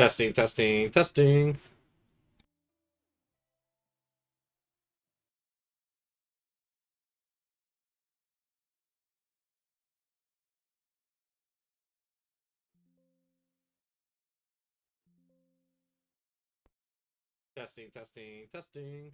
Testing, testing, testing. Testing, testing, testing.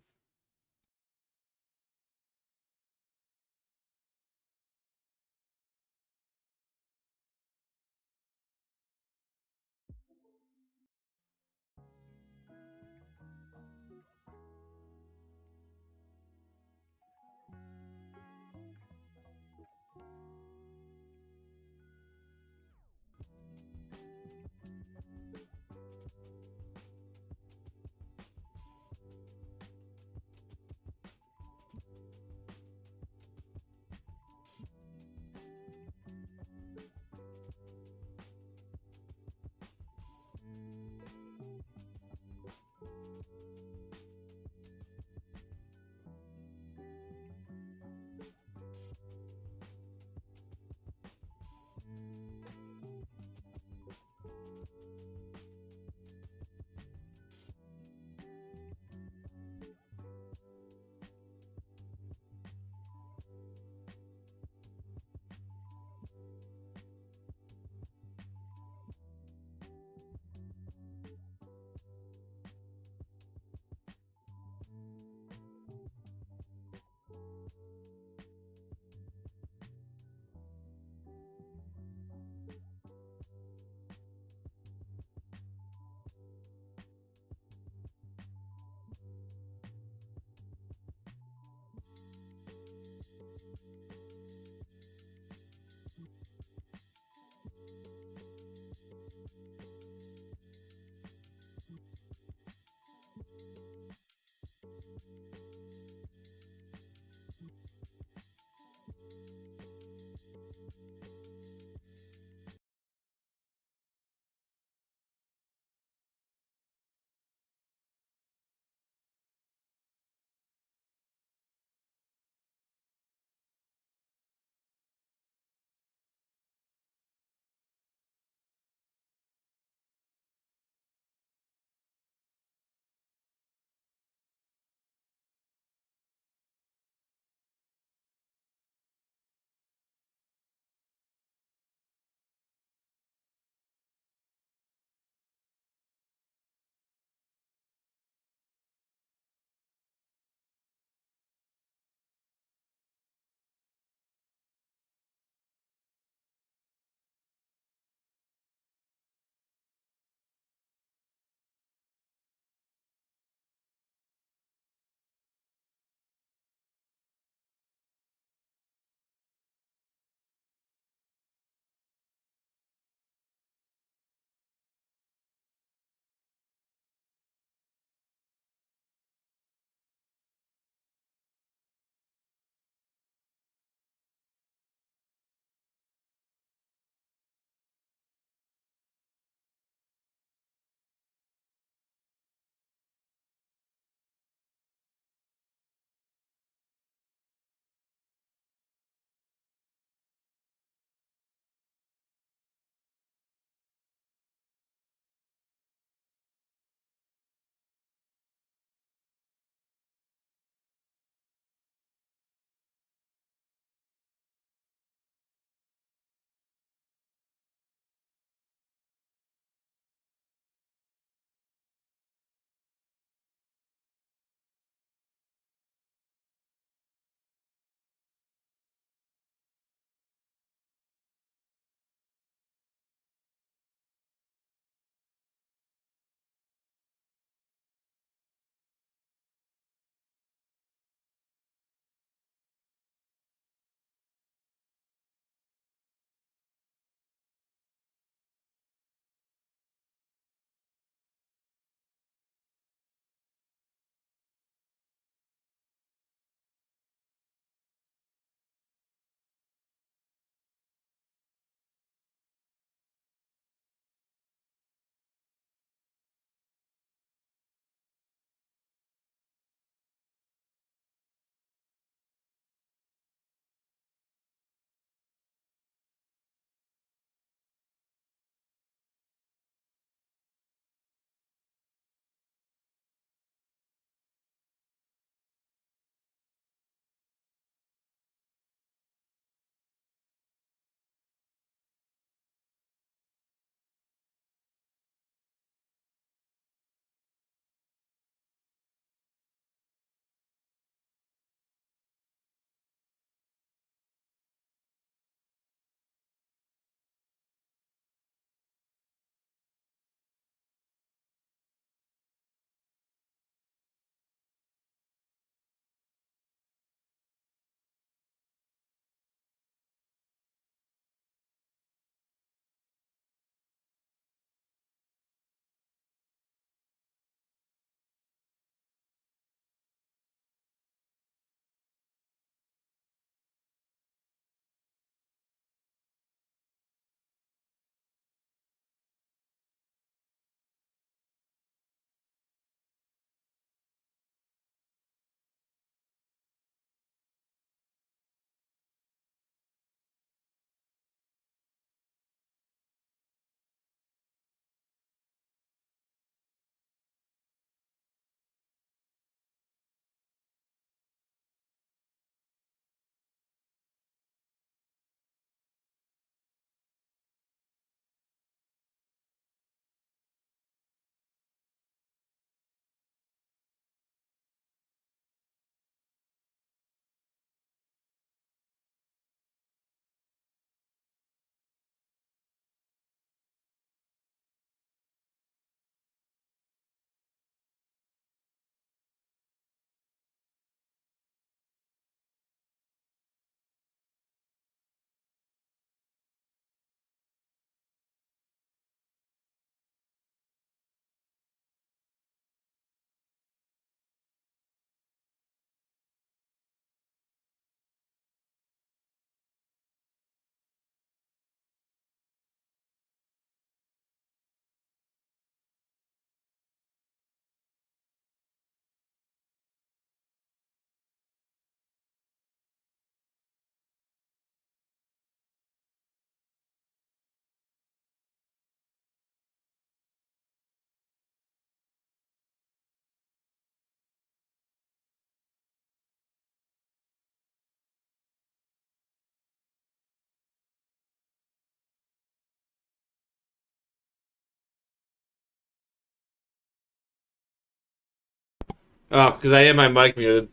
Oh, because I had my mic muted.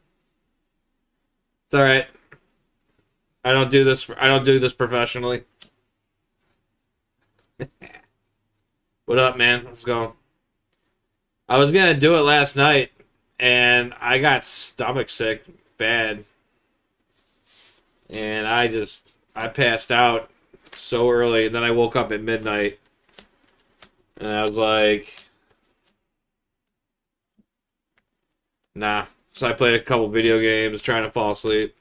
It's all right. I don't do this professionally. What up, man? Let's go. I was gonna do it last night, and I got stomach sick bad, and I passed out so early, and then I woke up at midnight, and I was like, nah. So I played a couple video games, trying to fall asleep.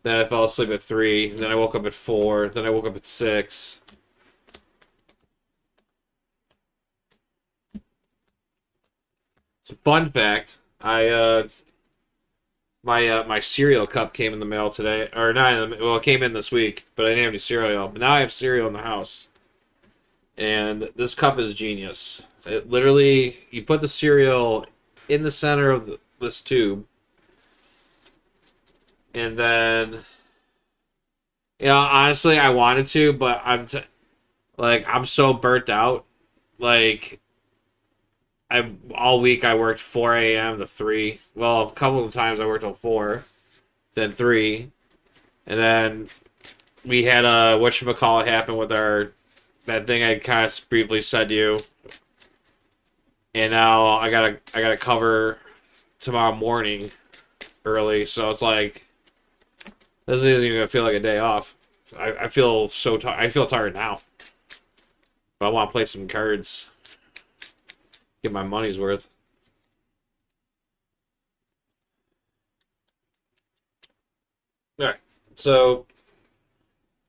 Then I fell asleep at 3. Then I woke up at 4. Then I woke up at 6. So fun fact, my cereal cup came in the mail today, or not? Well, it came in this week, but I didn't have any cereal. But now I have cereal in the house, and this cup is genius. It literally, you put the cereal in the center of this tube, and then, honestly, I wanted to, but I'm so burnt out. Like, all week I worked 4 a.m. to 3. Well, a couple of times I worked till 4, then 3, and then we had a whatchamacallit happen with that thing I kind of briefly said to you, and now I gotta cover tomorrow morning early, so it's like this isn't even gonna feel like a day off. I feel so I feel tired now, but I want to play some cards, get my money's worth. All right, so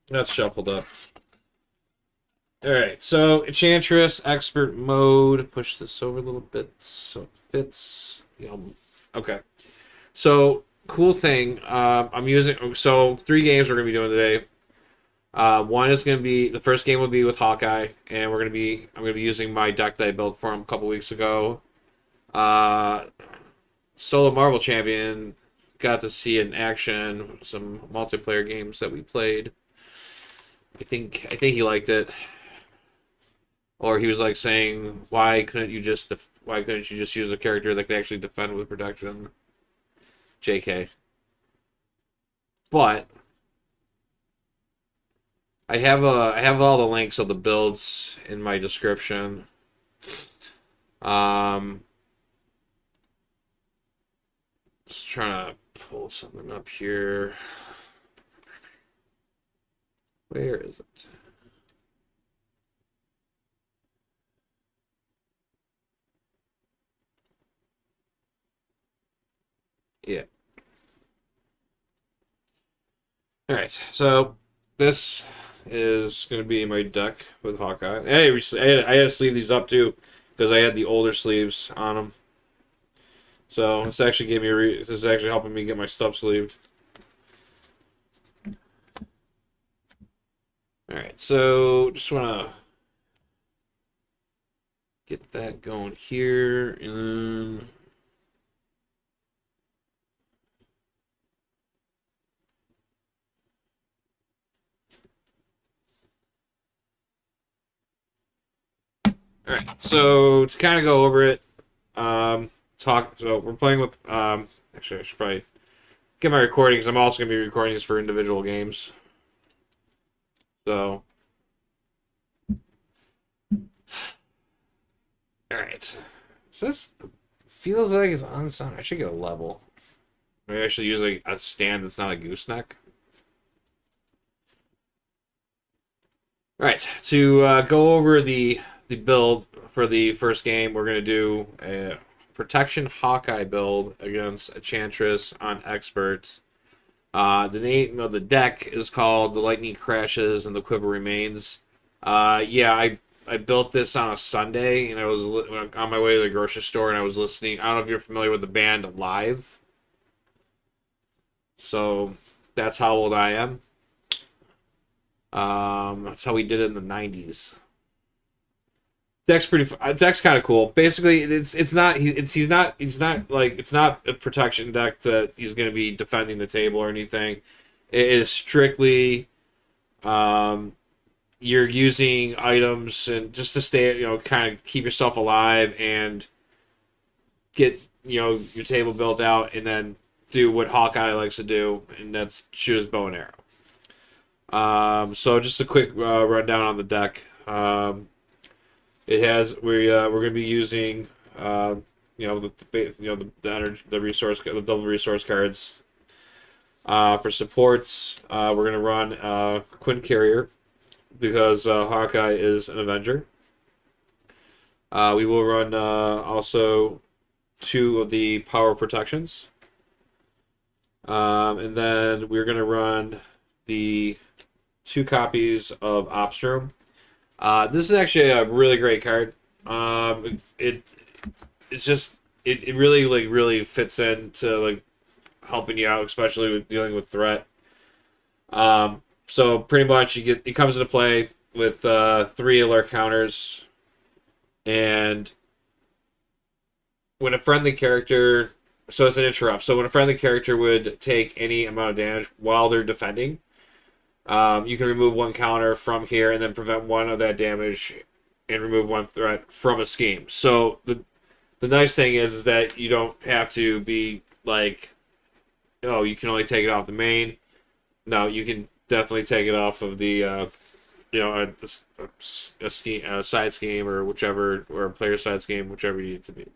that's shuffled up. All right, so Enchantress expert mode. Push this over a little bit so it fits. Okay. So cool thing. I'm using 3 games we're gonna be doing today. One is gonna be the first game will be with Hawkeye, and I'm gonna be using my deck that I built for him a couple weeks ago. Uh, Solo Marvel Champion got to see in action some multiplayer games that we played. I think he liked it, or he was like saying, why couldn't you just use a character that could actually defend with protection? JK. But I have all the links of the builds in my description. Just trying to pull something up here. Where is it? Yeah. All right. So this is going to be my deck with Hawkeye. Hey, I had to sleeve these up too because I had the older sleeves on them. So this actually gave me this is actually helping me get my stuff sleeved. All right, so just want to get that going here, and all right. So to kind of go over it, So we're playing with Actually, I should probably get my recordings. I'm also gonna be recording this for individual games. So, all right. So this feels like it's on sound. I should get a level. Maybe I should use a stand that's not a gooseneck. All right. To go over the build for the first game, we're gonna do a protection Hawkeye build against Enchantress on experts. The name of the deck is called The Lightning Crashes and the Quiver Remains. I built this on a Sunday, and I was on my way to the grocery store, and I was listening. I don't know if you're familiar with the band Live. So that's how old I am. That's how we did it in the 90s. Deck's kind of cool. Basically, it's not a protection deck that he's going to be defending the table or anything. It is strictly you're using items and just to stay, kind of keep yourself alive and get your table built out, and then do what Hawkeye likes to do, and that's shoot his bow and arrow. So just a quick rundown on the deck. It has we're going to be using the resource, the double resource cards. For supports, we're going to run Quinn Carrier because Hawkeye is an Avenger. We will run also 2 of the power protections. And then we're going to run the 2 copies of Obstrom. This is actually a really great card. It's just it really really fits into like helping you out, especially with dealing with threat. So pretty much it comes into play with 3 alert counters, and when a friendly character, so it's an interrupt. So when a friendly character would take any amount of damage while they're defending, you can remove 1 counter from here and then prevent 1 of that damage and remove 1 threat from a scheme. So the nice thing is that you don't have to be like, oh, you can only take it off the main. No, you can definitely take it off of the a side scheme or whichever, or a player side scheme, whichever you need it to be.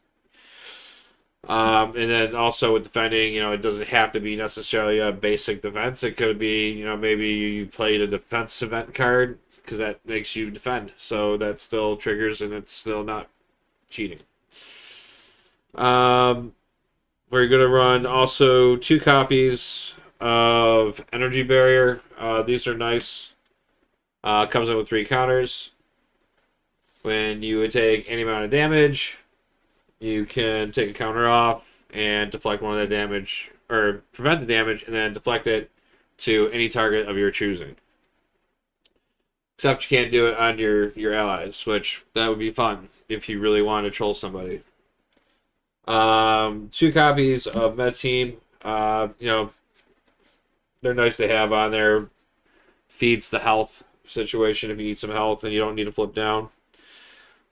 And then also with defending, it doesn't have to be necessarily a basic defense. It could be, maybe you played a defense event card because that makes you defend. So that still triggers and it's still not cheating. We're going to run also 2 copies of Energy Barrier. These are nice. Comes in with 3 counters. When you would take any amount of damage, you can take a counter off and deflect 1 of that damage, or prevent the damage, and then deflect it to any target of your choosing. Except you can't do it on your allies, which that would be fun if you really want to troll somebody. 2 copies of Med Team. They're nice to have on there. Feeds the health situation if you need some health and you don't need to flip down.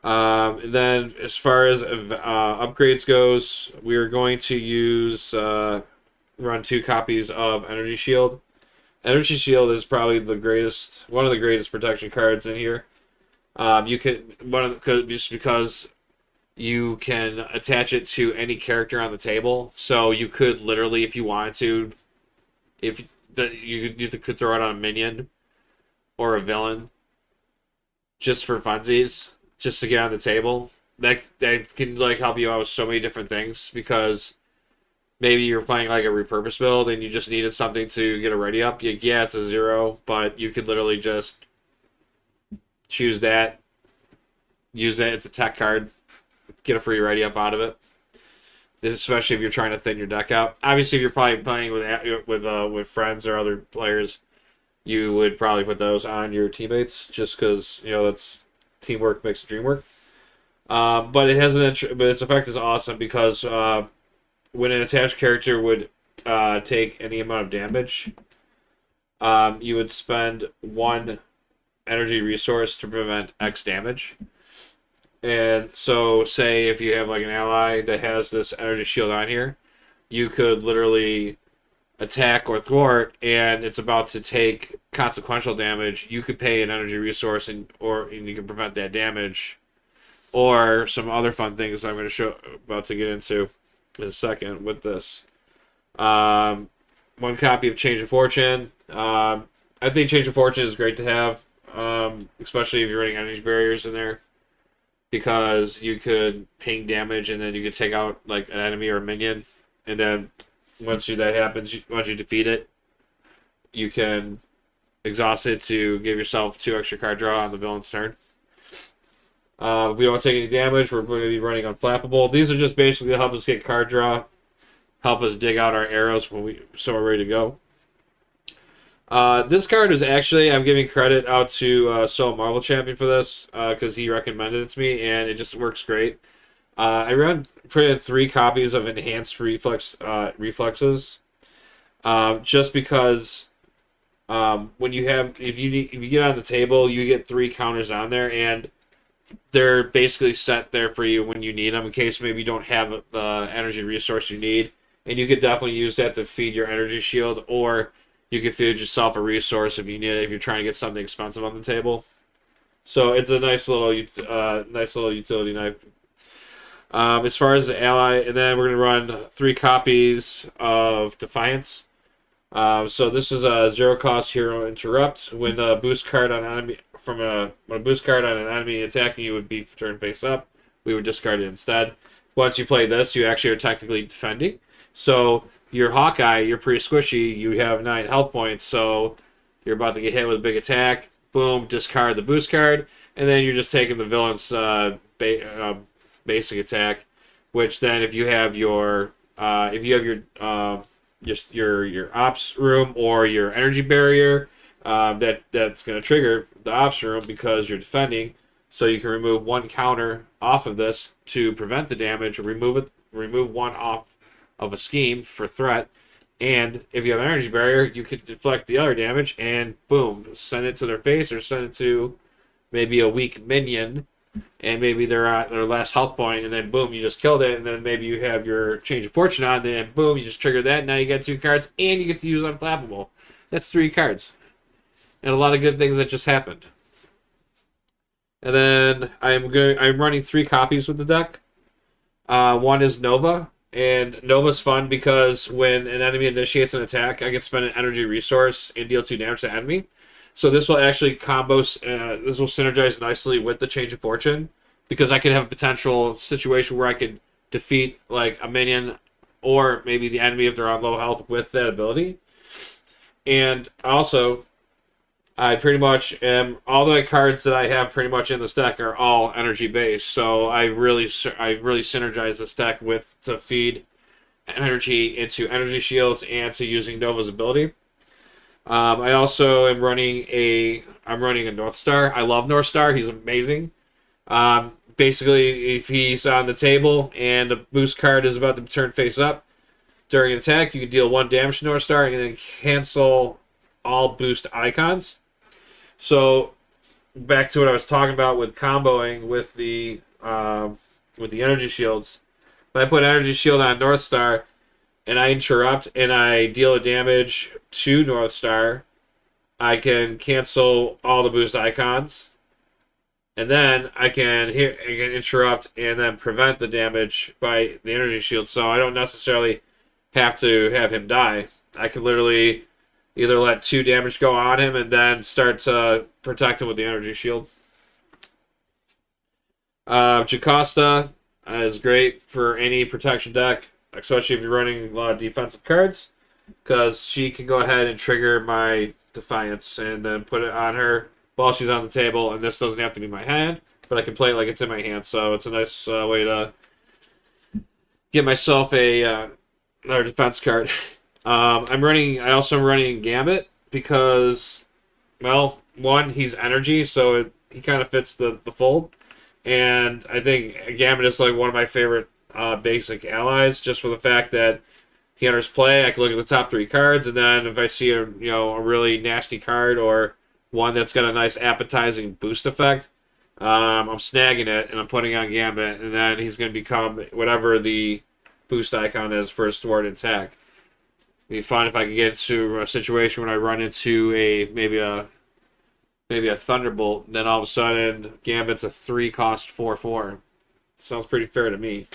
And then as far as upgrades goes, we are going to use run 2 copies of Energy Shield. Energy Shield is probably one of the greatest protection cards in here. You could just because you can attach it to any character on the table, so you could literally, if you wanted to, you could throw it on a minion or a villain just for funsies, just to get on the table. That can help you out with so many different things, because maybe you're playing like a repurpose build and you just needed something to get a ready up. Yeah, it's a 0, but you could literally just choose that, use that. It's a tech card, get a free ready up out of it. Especially if you're trying to thin your deck out. Obviously, if you're probably playing with friends or other players, you would probably put those on your teammates, just because that's teamwork makes the dream work. But it has but its effect is awesome because when an attached character would take any amount of damage, you would spend 1 energy resource to prevent X damage. And so, say if you have like an ally that has this energy shield on here, you could literally attack or thwart, and it's about to take consequential damage. You could pay an energy resource, and you can prevent that damage, or some other fun things I'm going to about to get into in a second with this. 1 copy of Change of Fortune. I think Change of Fortune is great to have, especially if you're running energy barriers in there, because you could ping damage and then you could take out like an enemy or a minion, and then once that happens, once you defeat it, you can exhaust it to give yourself 2 extra card draw on the villain's turn. If we don't take any damage, we're going to be running Unflappable. These are just basically to help us get card draw, help us dig out our arrows so we're ready to go. This card is actually, I'm giving credit out to Soul Marvel Champion for this, because he recommended it to me, and it just works great. I printed 3 copies of Enhanced Reflexes, just because when if you get on the table, you get 3 counters on there, and they're basically set there for you when you need them in case maybe you don't have the energy resource you need. And you could definitely use that to feed your energy shield, or you could feed yourself a resource if you need it, if you're trying to get something expensive on the table. So it's a nice little utility knife. As far as the ally, and then we're going to run 3 copies of Defiance. So this is a 0 cost hero interrupt. When a boost card on enemy when a boost card on an enemy attacking you would be turn face up, we would discard it instead. Once you play this, you actually are technically defending. So your Hawkeye, you're pretty squishy. You have 9 health points, so you're about to get hit with a big attack. Boom, discard the boost card, and then you're just taking the villain's basic attack. Which then, if you have your just your ops room or your energy barrier, that's going to trigger the ops room because you're defending. So you can remove 1 counter off of this to prevent the damage. Remove 1 off of a scheme for threat. And if you have an energy barrier, you could deflect the other damage and boom, send it to their face or send it to maybe a weak minion, and maybe they're at their last health point, and then boom, you just killed it, and then maybe you have your change of fortune on, and then boom, you just trigger that, and now you get 2 cards, and you get to use Unflappable. That's 3 cards. And a lot of good things that just happened. And then I'm running 3 copies with the deck. One is Nova. And Nova's fun because when an enemy initiates an attack, I can spend an energy resource and deal 2 damage to the enemy. So this will actually this will synergize nicely with the Change of Fortune, because I could have a potential situation where I could defeat like a minion or maybe the enemy if they're on low health with that ability. And also, I pretty much am, all the cards that I have pretty much in this deck are all energy based, so I really synergize this deck to feed energy into energy shields and to using Nova's ability. I also am running a North Star. I love North Star. He's amazing. Basically, if he's on the table and a boost card is about to turn face up during an attack, you can deal 1 damage to North Star and then cancel all boost icons. So back to what I was talking about with comboing with the energy shields. If I put energy shield on North Star and I interrupt and I deal a damage to North Star, I can cancel all the boost icons, and then I can interrupt and then prevent the damage by the energy shield. So I don't necessarily have to have him die. I can literally either let 2 damage go on him and then start to protect him with the energy shield. Jocasta is great for any protection deck, especially if you're running a lot of defensive cards, because she can go ahead and trigger my Defiance and then put it on her while she's on the table, and this doesn't have to be my hand, but I can play it like it's in my hand, so it's a nice way to get myself another defense card. I also am running Gambit because, well, 1, he's energy, so he kind of fits the fold. And I think Gambit is like one of my favorite basic allies, just for the fact that he enters play. I can look at the top 3 cards, and then if I see a really nasty card or one that's got a nice appetizing boost effect, I'm snagging it and I'm putting on Gambit, and then he's going to become whatever the boost icon is for his thwart attack. It'd be fun if I could get into a situation when I run into maybe a Thunderbolt, then all of a sudden Gambit's a 3 cost 4/4. Sounds pretty fair to me.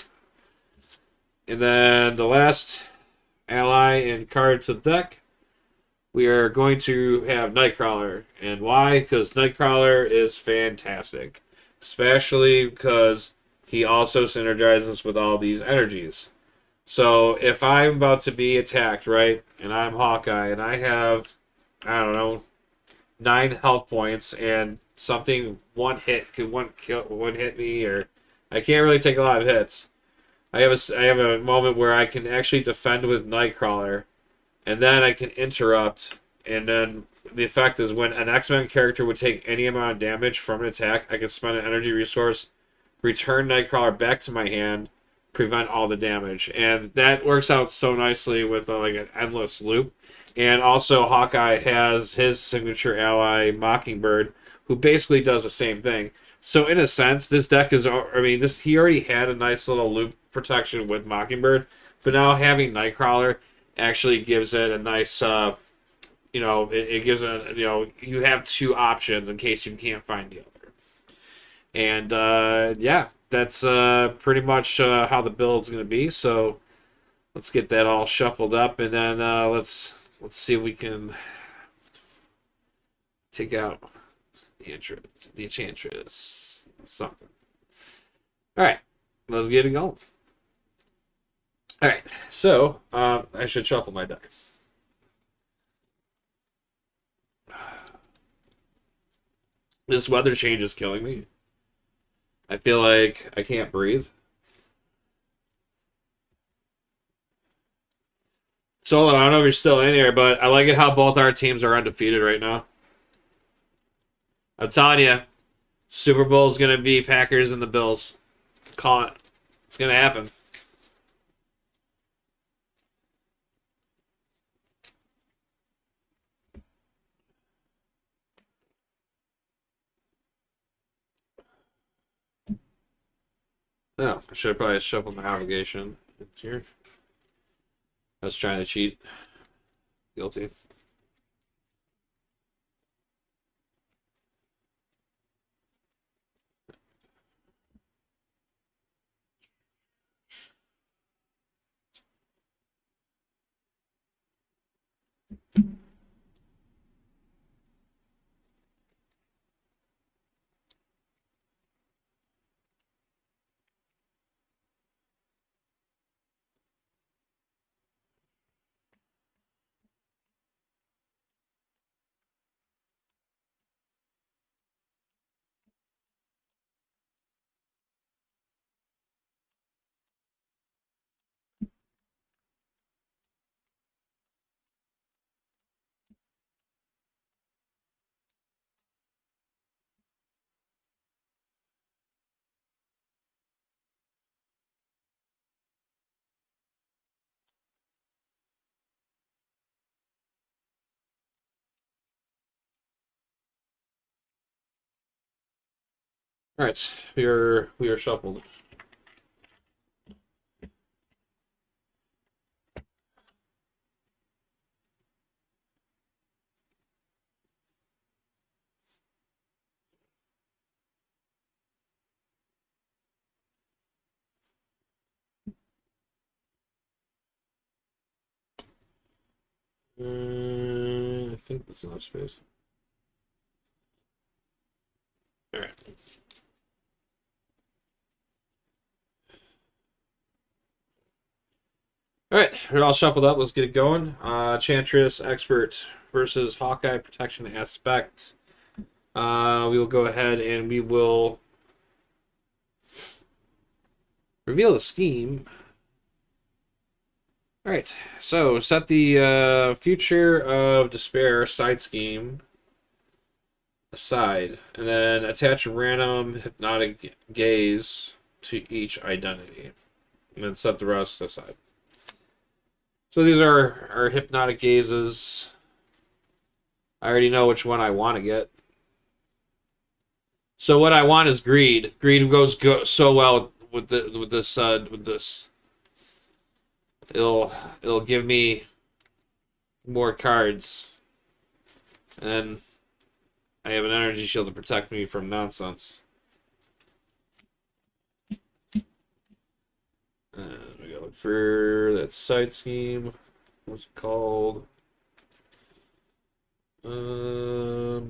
And then the last ally and card to the deck, we are going to have Nightcrawler. And why? Because Nightcrawler is fantastic, especially because he also synergizes with all these energies. So if I'm about to be attacked, right, and I'm Hawkeye, and I have, I don't know, 9 health points, and something one hit me, or I can't really take a lot of hits. I have a moment where I can actually defend with Nightcrawler, and then I can interrupt, and then the effect is when an X-Men character would take any amount of damage from an attack, I can spend an energy resource, return Nightcrawler back to my hand, prevent all the damage. And that works out so nicely with like an endless loop. And also Hawkeye has his signature ally, Mockingbird, who basically does the same thing. So in a sense, this deck is, I mean, this he already had a nice little loop protection with Mockingbird, but now having Nightcrawler actually gives it a nice, it gives it, you have two options in case you can't find the other. And yeah, that's pretty much how the build's going to be. So let's get that all shuffled up, and then let's see if we can take out the Enchantress, something. All right, let's get it going. All right, so I should shuffle my deck. This weather change is killing me. I feel like I can't breathe. Solo, I don't know if you're still in here, but I like it how both our teams are undefeated right now. I'm telling you, Super Bowl is going to be Packers and the Bills. Call it. It's going to happen. Oh, I should have probably shuffled my obligation. Here. I was trying to cheat. Guilty. All right, we are shuffled. I think that's enough space. All right. All right, we're all shuffled up. Let's get it going. Enchantress Expert versus Hawkeye Protection Aspect. We will go ahead and we will reveal the scheme. All right, so set the Future of Despair side scheme aside, and then attach a random hypnotic gaze to each identity, and then set the rest aside. So these are our hypnotic gazes. I already know which one I want to get. So what I want is greed. Greed goes so well with this. It'll give me more cards, and then I have an energy shield to protect me from nonsense. And we gotta look for that side scheme. What's it called? Where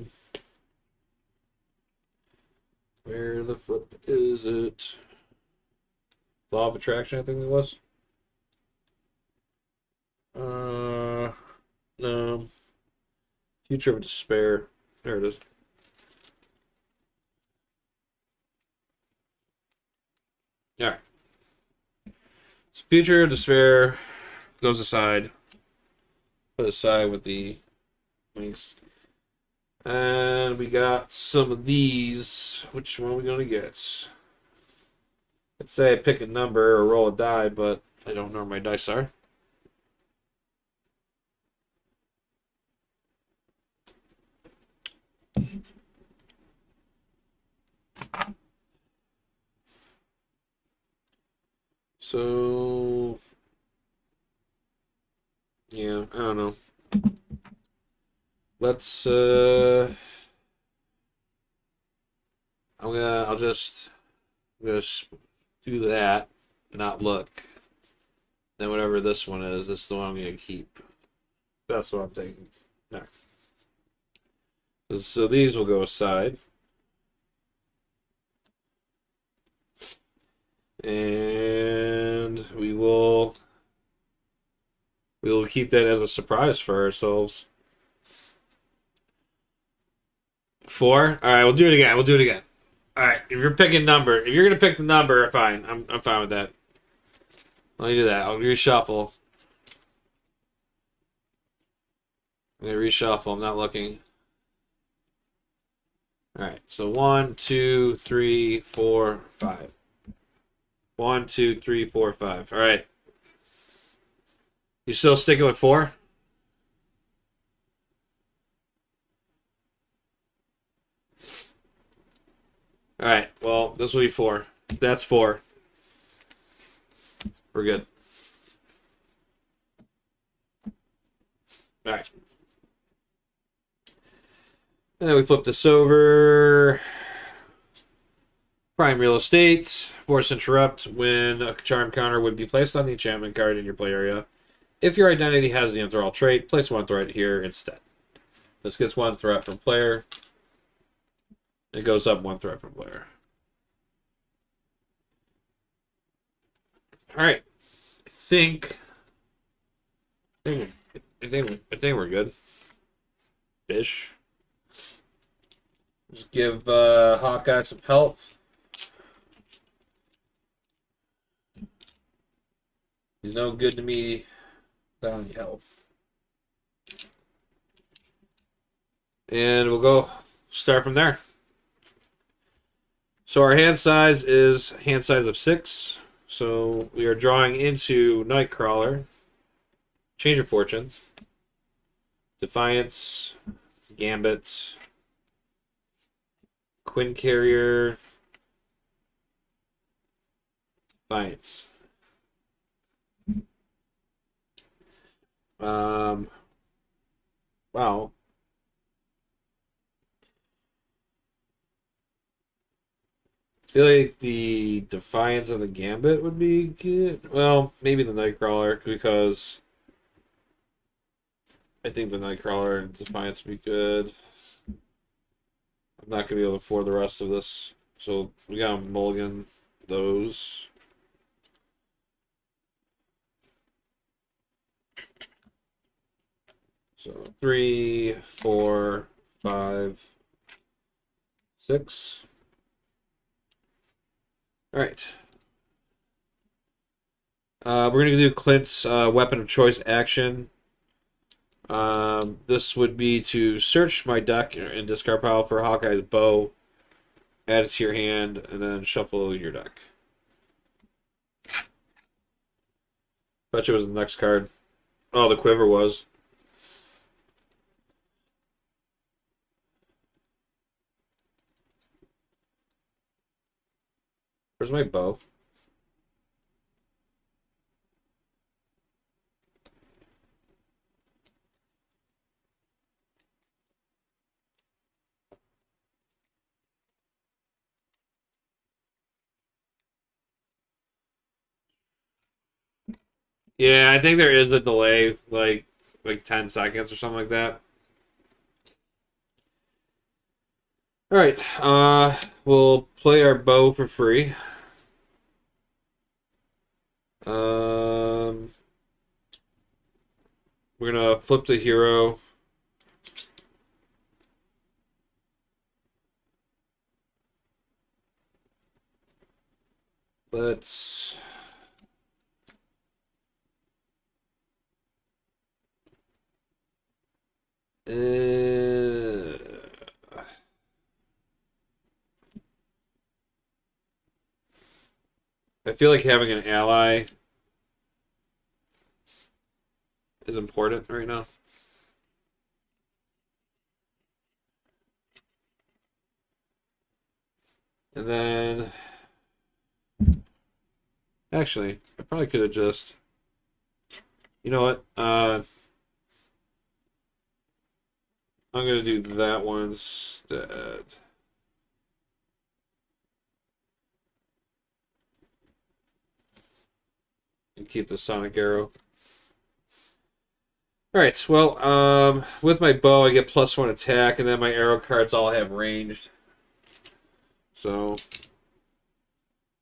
the flip is it? Law of Attraction, I think it was. No. Future of Despair. There it is. Alright. So Future of Despair goes aside. Put aside with the links. And we got some of these. Which one are we gonna get? Let's say I pick a number or roll a die, but I don't know where my dice are. So yeah, I don't know. Let's I'll just do that, not look. Then whatever this one is, this is the one I'm gonna keep. That's what I'm taking. All right. So these will go aside. And we will keep that as a surprise for ourselves. 4? Alright, we'll do it again. We'll do it again. Alright, if you're picking number, if you're gonna pick the number, fine. I'm fine with that. Let me do that. I'll reshuffle. I'm gonna reshuffle. I'm not looking. Alright, so 1, 2, 3, 4, 5. 1, 2, 3, 4, 5. Alright. You still sticking with 4? Alright, well, this will be 4. That's 4. We're good. Alright. And then we flip this over. Prime real estate. Force interrupt when a charm counter would be placed on the enchantment card in your play area. If your identity has the enthrall trait, place 1 threat here instead. This gets 1 threat from player. It goes up 1 threat from player. Alright. I think we're good. Ish. Just give Hawkeye some health. He's no good to me without any health. And we'll go start from there. So our hand size is hand size of 6. So we are drawing into Nightcrawler. Change of Fortune. Defiance. Gambit. Quinn Carrier. Defiance. Wow. I feel like the Defiance and the Gambit would be good. Well, maybe the Nightcrawler, because I think the Nightcrawler and Defiance would be good. I'm not going to be able to afford the rest of this. So we got to mulligan those. So 3, 4, 5, 6. All right. We're going to do Clint's weapon of choice action. This would be to search my deck and discard pile for Hawkeye's bow, add it to your hand, and then shuffle your deck. Bet you it was the next card. Oh, the quiver was. Where's my bow? Yeah, I think there is a delay, like 10 seconds or something like that. All right, we'll play our bow for free. We're gonna flip the hero. Let's I feel like having an ally is important right now. And then Actually, I probably could have just... You know what? I'm going to do that one instead. And keep the Sonic Arrow. Alright, well, with my bow, I get +1 attack, and then my arrow cards all have ranged. So,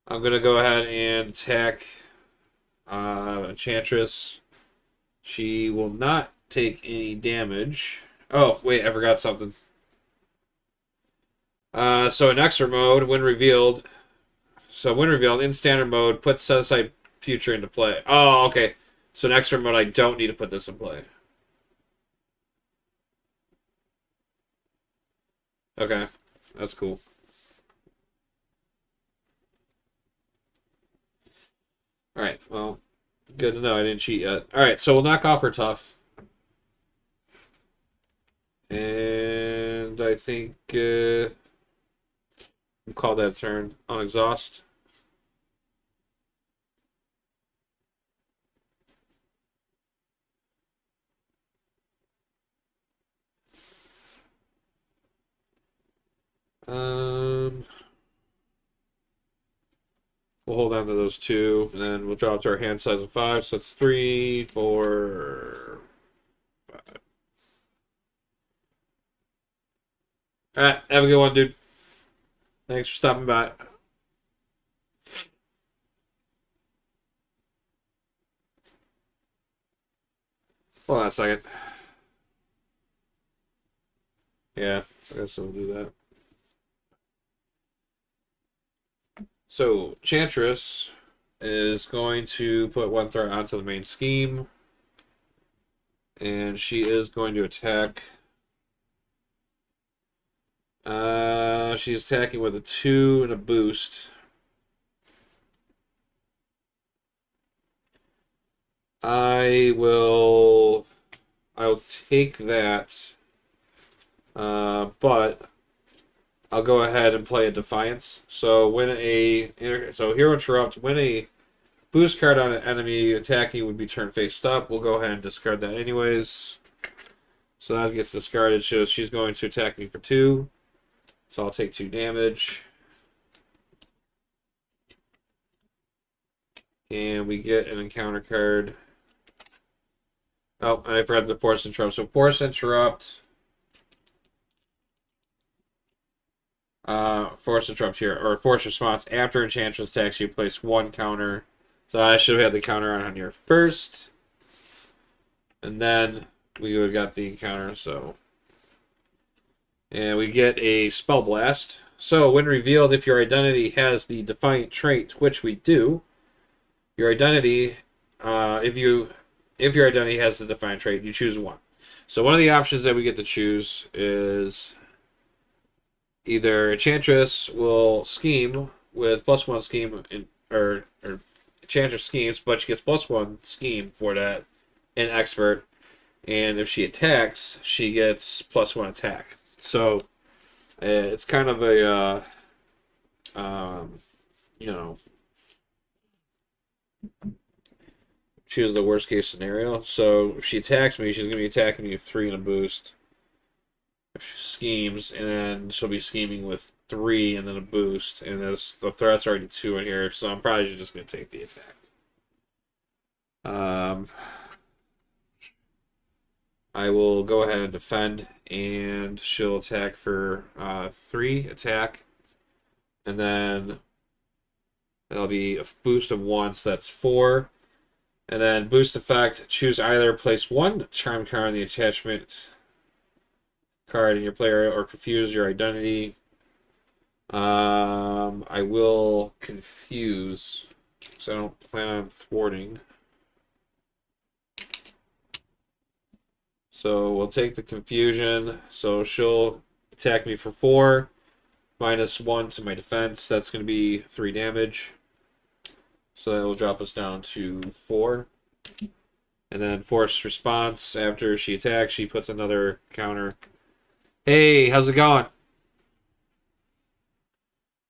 I'm going to go ahead and attack Enchantress. She will not take any damage. Oh, wait, I forgot something. So in expert mode, when revealed, in standard mode, put set aside future into play. Oh, okay. So in expert mode, I don't need to put this in play. Okay, that's cool. Alright, well, good to know I didn't cheat yet. Alright, so we'll knock off her tough. And I think we'll call that turn on exhaust. We'll hold on to those two, and then we'll drop to our hand size of 5. So it's 3, 4, 5. Alright, have a good one, dude. Thanks for stopping by. Hold on a second. Yeah, I guess we'll do that. So, Enchantress is going to put 1 threat onto the main scheme. And she is going to attack. She's attacking with a 2 and a boost. I'll take that. But I'll go ahead and play a Defiance. So Hero Interrupt, when a boost card on an enemy attacking would be turned face up, we'll go ahead and discard that anyways. So that gets discarded, so she's going to attack me for 2. So I'll take 2 damage. And we get an encounter card. Oh, I forgot the Force Interrupt. So Force Interrupt. Force Interrupt here, or Force Response. After Enchantress attacks, you place 1 counter. So I should have had the counter on here first. And then we would have got the encounter, so... And we get a Spell Blast. So, when revealed, if your identity has the Defiant trait, which we do, your identity, if your identity has the Defiant trait, you choose 1. So, one of the options that we get to choose is either Enchantress will scheme with +1 scheme, or Enchantress schemes, but she gets +1 scheme for that in expert. And if she attacks, she gets +1 attack. So it's kind of a, choose the worst case scenario. So if she attacks me, she's going to be attacking me with 3 and a boost. If she schemes, and then she'll be scheming with 3 and then a boost. And the threat's already 2 in here, so I'm probably just going to take the attack. I will go ahead and defend, and she'll attack for 3 attack. And then that'll be a boost of 1, so that's 4. And then boost effect, choose either place 1 charm card on the attachment card in your player or confuse your identity. I will confuse, because I don't plan on thwarting. So we'll take the confusion. So she'll attack me for 4, -1 to my defense. That's going to be 3 damage. So that will drop us down to 4. And then force response. After she attacks, she puts another counter. Hey, how's it going?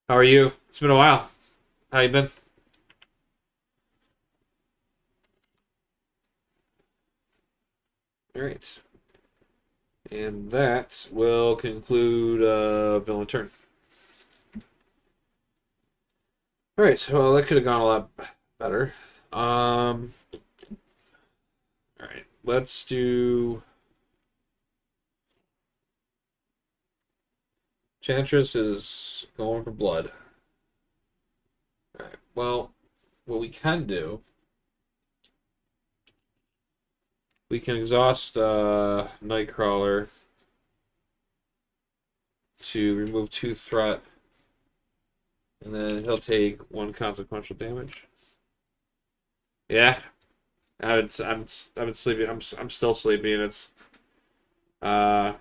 How are you? It's been a while. How you been? All right. And that will conclude villain turn. All right. Well, that could have gone a lot better. All right. Let's do. Enchantress is going for blood. All right. Well, what we can do. We can exhaust Nightcrawler to remove 2 threat, and then he'll take 1 consequential damage. Yeah, I'm sleepy. I'm still sleepy, and it's I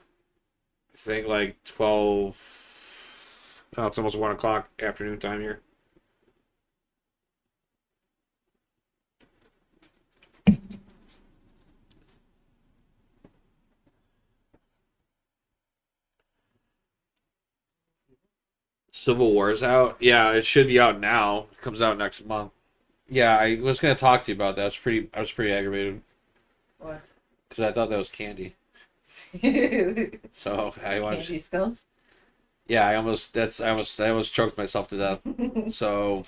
think like 12. Oh, it's almost 1 o'clock afternoon time here. Civil War's out. Yeah, it should be out now. It comes out next month. Yeah, I was gonna talk to you about that. I was pretty aggravated. What? Because I thought that was candy. So I wanted. Candy skulls? Yeah, I almost choked myself to death. So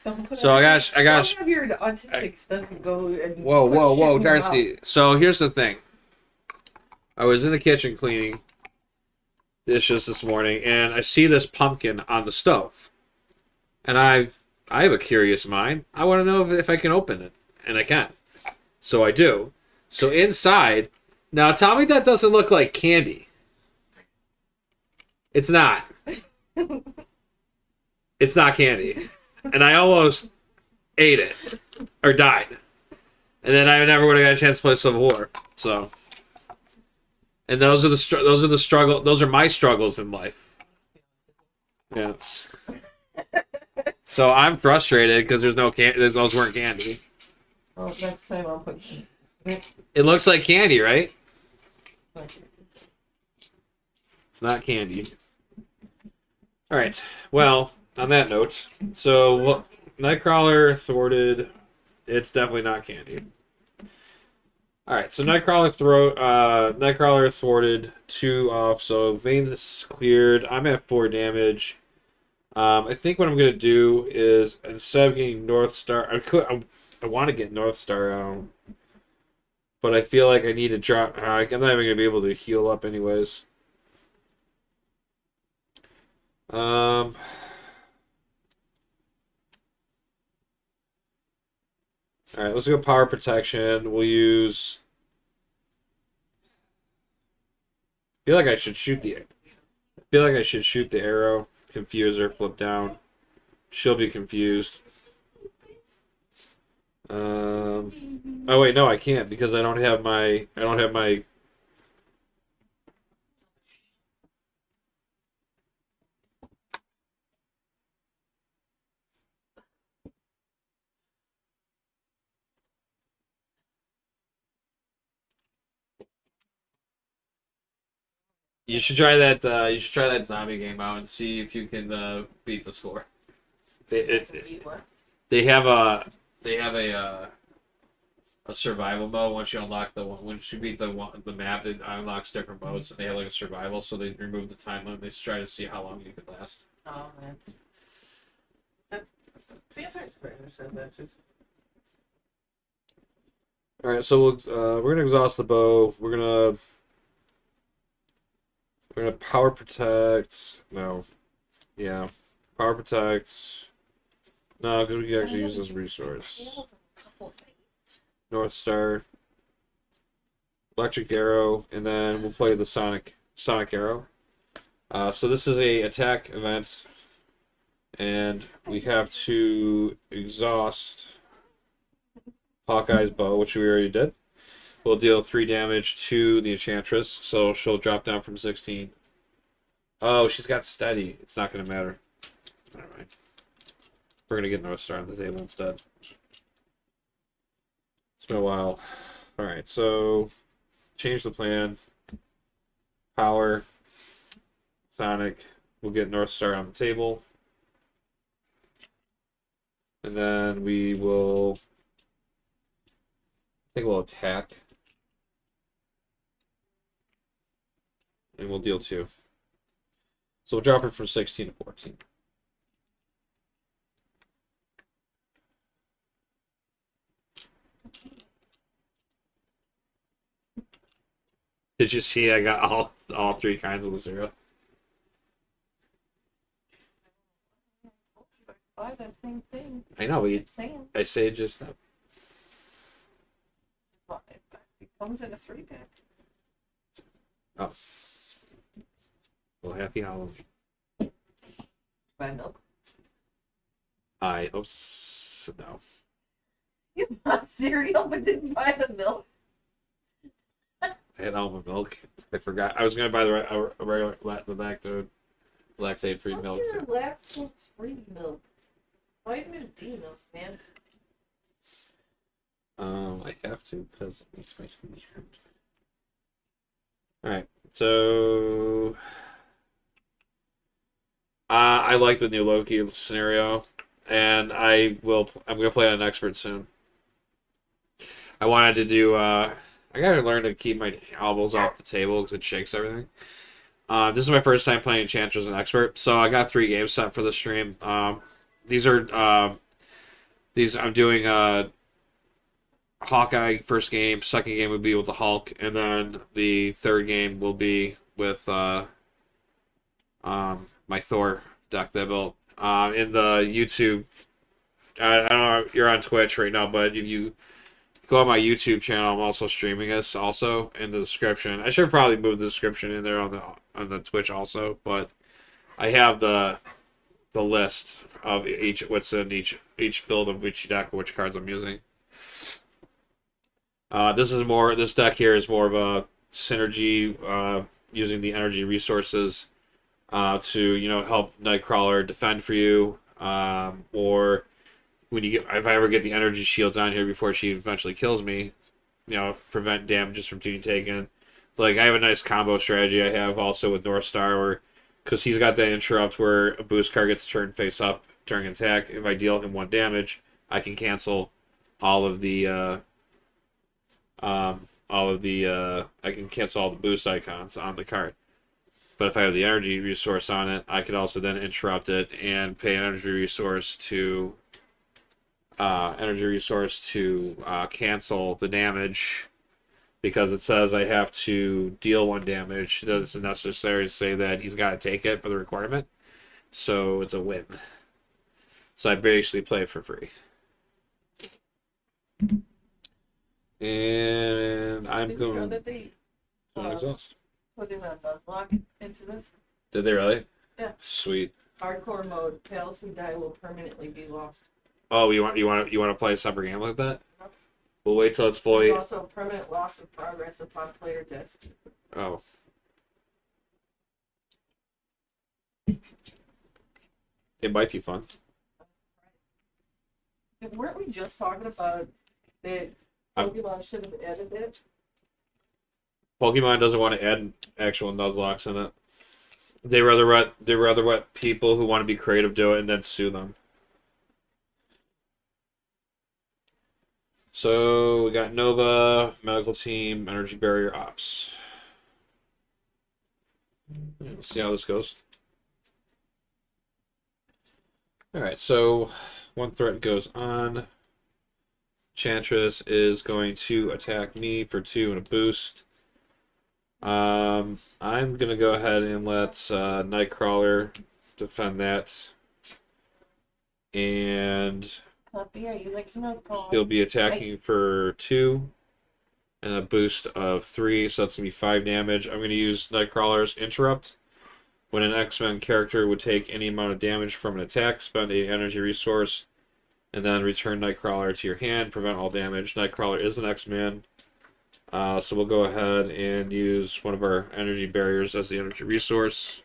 Don't put so I got don't have your autistic stuff go and whoa, put whoa, shit whoa, in your Darcy. mouth. So here's the thing. I was in the kitchen cleaning dishes this morning, and I see this pumpkin on the stove, and I have a curious mind. I want to know if I can open it, and I can. So I do. So inside, now tell me that doesn't look like candy. It's not. It's not candy. And I almost ate it or died. And then I never would have got a chance to play Civil War. So, and those are my struggles in life. Yes. So I'm frustrated because there's no candy. Those weren't candy. Well, next time I'll put. It looks like candy, right? It's not candy. All right. Well, on that note, so Nightcrawler thwarted. It's definitely not candy. All right. So Nightcrawler thwarted 2 off. So vein is cleared. I'm at 4 damage. I think what I'm gonna do is instead of getting North Star, I want to get North Star out, but I feel like I need to drop. I'm not even gonna be able to heal up anyways. All right, let's go power protection. We'll use. I feel like I should shoot the. I feel like I should shoot the arrow. Confuse her. Flip down. She'll be confused. Oh wait, no, I can't because I don't have my. I don't have my. You should try that. You should try that zombie game out and see if you can beat the score. They have a a survival mode. Once you beat the map, it unlocks different modes, and they have like a survival. So they remove the time limit. They try to see how long you could last. Oh man. Vampire Survivor said that too. All right, so we're gonna exhaust the bow. We're gonna power protect. No, yeah, power protect. No, because we can actually use this resource. North Star, electric arrow, and then we'll play the sonic arrow. So this is a attack event, and we have to exhaust Hawkeye's bow, which we already did. We'll deal 3 damage to the Enchantress, so she'll drop down from 16. Oh, she's got steady. It's not going to matter. Never mind. We're going to get North Star on the table instead. It's been a while. Alright, so change the plan. Power. Sonic. We'll get North Star on the table. And then we will... I think we'll attack. and we'll deal 2. So we'll drop her from 16 to 14. Did you see I got all 3 kinds of the 0? Buy that same thing. I know, but Same. I say just It comes in a 3-pack. oh. Well, happy Halloween. Buy milk. I hope no. You bought cereal but didn't buy the milk. I had almond milk. I forgot. I was gonna buy the regular lactate free milk. Your lactose-free milk. Vitamin D milk, man. I have to because it makes my tummy hurt. Alright, so I like the new Loki scenario, and I'm gonna play on an expert soon. I wanted to do I gotta learn to keep my elbows off the table because it shakes everything. This is my first time playing Enchantress and expert, so I got 3 games set for the stream. These I'm doing Hawkeye first game, second game would be with the Hulk, and then the third game will be with my Thor deck that I built. In the YouTube, I don't know if you're on Twitch right now, but if you go on my YouTube channel, I'm also streaming this also in the description. I should probably move the description in there on the Twitch also, but I have the list of what's in each build of which deck, which cards I'm using. This deck here is more of a synergy, using the energy resources to help Nightcrawler defend for you, or if I ever get the energy shields on here before she eventually kills me, prevent damages from being taken. Like I have a nice combo strategy I have also with North Star, where because he's got that interrupt where a boost card gets turned face up during attack. If I deal him 1 damage, I can cancel all of the I can cancel all the boost icons on the card. But if I have the energy resource on it, I could also then interrupt it and pay an energy resource to cancel the damage, because it says I have to deal 1 damage. It doesn't necessarily say that he's got to take it for the requirement, so it's a win. So I basically play it for free. And I'm Did going you know that they exhaust. put in a Nuzlocke into this? Did they really? Yeah. Sweet. Hardcore mode. Pals who die will permanently be lost. Oh, you want to play a separate game like that? We'll wait till it's fully. There's also permanent loss of progress upon player death. Oh. It might be fun. Weren't we just talking about that Pokemon should have added it? Pokemon doesn't want to add actual Nuzlocks in it. They rather let people who want to be creative do it and then sue them. So we got Nova, medical team, energy barrier, ops. Let's see how this goes. Alright, so 1 threat goes on. Enchantress is going to attack me for 2 and a boost. I'm gonna go ahead and let Nightcrawler defend that. And Puppy, are you licking my paw? he'll be attacking for 2 and a boost of 3, so that's gonna be 5 damage. I'm gonna use Nightcrawler's interrupt. When an X-Men character would take any amount of damage from an attack, spend an energy resource, and then return Nightcrawler to your hand, prevent all damage. Nightcrawler is an X-Man, so we'll go ahead and use one of our energy barriers as the energy resource.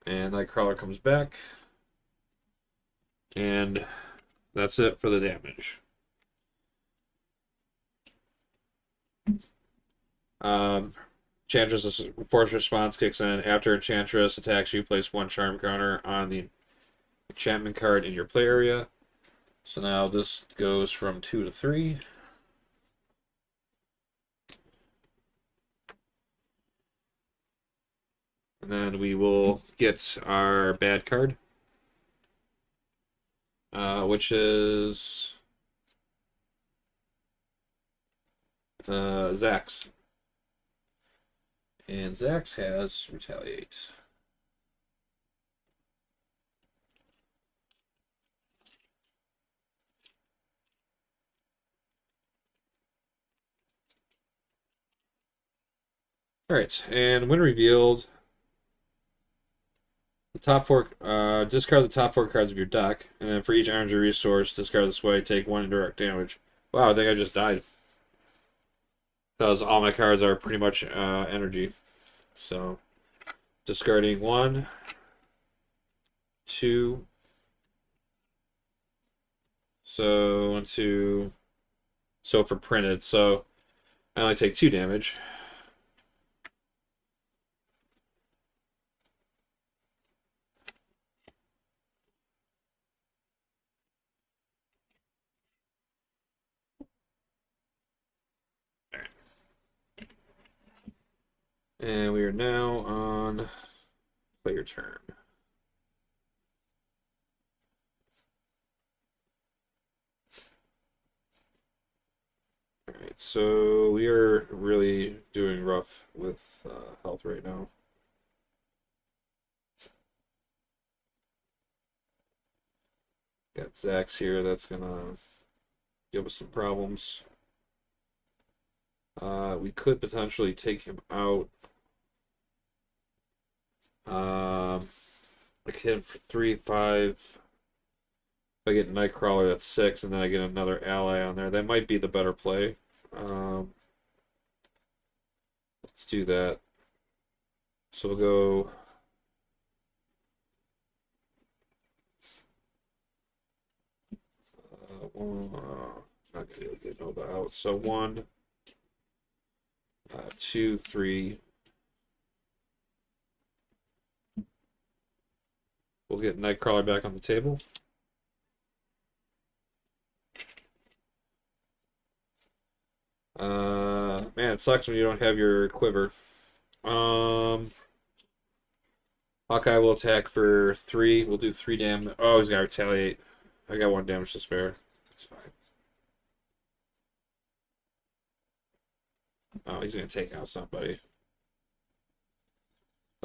And Nightcrawler comes back. And that's it for the damage. Enchantress' force response kicks in. After Enchantress attacks you, place 1 charm counter on the enchantment card in your play area. So now this goes from 2 to 3. And then we will get our bad card, which is Zax. And Zax has retaliate. Alright, and when revealed, the top four, discard the top 4 cards of your deck, and then for each energy resource, discard this way, take 1 indirect damage. Wow, I think I just died. Because all my cards are pretty much energy. So, discarding 1, 2. So, 1, 2. So for printed, so I only take 2 damage. And we are now on play your turn. Alright, so we are really doing rough with health right now. Got Zax here, that's gonna give us some problems. We could potentially take him out. I hit him for 3, 5. If I get Nightcrawler, that's 6, and then I get another ally on there. That might be the better play. Let's do that. So we'll go. Not gonna get Nova out. So 1, 2, 3. We'll get Nightcrawler back on the table. Man, it sucks when you don't have your quiver. Hawkeye will attack for 3. We'll do 3 damage. Oh, he's got to retaliate. I got 1 damage to spare. That's fine. Oh, he's going to take out somebody.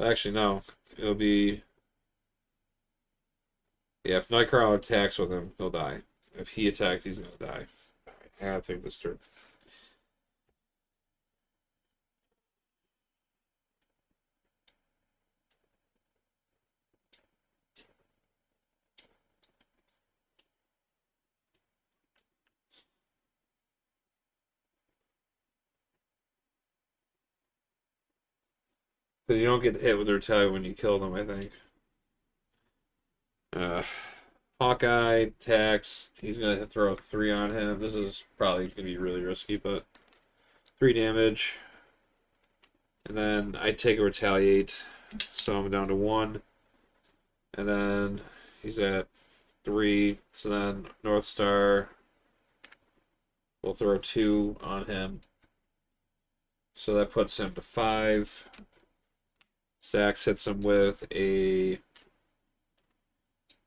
Actually, no. It'll be... Yeah, if Nightcrawler attacks with him, he'll die. If he attacks, he's going to die. I gotta think this through. Because you don't get hit with the retaliate when you kill them, I think. Hawkeye attacks. He's going to throw a 3 on him. This is probably going to be really risky, but 3 damage. And then I take a retaliate. So I'm down to 1. And then he's at 3. So then North Star will throw 2 on him. So that puts him to 5. Zax hits him with a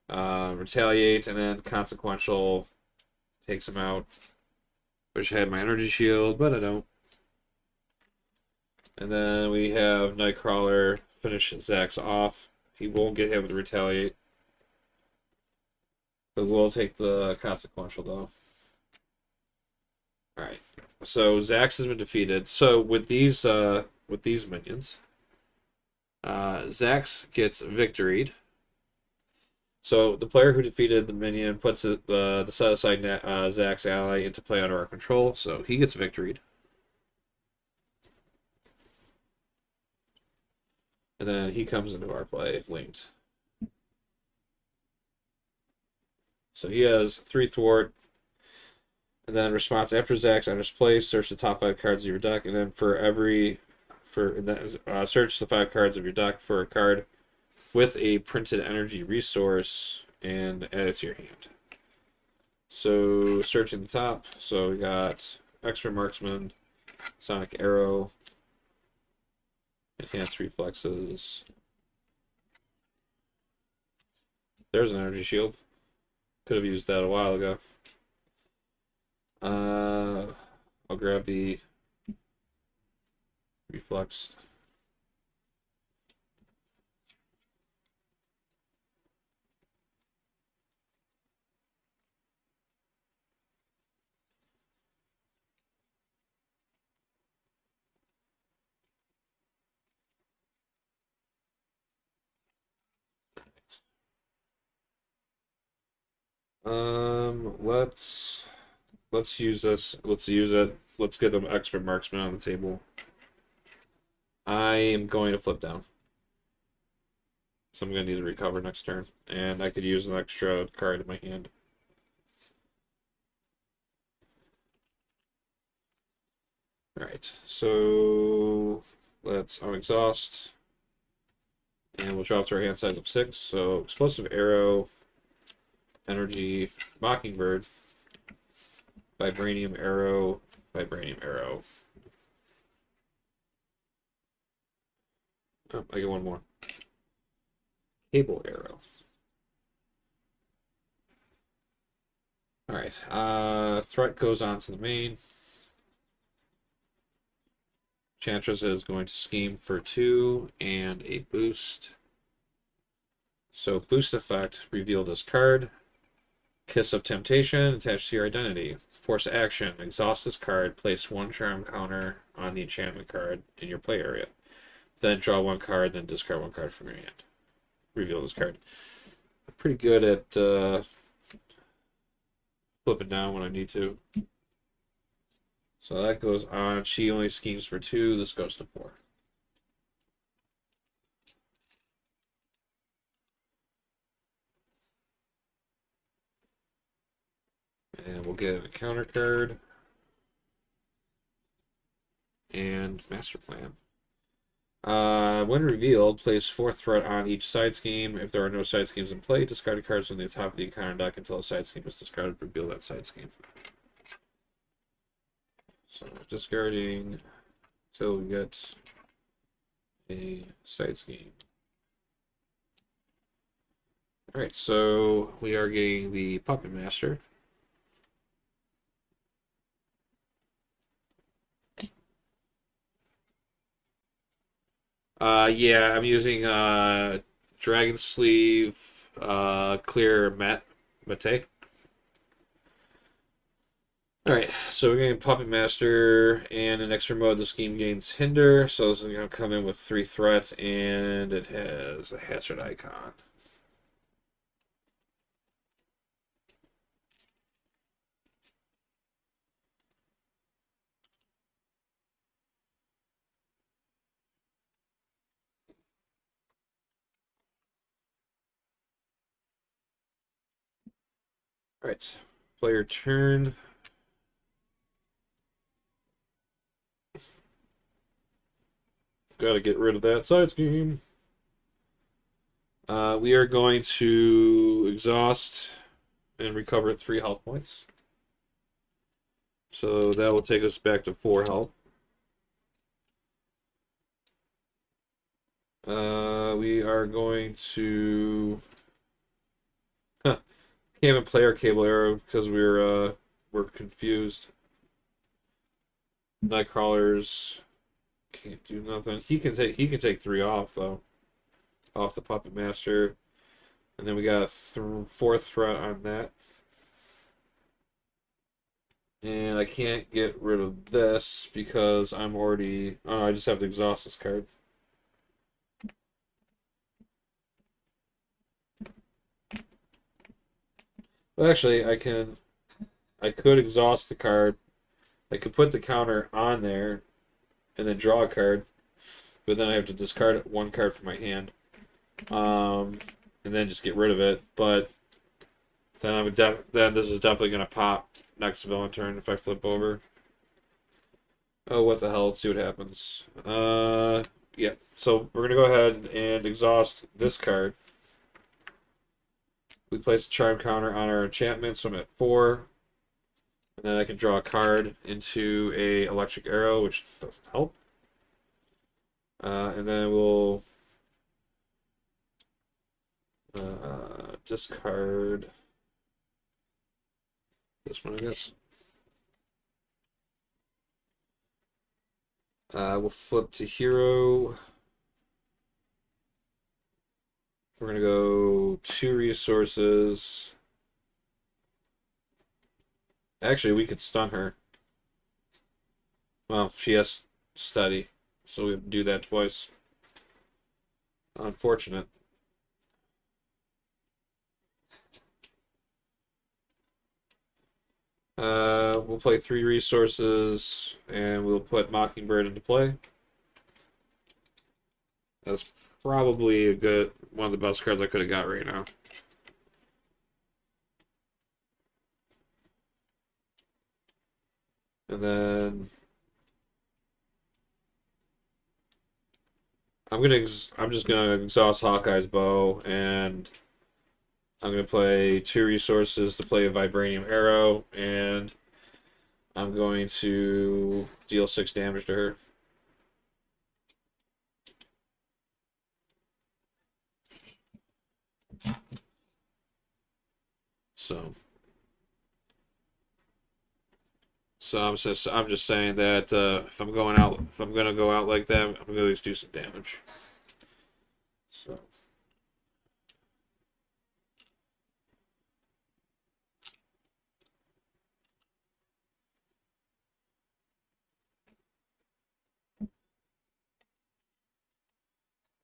retaliate, and then consequential takes him out. Wish I had my energy shield, but I don't. And then we have Nightcrawler finish Zax off. He won't get hit with retaliate. But we'll take the consequential though. Alright. So Zax has been defeated. So with these minions, Zax gets victoried. So the player who defeated the minion puts the set aside Zax ally into play under our control, so he gets victoried. And then he comes into our play linked. So he has 3 thwart. And then response after Zax enters play, search the top 5 cards of your deck, and then search the 5 cards of your deck for a card with a printed energy resource and add it to your hand. So searching the top, so we got Expert Marksman, Sonic Arrow, Enhanced Reflexes, there's an energy shield. Could have used that a while ago. I'll grab the reflex. Let's use this. Let's use it. Let's get them expert marksman on the table. I am going to flip down. So I'm going to need to recover next turn. And I could use an extra card in my hand. Alright, so let's unexhaust. And we'll drop to our hand size of 6. So explosive arrow, energy, mockingbird, vibranium arrow, vibranium arrow. Oh, I get one more. Cable arrow. Alright, threat goes on to the main. Enchantress is going to scheme for 2 and a boost. So boost effect, reveal this card. Kiss of Temptation, attached to your identity. Force action, exhaust this card, place 1 charm counter on the enchantment card in your play area. Then draw 1 card, then discard 1 card from your hand. Reveal this card. I'm pretty good at flipping down when I need to. So that goes on. She only schemes for 2. This goes to 4. And we'll get a counter card. And Master Plan. When revealed, place 4 threat on each side scheme. If there are no side schemes in play, discard cards from the top of the encounter deck until a side scheme is discarded. Reveal that side scheme. So discarding until we get a side scheme. Alright, so we are getting the Puppet Master. Yeah, I'm using Dragon Sleeve Clear Mate. Alright, so we're getting Puppet Master, and in expert mode the scheme gains Hinder, so this is going to come in with 3 threats, and it has a hatchet icon. Alright, player turn. Gotta get rid of that side scheme. We are going to exhaust and recover 3 health points. So that will take us back to 4 health. We are going to can't even play our cable arrow because we're confused. Nightcrawlers can't do nothing. He can take 3 off though. Off the Puppet Master. And then we got a 4th threat on that. And I can't get rid of this because I'm already... Oh, no, I just have to exhaust this card. Well, actually, I could exhaust the card. I could put the counter on there and then draw a card. But then I have to discard 1 card from my hand. And then just get rid of it. But then then this is definitely going to pop next villain turn if I flip over. Oh, what the hell? Let's see what happens. Yeah. So we're going to go ahead and exhaust this card. We place a charm counter on our enchantment, so I'm at 4. And then I can draw a card into a electric arrow, which doesn't help. And then we'll Discard this one, I guess. We'll flip to hero. We're gonna go 2 resources. Actually, we could stun her. Well, she has study, so we do that twice. Unfortunate. We'll play 3 resources, and we'll put Mockingbird into play. That's probably one of the best cards I could have got right now. And then I'm just gonna exhaust Hawkeye's bow, and I'm gonna play 2 resources to play a Vibranium Arrow, and I'm going to deal 6 damage to her. So I'm just saying that if I'm gonna go out like that, I'm gonna just do some damage. So.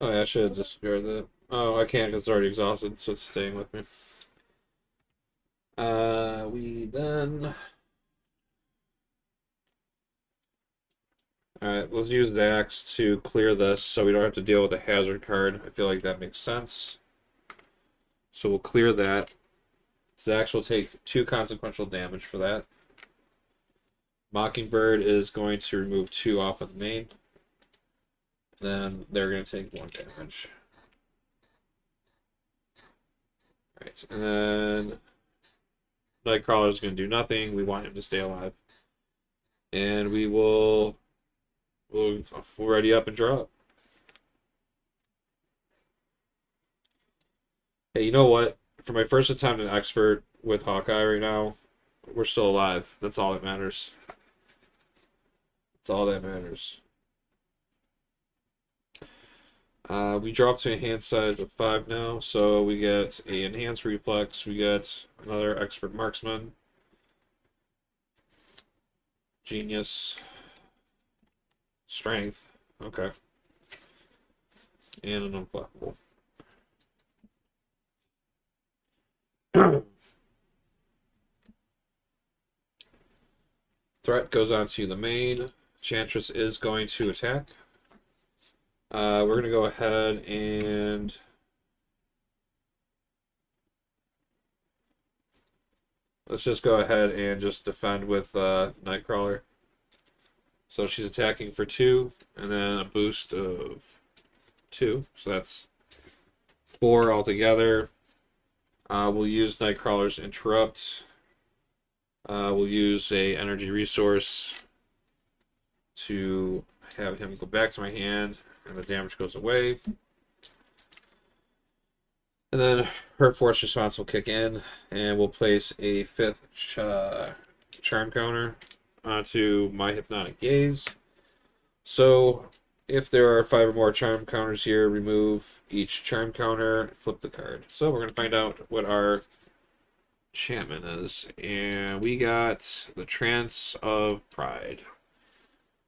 Oh yeah, I should have discarded that. Oh, I can't because it's already exhausted, so it's staying with me. We then. Alright, let's use the axe to clear this so we don't have to deal with a hazard card. I feel like that makes sense. So we'll clear that. Zax will take 2 consequential damage for that. Mockingbird is going to remove 2 off of the main. Then they're going to take 1 damage. Alright, and then Nightcrawler is going to do nothing. We want him to stay alive. And we'll ready up and draw. Hey, you know what? For my first attempt at expert with Hawkeye right now, we're still alive. That's all that matters. That's all that matters. We drop to a hand size of 5 now, so we get a enhanced reflex. We get another expert marksman. Genius. Strength. Okay. And an unflappable. Threat goes on to the main. Enchantress is going to attack. We're going to go ahead and let's just go ahead and just defend with Nightcrawler. So she's attacking for 2, and then a boost of 2. So that's 4 altogether. We'll use Nightcrawler's Interrupt. We'll use a energy resource to have him go back to my hand, and the damage goes away. And then her force response will kick in, and we'll place a 5th charm counter onto my hypnotic gaze. So if there are 5 or more charm counters here, remove each charm counter, flip the card. So we're going to find out what our enchantment is, and we got the Trance of Pride.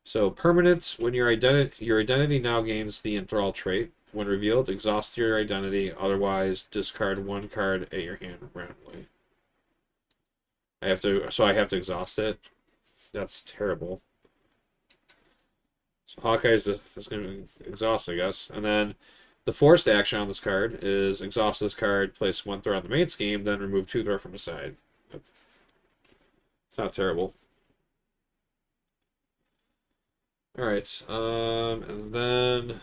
So permanent, when your identity now gains the enthrall trait. When revealed, exhaust your identity, otherwise discard 1 card at your hand randomly. I have to exhaust it. That's terrible. So Hawkeye's is going to exhaust, I guess. And then the forced action on this card is exhaust this card, place 1 threat on the main scheme, then remove 2 threat from the side. It's not terrible. Alright, and then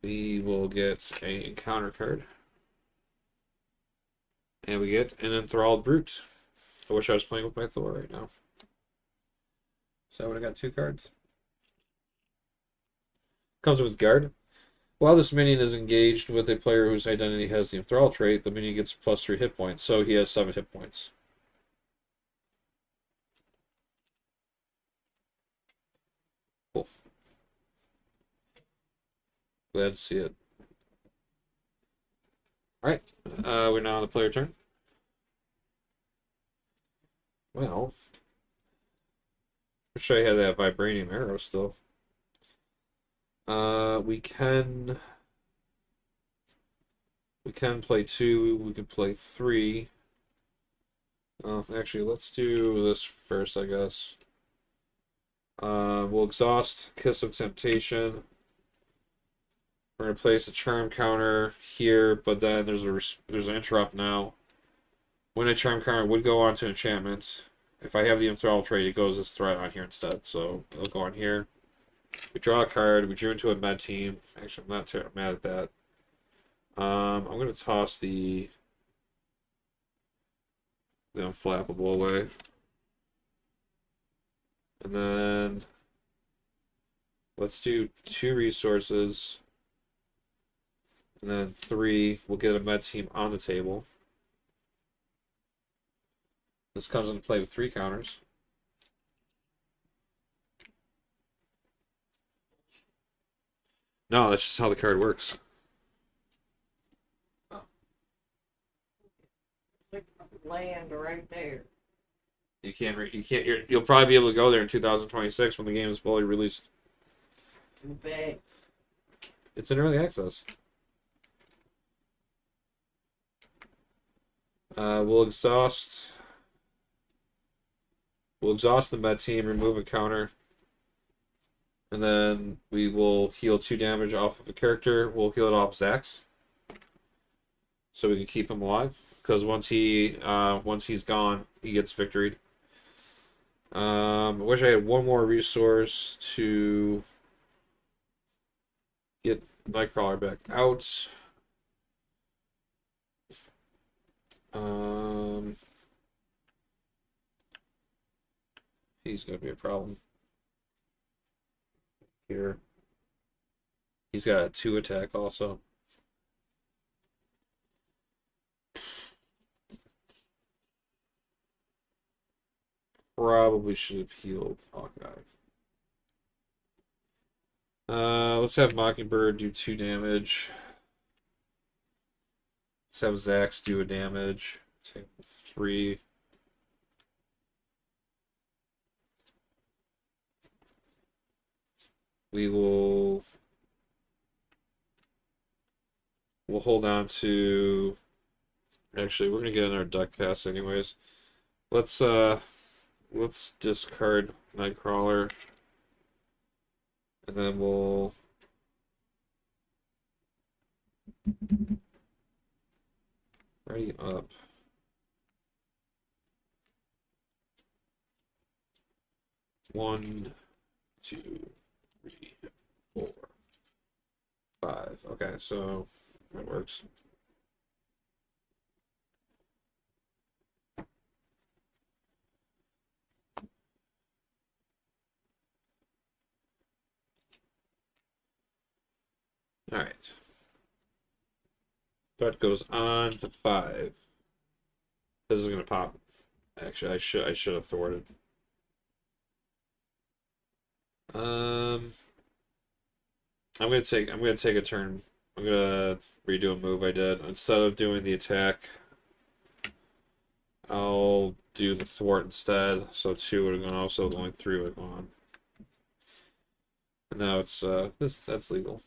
we will get an encounter card. And we get an enthralled brute. I wish I was playing with my Thor right now. So I would have got 2 cards. Comes with guard. While this minion is engaged with a player whose identity has the enthrall trait, the minion gets +3 hit points, so he has 7 hit points. Cool. Glad to see it. Alright, we're now on the player turn. Well, wish I had that vibranium arrow still. We can play 2, we can play 3. Actually, let's do this first, I guess. We'll exhaust Kiss of Temptation. We're gonna place a charm counter here, but then there's an interrupt now. When a charm counter would go on to enchantments, if I have the enthrall trait, it goes as threat on here instead. So it'll go on here. We draw a card. We drew into a med team. Actually, I'm not mad at that. I'm gonna toss the unflappable away, and then let's do 2 resources. And then 3, we'll get a med team on the table. This comes into play with 3 counters. No, that's just how the card works. Land right there. You'll probably be able to go there in 2026 when the game is fully released. Too bad. It's in early access. We'll exhaust the med team, remove a counter, and then we will heal 2 damage off of a character. We'll heal it off Zach's, so we can keep him alive. Because once he's gone, he gets victoried. I wish I had one more resource to get Nightcrawler back out. He's gonna be a problem here. He's got a 2 attack also. Probably should have healed Hawkeye. Let's have Mockingbird do 2 damage. Let's have Zax do a damage. Take 3. We'll hold on to. Actually, we're gonna get in our duck pass anyways. Let's discard Nightcrawler, and then we'll ready up. One, 2, 3, 4, 5. Okay, so that works. All right. Threat goes on to 5. This is gonna pop. Actually, I should have thwarted. I'm gonna take a turn. I'm gonna redo a move I did. Instead of doing the attack, I'll do the thwart instead. So 2 would have gone off, so only 3 would have gone. And now it's that's legal.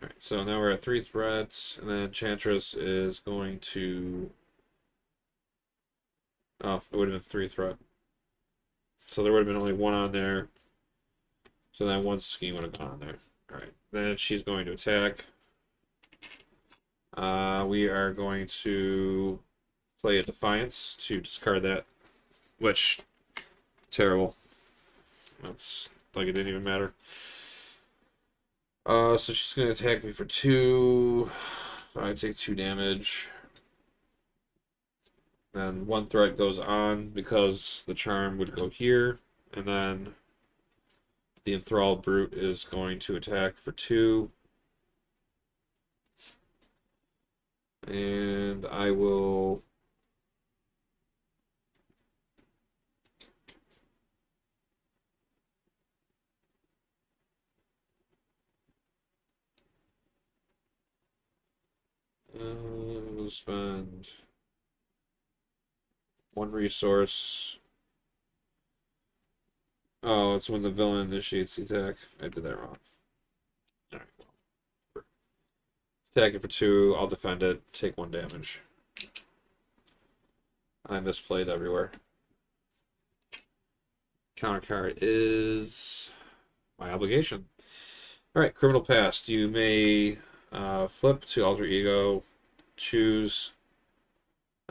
Alright, so now we're at 3 threats, and then Enchantress is going to. Oh, it would have been 3 threat. So there would have been only 1 on there. So that 1 scheme would have gone on there. Alright, then she's going to attack. We are going to play a Defiance to discard that. Which, terrible. That's like it didn't even matter. So she's going to attack me for 2. So I take 2 damage. Then 1 threat goes on because the charm would go here. And then the enthralled brute is going to attack for 2. And I will we'll spend 1 resource. Oh, it's when the villain initiates the attack. I did that wrong. Alright, well. Attack it for 2, I'll defend it, take 1 damage. I misplayed everywhere. Counter card is my obligation. Alright, criminal past. You may flip to alter ego, choose,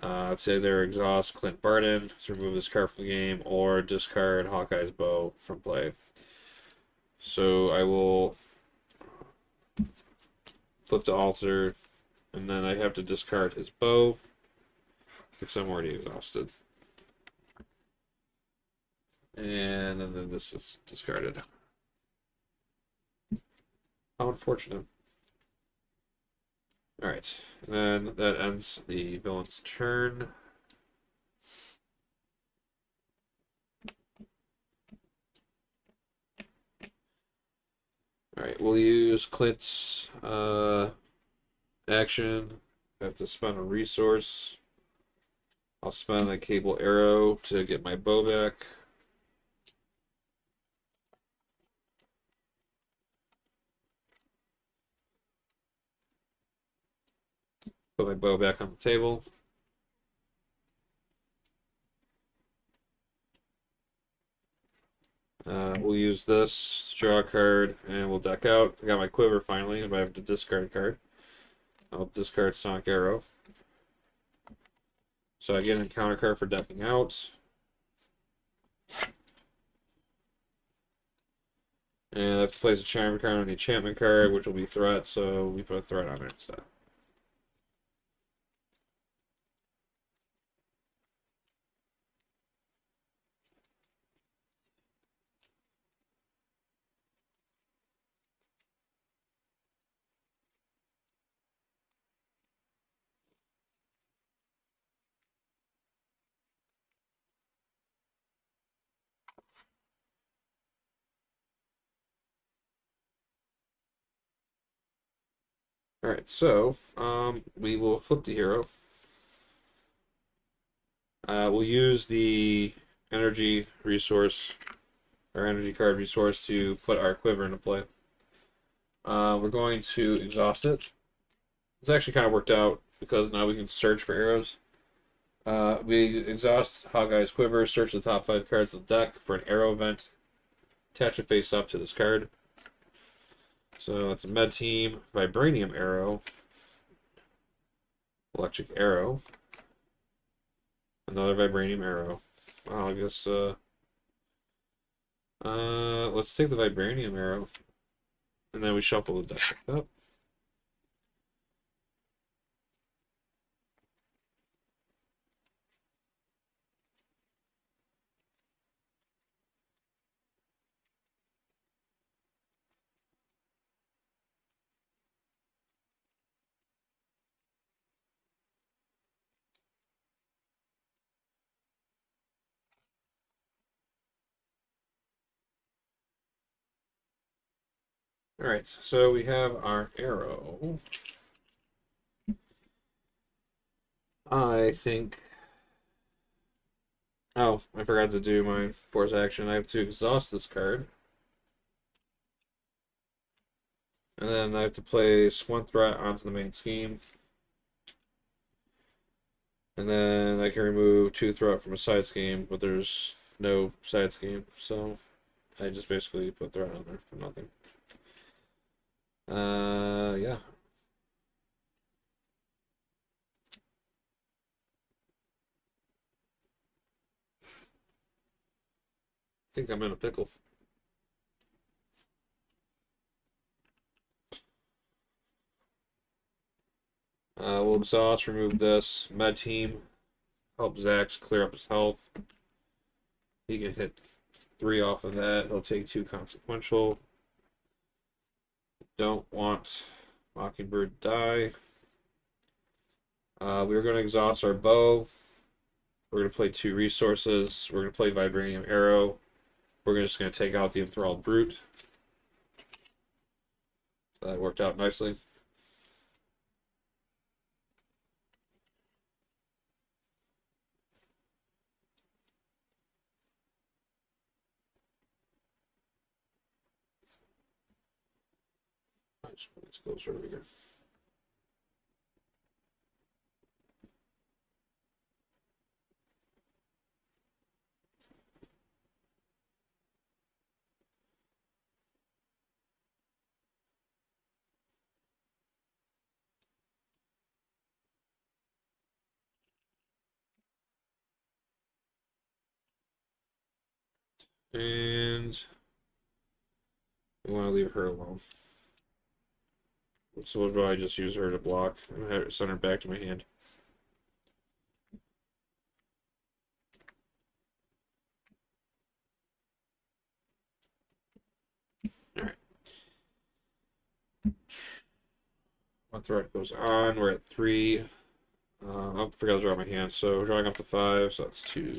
let's say their exhaust Clint Barton to remove this card from the game, or discard Hawkeye's bow from play. So I will flip to alter, and then I have to discard his bow because I'm already exhausted. And then this is discarded. How unfortunate. Alright, and then that ends the villain's turn. Alright, we'll use Clint's action. I have to spend a resource. I'll spend a cable arrow to get my bow back. Put my bow back on the table. We'll use this to draw a card, and we'll deck out. I got my quiver finally, and I have to discard a card. I'll discard Sonic Arrow. So I get an encounter card for decking out. And I have to place a charm card on the enchantment card, which will be threat, so we put a threat on it instead. Alright, so we will flip the hero. We'll use the energy resource, our energy card resource, to put our quiver into play. We're going to exhaust it. It's actually kind of worked out because now we can search for arrows. We exhaust Hawkeye's quiver, search the top 5 cards of the deck for an arrow event, attach it face up to this card. So it's a med team, vibranium arrow, electric arrow, another vibranium arrow. Well, I guess let's take the vibranium arrow, and then we shuffle the deck up. Alright, so we have our arrow. I think... Oh, I forgot to do my force action. I have to exhaust this card. And then I have to place 1 threat onto the main scheme. And then I can remove 2 threat from a side scheme, but there's no side scheme, so I just basically put threat on there for nothing. Yeah. I think I'm in a pickle. We'll exhaust, remove this. Med team, help Zax clear up his health. He can hit 3 off of that. He'll take 2 consequential. Don't want Mockingbird to die. We're going to exhaust our bow. We're going to play 2 resources. We're going to play Vibranium Arrow. We're just going to take out the Enthralled Brute. That worked out nicely. Let's closer over here. And we want to leave her alone. So what do I just use her to block? I'm gonna send her back to my hand. Alright. One threat goes on. We're at 3. I forgot to draw my hand, so drawing up to 5, so that's 2.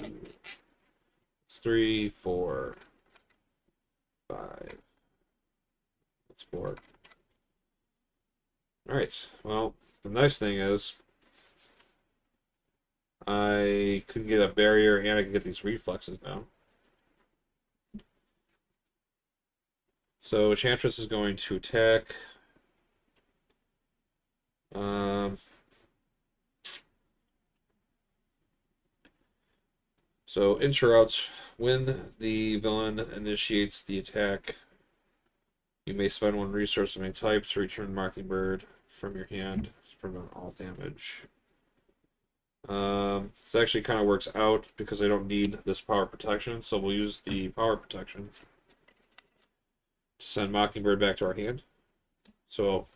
It's 3, 4, 5. That's 4. Alright, well, the nice thing is I could get a barrier and I can get these reflexes now. So Enchantress is going to attack. So interrupts when the villain initiates the attack. You may spend 1 resource of any type to return Mockingbird from your hand to prevent all damage. This actually kind of works out because I don't need this power protection, so we'll use the power protection to send Mockingbird back to our hand. So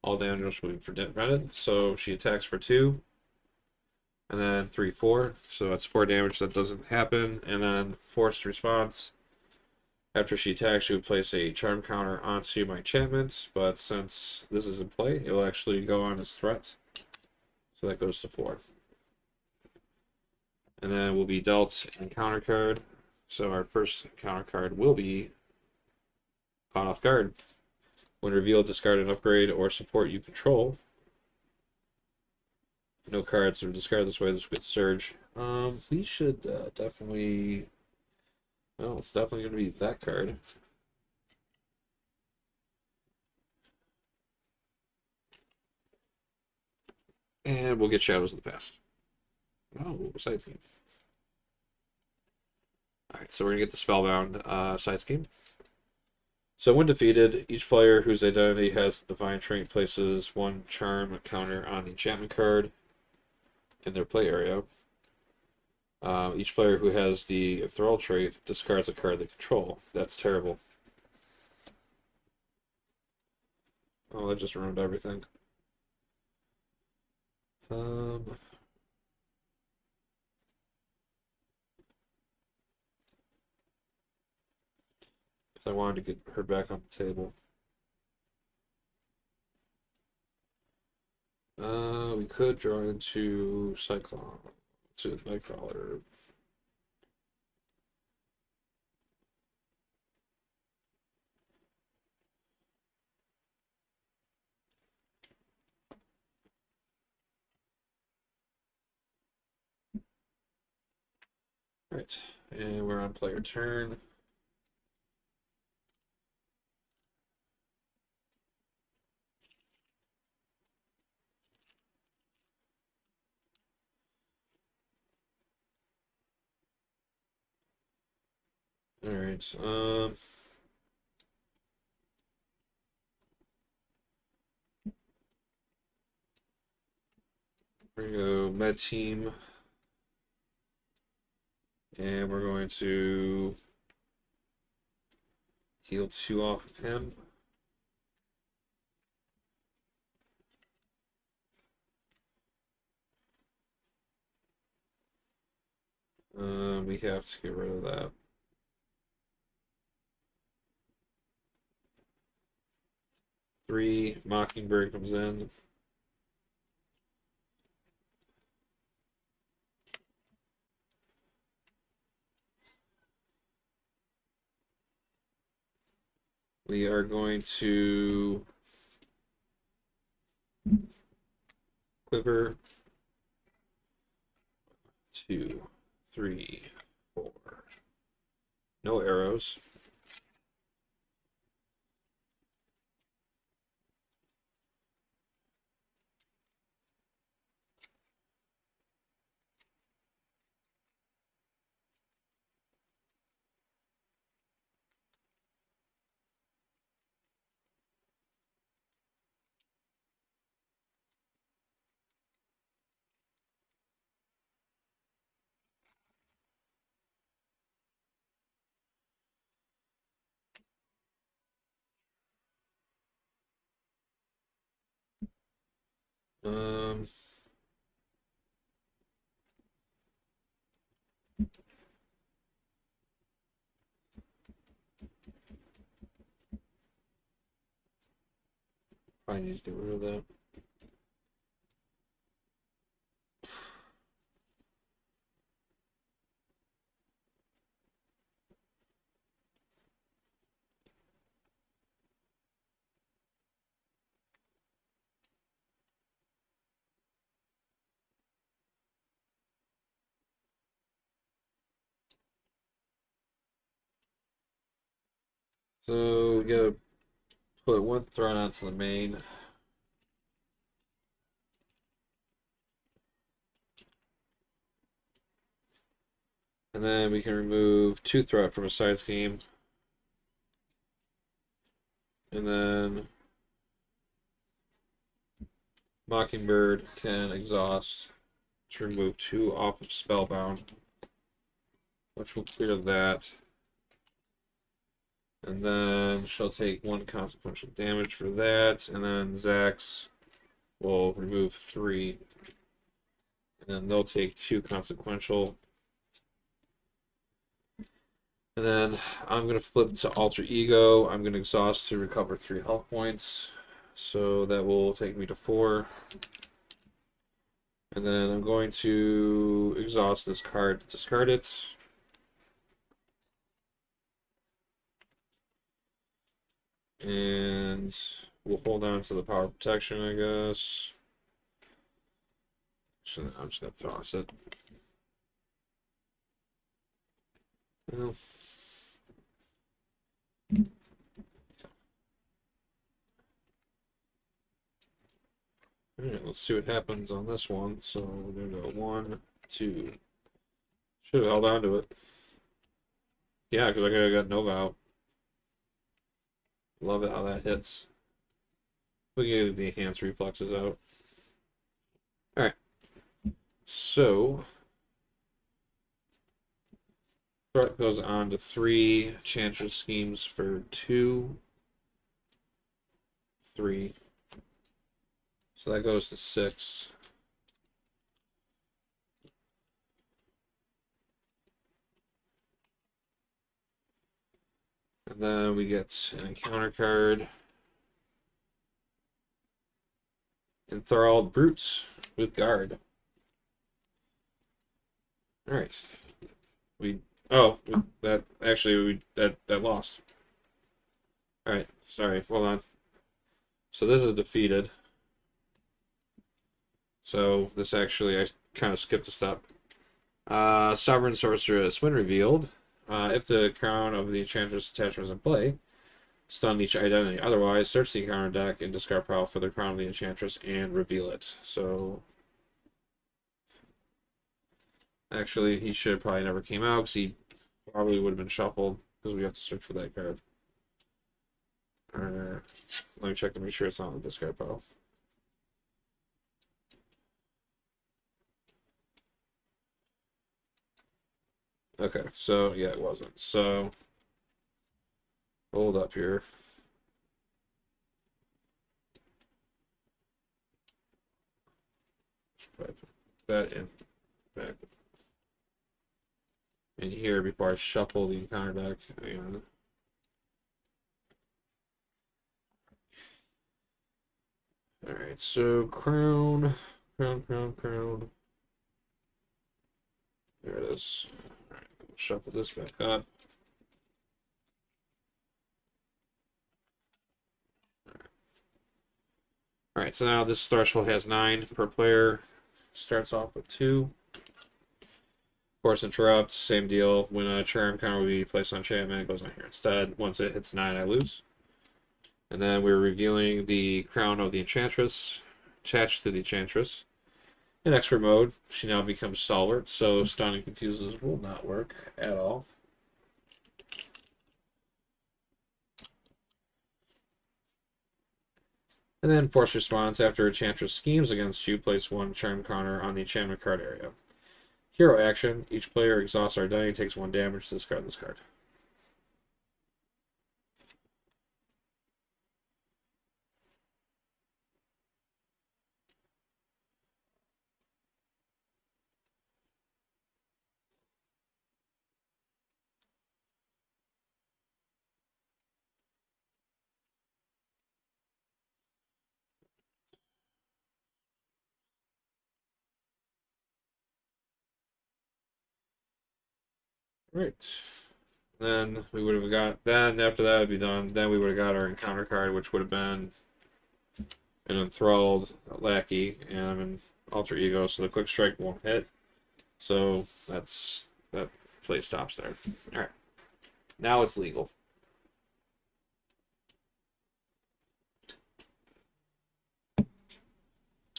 all damage will be prevented. So she attacks for 2. And then 3, 4. So that's 4 damage that doesn't happen. And then forced response. After she attacks, she would place a charm counter onto my enchantments. But since this is in play, it will actually go on as threat. So that goes to 4. And then we'll be dealt an encounter card. So our first encounter card will be Caught Off Guard. When revealed, discard an upgrade or support you control. No cards are discarded this way. This will get Surge. We should definitely. Well, it's definitely going to be that card. And we'll get Shadows of the Past. Oh, side scheme. Alright, so we're going to get the Spellbound side scheme. So when defeated, each player whose identity has the Divine Trait places 1 charm counter on the enchantment card in their play area. Each player who has the Enthrall trait discards a card they control. That's terrible. Oh, that just ruined everything. Because I wanted to get her back on the table. We could draw into Cyclone, to Nightcrawler. Right, and we're on player turn. All right. We're gonna go med team, and we're going to heal 2 off of him. We have to get rid of that. 3. Mockingbird comes in. We are going to quiver. 2, 3, 4. No arrows. Um, Probably need to get rid of that. So we gotta put one threat onto the main. And then we can remove 2 threat from a side scheme. And then Mockingbird can exhaust to remove 2 off of Spellbound, which will clear that. And then she'll take 1 consequential damage for that. And then Zax will remove 3. And then they'll take 2 consequential. And then I'm going to flip to Alter Ego. I'm going to exhaust to recover 3 health points. So that will take me to 4. And then I'm going to exhaust this card, discard it. And we'll hold on to the power protection, I guess. So I'm just going to toss it. Well, alright, let's see what happens on this one. So we're going to go 1, 2. Should have held on to it. Yeah, because I got Nova out. Love it how that hits. We get the enhanced reflexes out. Alright. So threat goes on to 3 Enchantress schemes for 2, 3. So that goes to 6. And then we get an encounter card. Enthralled Brutes with Guard. Alright. That lost. Alright, sorry, hold on. So this is defeated. So this actually, I kind of skipped a step. Sovereign Sorceress, when revealed, if the crown of the Enchantress attachment is in play, stun each identity. Otherwise, search the encounter deck and discard pile for the crown of the Enchantress and reveal it. So actually, he should probably never came out because he probably would have been shuffled because we have to search for that card. Let me check to make sure it's not on the discard pile. Okay, so yeah, it wasn't. So hold up here. Put that in back in here before I shuffle the encounter deck. Hang on. Alright, so crown, crown, crown, crown. There it is. Alright, we'll shuffle this back up. Alright, so now this threshold has 9 per player. Starts off with 2. Force interrupt, same deal. When a charm counter will be placed on enchantment, it goes on here instead. Once it hits 9, I lose. And then we're revealing the crown of the Enchantress, attached to the Enchantress. In expert mode, she now becomes stalwart, so stun and confuses will not work at all. And then force response, after Enchantress schemes against you, place 1 charm counter on the enchantment card area. Hero action, each player exhausts our die, takes 1 damage to discard this card. Right. Then we would have got, then after that would be done, then we would have got our encounter card, which would have been an enthralled lackey, and I'm in alter ego, so the quick strike won't hit. So that play stops there. Alright. Now it's legal.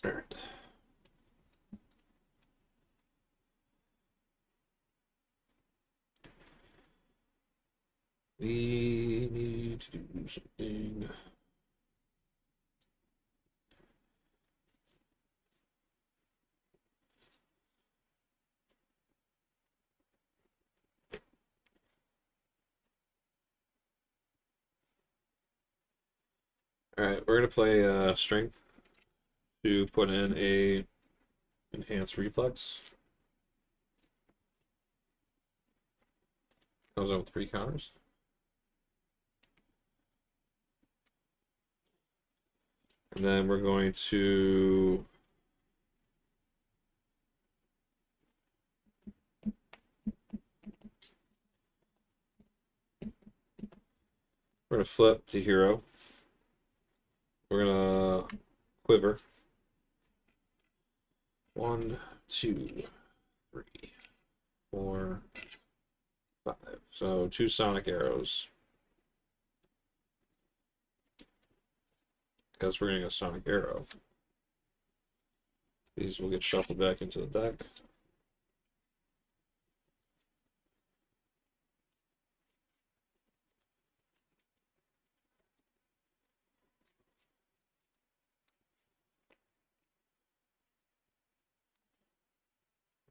Alright. We need to do something. Alright, we're gonna play strength to put in a enhanced reflex. Comes out with 3 counters. And then we're going to flip to hero. We're gonna quiver. 1, 2, 3, 4, 5. So 2 sonic arrows. Because we're getting a sonic arrow. These will get shuffled back into the deck.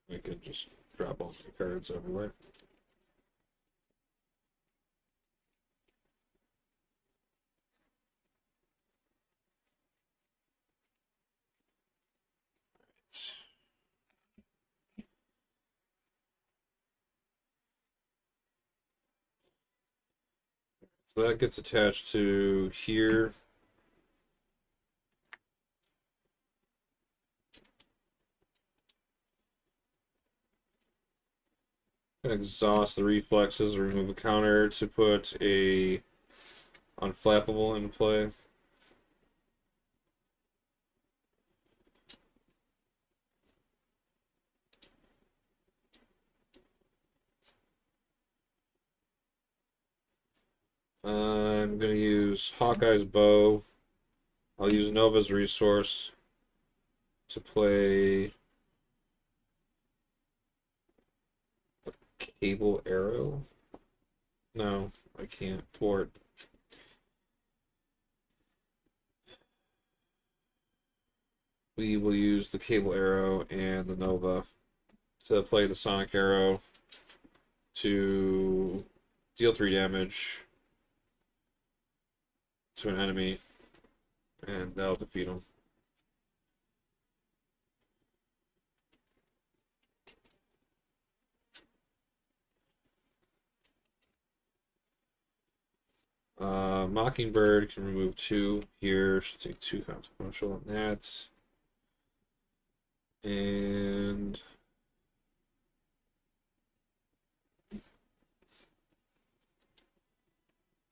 We can just drop all the cards everywhere. So that gets attached to here. Exhaust the reflexes, remove a counter to put a unflappable into play. I'm going to use Hawkeye's bow. I'll use Nova's resource to play a cable arrow. No, I can't thwart. We will use the cable arrow and the Nova to play the sonic arrow to deal 3 damage to an enemy, and that'll defeat him. Mockingbird can remove 2 here. Should take 2 consequential on that. And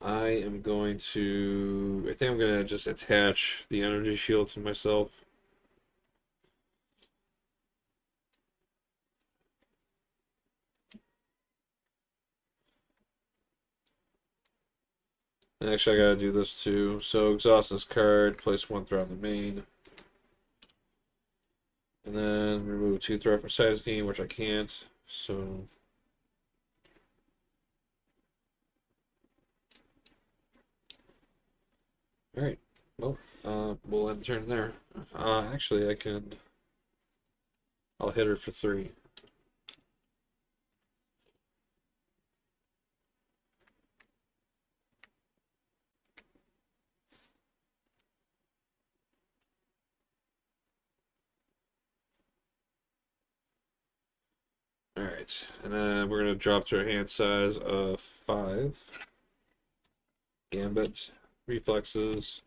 I am going to. I think I'm going to just attach the energy shield to myself. And actually, I gotta do this too. So, exhaust this card, place 1 threat on the main. And then remove 2 threat from size game, which I can't. So. Alright. Well, we'll end the turn there. Actually, I can. I'll hit her for 3. Alright, and then we're going to drop to a hand size of 5. Gambit, Reflexes,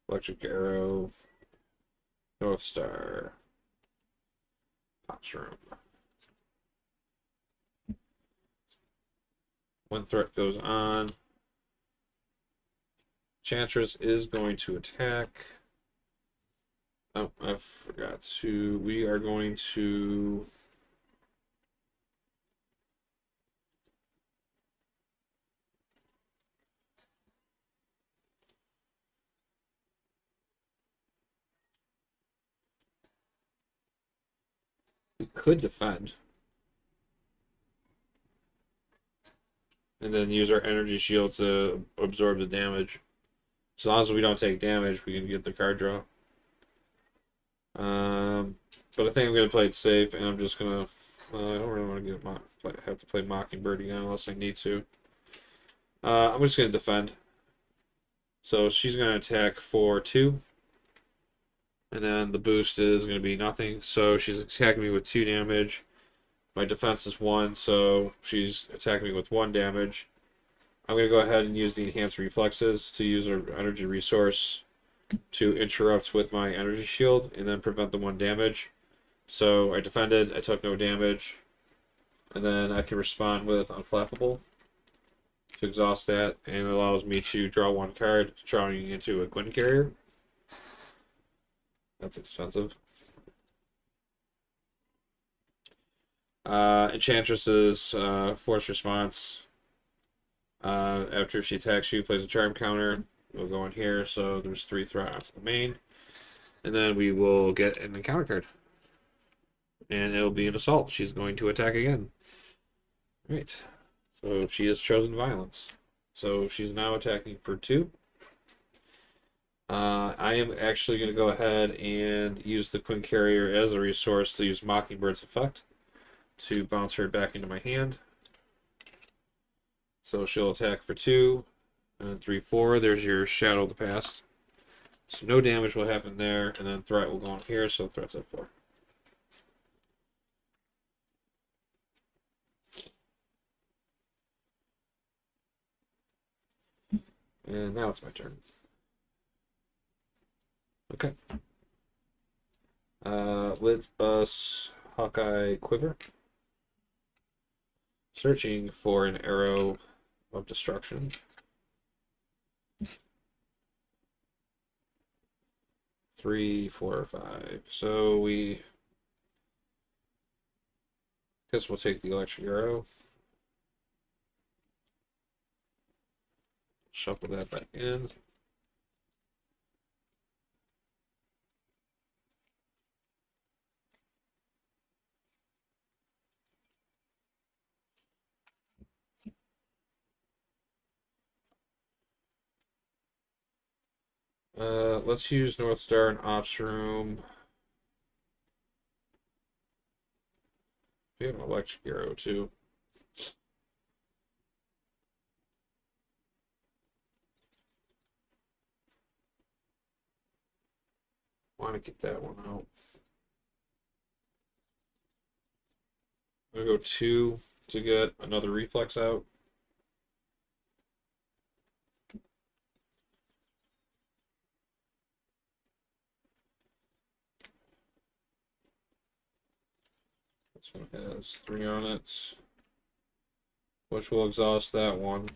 Electric Arrow, North Star, Pops Room. 1 threat goes on. Enchantress is going to attack. Oh, I forgot to. We are going to. We could defend. And then use our energy shield to absorb the damage. As long as we don't take damage, we can get the card draw. But I think I'm going to play it safe, and I'm just going to. I don't really want to have to play Mockingbird again unless I need to. I'm just going to defend. So she's going to attack for 2. And then the boost is going to be nothing. So she's attacking me with 2 damage. My defense is 1, so she's attacking me with 1 damage. I'm going to go ahead and use the enhanced reflexes to use her energy resource to interrupt with my energy shield and then prevent the 1 damage. So I defended, I took no damage, and then I can respond with Unflappable to exhaust that, and it allows me to draw 1 card, drawing into a Quinn Carrier. That's expensive. Enchantress's force response. After she attacks you, plays a charm counter. We'll go in here, so there's 3 threat off the main. And then we will get an encounter card. And it'll be an assault. She's going to attack again. Right. So she has chosen violence. So she's now attacking for 2. I am actually going to go ahead and use the Quinn Carrier as a resource to use Mockingbird's effect to bounce her back into my hand. So she'll attack for 2, and 3, 4. There's your Shadow of the Past. So no damage will happen there, and then threat will go on here, so threat's at 4. And now it's my turn. Okay. Let us Hawkeye Quiver. Searching for an arrow of destruction. 3, 4, 5. So we guess we'll take the electric arrow. Shuffle that back in. Let's use North Star and Ops Room. We have an electric arrow too. Want to get that one out. I'm gonna go 2 to get another reflex out. This one has 3 on it, which will exhaust that one.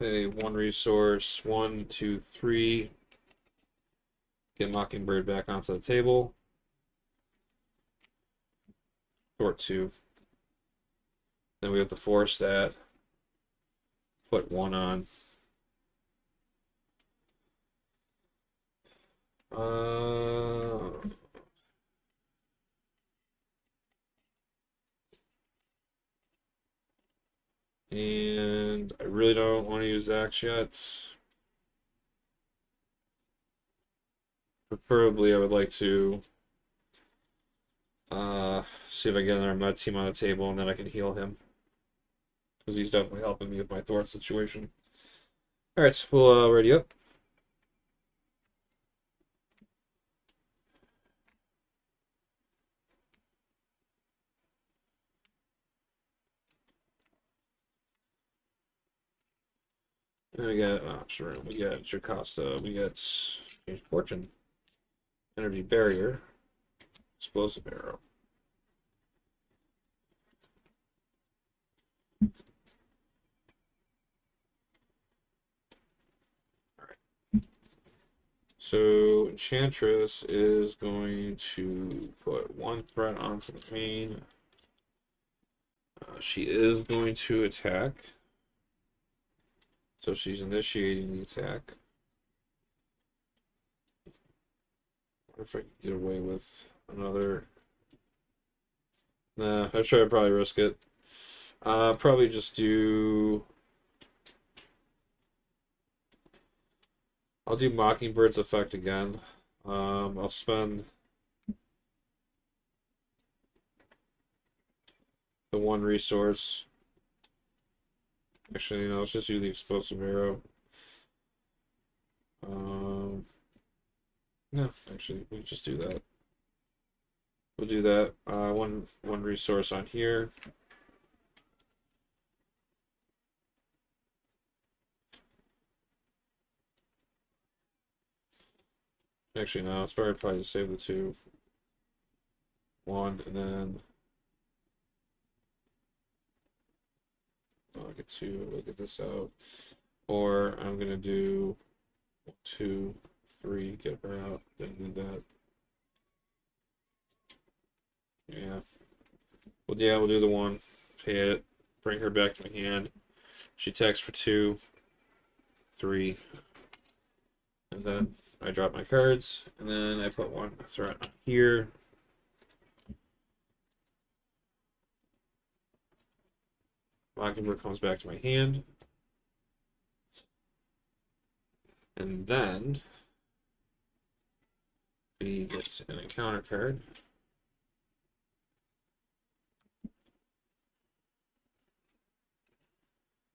Pay 1 resource, 1, 2, 3. Get Mockingbird back onto the table. Sort 2. Then we have to force that. Put 1 on. And I really don't want to use Axe yet. Preferably, I would like to see if I get another med team on the table, and then I can heal him. Because he's definitely helping me with my Thor situation. Alright, we'll ready up. And we got sure, we got Jocasta, we got Change Fortune, Energy Barrier, Explosive Arrow. Alright. So Enchantress is going to put 1 threat onto the main. She is going to attack. So she's initiating the attack. I wonder if I can get away with another. Nah, I'd probably risk it. Probably just do. I'll do Mockingbird's effect again. I'll spend the 1 resource. Actually, let's just do the explosive arrow. No, actually, we just do that. We'll do that. One resource on here. Actually, no, it's probably to save the 2. 1, and then I'll get 2. We'll get this out. Or I'm gonna do 2, 3, get her out, then do that. Yeah. Well, yeah, we'll do the 1. Pay it. Bring her back to my hand. She attacks for 2, 3. And then I drop my cards. And then I put 1 threat on here. Mockingbird comes back to my hand. And then we get an encounter card.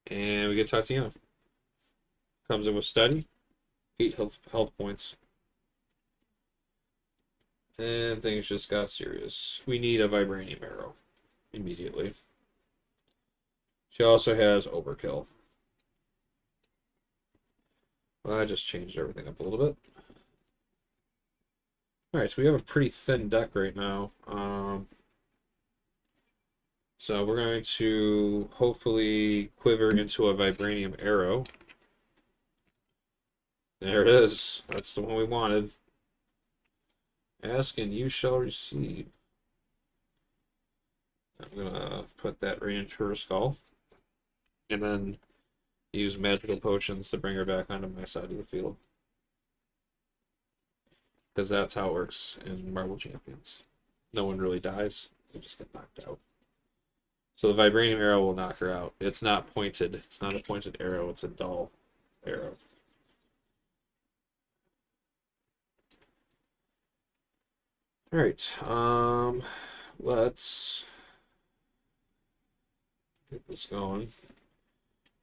And we get Tatiana. Comes in with steady. 8 health points. And things just got serious. We need a vibranium arrow immediately. She also has overkill. Well, I just changed everything up a little bit. Alright, so we have a pretty thin deck right now. So we're going to hopefully quiver into a vibranium arrow. There it is. That's the one we wanted. Ask and you shall receive. I'm gonna put that right into her skull. And then use magical potions to bring her back onto my side of the field. Because that's how it works in Marvel Champions. No one really dies, they just get knocked out. So the vibranium arrow will knock her out. It's not pointed. It's not a pointed arrow, it's a dull arrow. Alright, let's get this going.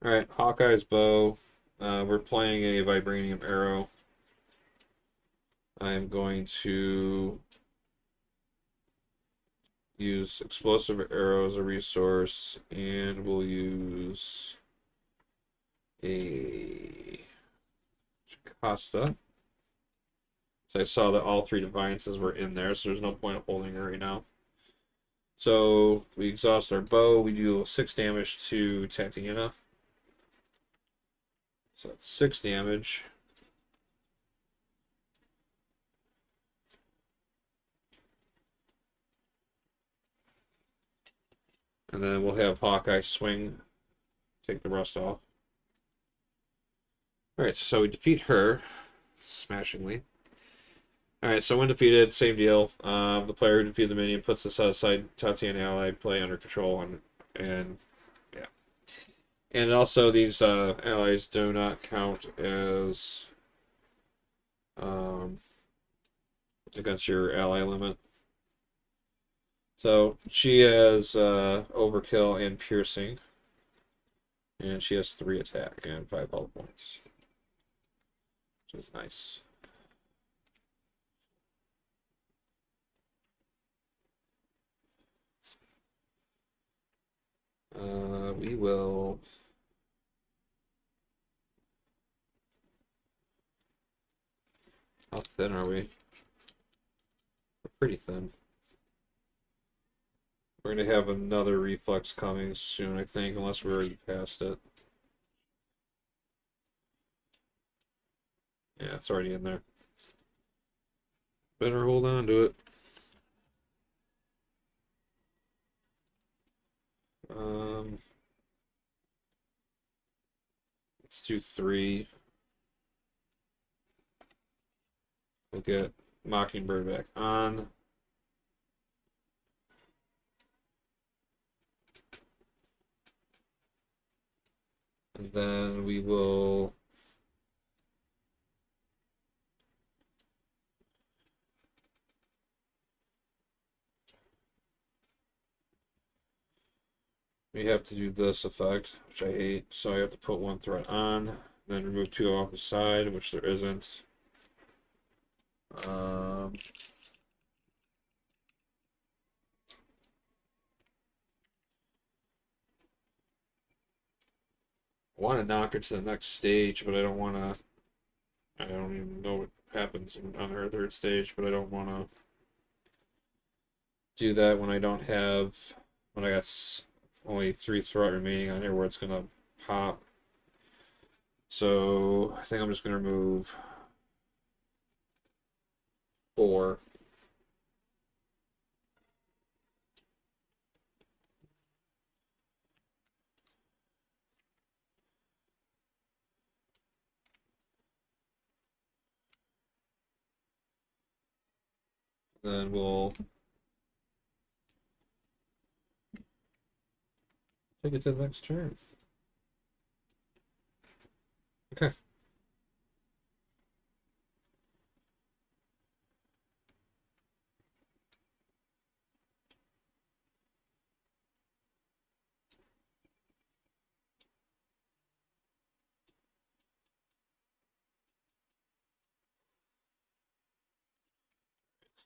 Alright, Hawkeye's bow. We're playing a vibranium arrow. I'm going to use explosive arrow as a resource, and we'll use a Jocasta. So I saw that all 3 defiances were in there, so there's no point of holding her right now. So we exhaust our bow. We do 6 damage to Tatiana. So that's 6 damage. And then we'll have Hawkeye swing, take the rust off. Alright, so we defeat her, smashingly. Alright, so when defeated, same deal. The player who defeated the minion puts the set aside Tatiana ally play under control, and yeah. And also, these allies do not count as against your ally limit. So she has overkill and piercing, and she has 3 attack and 5 health points, which is nice. We will. How thin are we? We're pretty thin. We're going to have another reflex coming soon, I think, unless we're already past it. Yeah, it's already in there. Better hold on to it. Let's do 3. We'll get Mockingbird back on. And then we will have to do this effect, which I hate. So I have to put 1 threat on, then remove 2 off the side, which there isn't. I want to knock her to the next stage, but I don't want to. I don't even know what happens on her 3rd stage, but I don't want to do that when I don't have. When I got only 3 threat remaining on here where it's going to pop. So I think I'm just going to remove 4. Then we'll take it to the next turn. Okay.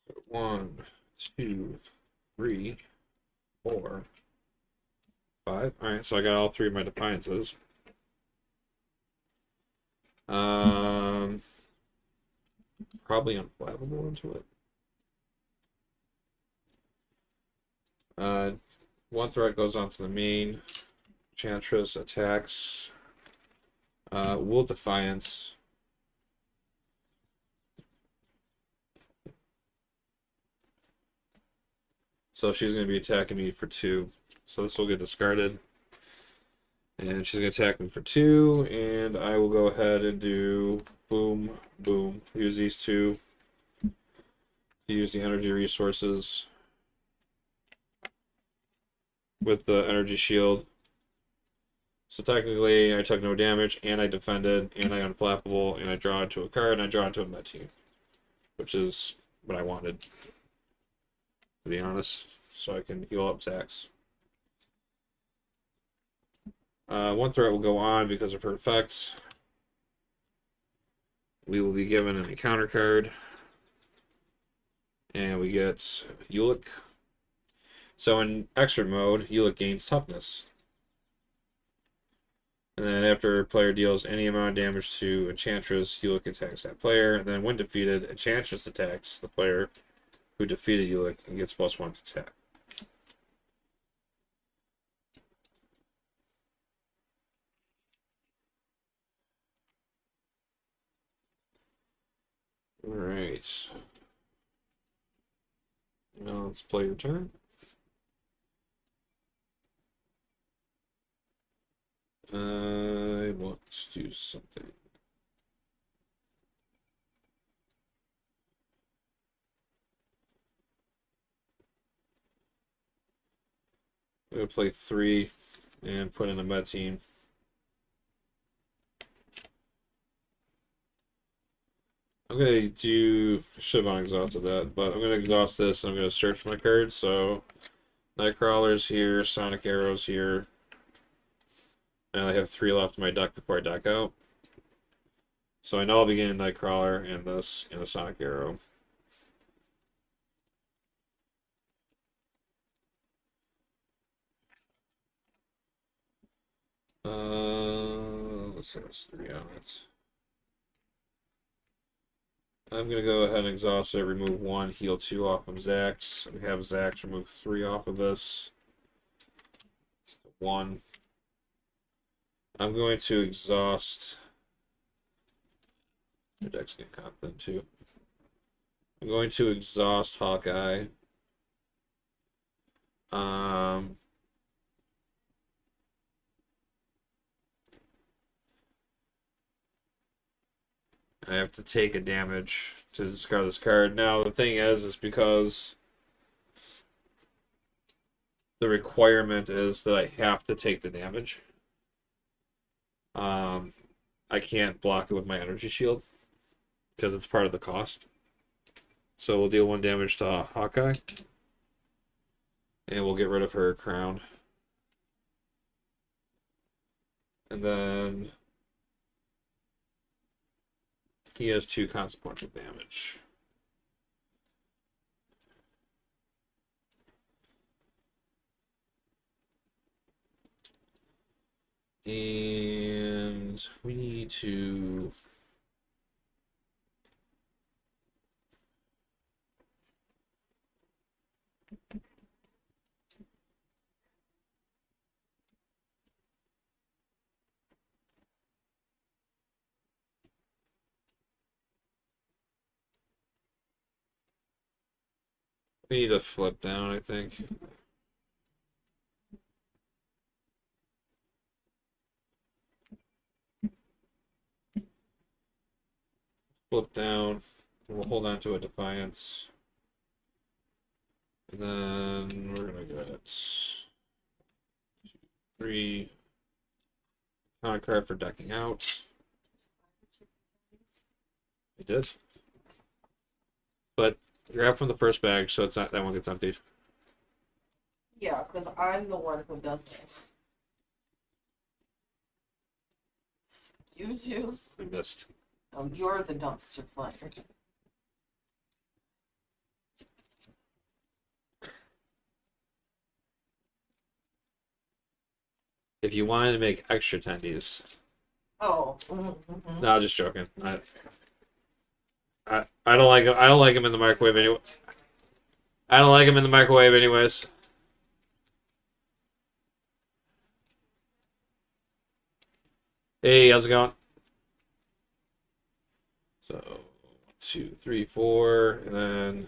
So 1, 2, 3, 4, 5. Alright, so I got all 3 of my defiances. Probably unflappable into it. 1 threat goes onto the main. Enchantress attacks. Will Defiance. So she's going to be attacking me for 2. So this will get discarded. And she's going to attack me for 2. And I will go ahead and do boom, boom. Use these 2 to use the energy resources with the energy shield. So technically, I took no damage, and I defended, and I unflappable, and I draw into a card, and I draw into a Meti, which is what I wanted, to be honest, so I can heal up Zax. 1 threat will go on because of her effects. We will be given an encounter card, and we get Ulick. So in expert mode, Ulick gains toughness. And then after a player deals any amount of damage to Enchantress, Ulick attacks that player. And then when defeated, Enchantress attacks the player who defeated Ulick and gets +1 to attack. Alright. Now let's play your turn. I want to do something. I'm going to play 3 and put in a med team. I'm going to do... I should have unexhausted that, but I'm going to exhaust this and I'm going to search my cards. So, Nightcrawler's here, Sonic Arrow's here. And I have 3 left in my deck before I deck out. So I know I'll be getting Nightcrawler and this and a Sonic Arrow. Let's say there's 3 on it. I'm going to go ahead and exhaust it, remove 1, heal 2 off of Zax. We have Zax remove 3 off of this. It's 1. I'm going to exhaust. The deck's getting caught then too. I'm going to exhaust Hawkeye. I have to take a damage to discard this card. Now the thing is because the requirement is that I have to take the damage. I can't block it with my energy shield because it's part of the cost. So we'll deal 1 damage to Hawkeye. And we'll get rid of her crown. And then he has 2 consequential damage. And we need to... We need to flip down, I think. Flip down. We'll hold on to a Defiance. And then we're gonna get 3 counter card for decking out. I did. But grab from the first bag so it's not that one gets emptied. Yeah, because I'm the one who does it. Excuse you? I missed. Oh, you're the dumpster fire. If you wanted to make extra tendies. Oh. Mm-hmm. No, just joking. I don't like him. I don't like him in the microwave anyway. I don't like him in the microwave anyways. Hey, how's it going? So 1, 2, 3, 4, and then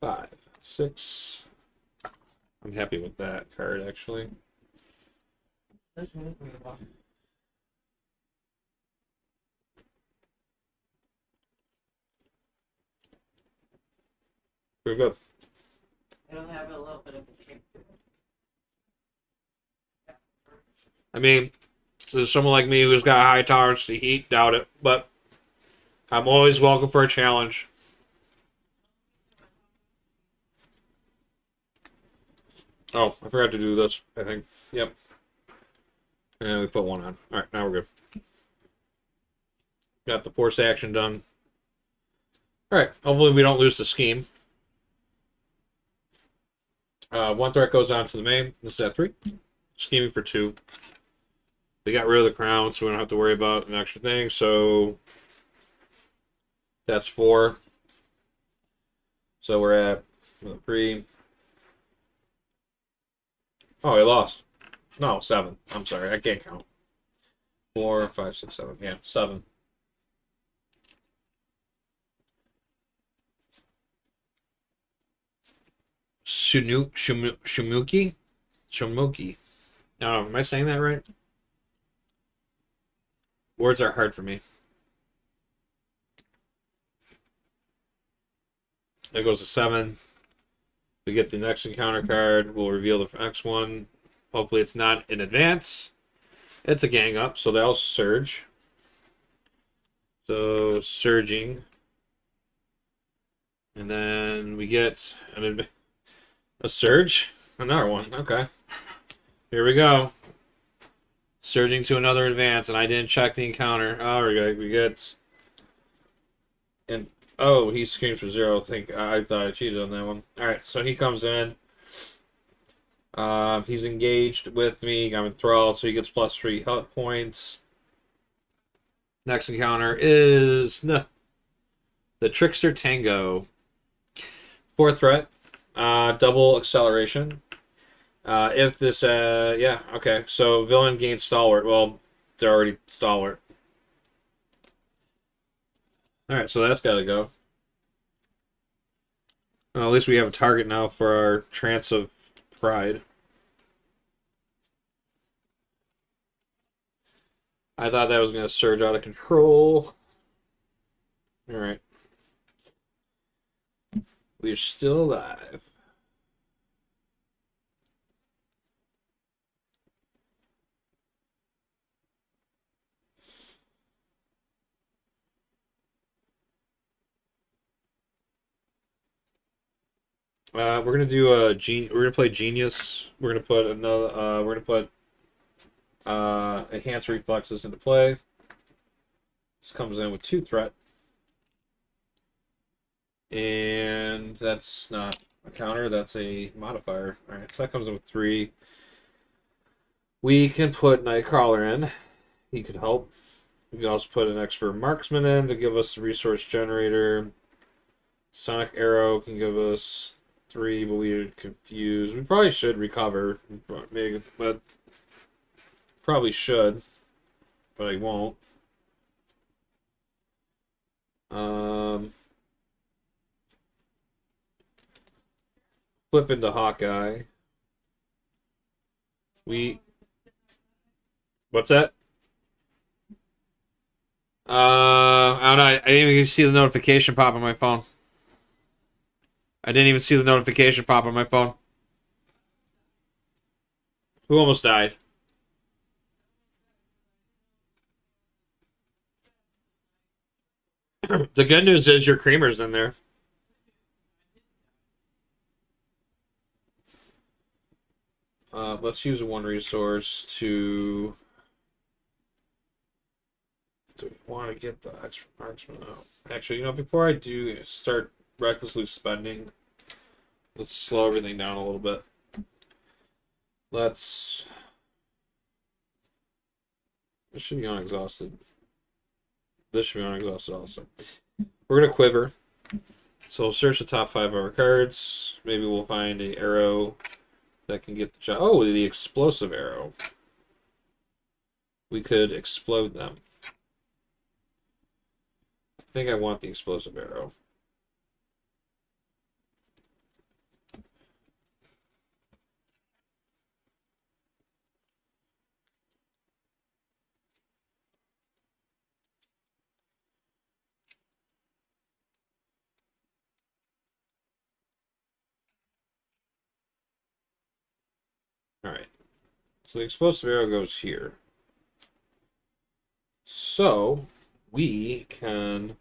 5, 6. I'm happy with that card actually. Pretty good. It'll have a little bit of a kick. I mean, to someone like me who's got high tolerance to heat, doubt it, but I'm always welcome for a challenge. Oh, I forgot to do this, I think. Yep. And we put 1 on. Alright, now we're good. Got the force action done. Alright, hopefully we don't lose the scheme. 1 threat goes on to the main. This is at 3. Scheming for 2. They got rid of the crown, so we don't have to worry about an extra thing. So that's 4. So we're at 3. Oh, I lost. No, 7. I'm sorry, I can't count. 4, 5, 6, 7. Yeah, 7. Shumuki? Shumuki. I don't know, am I saying that right? Words are hard for me. That goes to 7. We get the next encounter card. We'll reveal the next one. Hopefully it's not in advance. It's a gang up, so they'll surge. So surging. And then we get a surge. Another one. Okay. Here we go. Surging to another advance, and I didn't check the encounter. Oh, we get... And oh, he screams for 0. I thought I cheated on that one. Alright, so he comes in. He's engaged with me. I'm enthralled, so he gets +3 health points. Next encounter is the Trickster Tango. 4th threat. Double acceleration. If this, yeah, okay. So villain gains stalwart. Well, they're already stalwart. Alright, so that's gotta go. Well, at least we have a target now for our Trance of Pride. I thought that was gonna surge out of control. Alright. We're still alive. We're gonna do a we're gonna play Genius. We're gonna put another. We're gonna put enhanced reflexes into play. This comes in with 2 threat, and that's not a counter. That's a modifier. All right, so that comes in with 3. We can put Nightcrawler in. He could help. We can also put an expert marksman in to give us a resource generator. Sonic Arrow can give us 3, but we're confused. We probably should recover, maybe, but probably should, but I won't. Flip into Hawkeye. What's that? I don't know. I didn't even see the notification pop on my phone. I didn't even see the notification pop on my phone. Who almost died? The good news is your creamer's in there. Let's use one resource to... Do we want to get the extra marksman out? Actually, before I do start recklessly spending, let's slow everything down a little bit. This should be unexhausted. This should be unexhausted also. We're going to quiver. So we'll search the top 5 of our cards. Maybe we'll find an arrow that can get the job. Oh, the explosive arrow. We could explode them. I think I want the explosive arrow. Alright. So the explosive arrow goes here. So we can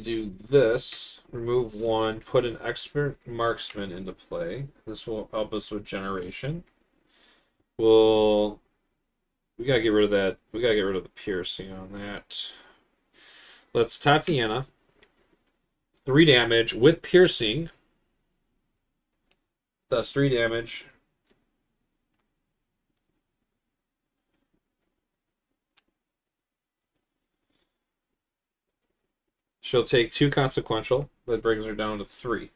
do this, remove 1, put an expert marksman into play. This will help us with generation. We gotta get rid of that. We gotta get rid of the piercing on that. Let's Tatiana. 3 damage with piercing. That's 3 damage. She'll take 2 consequential. That brings her down to 3.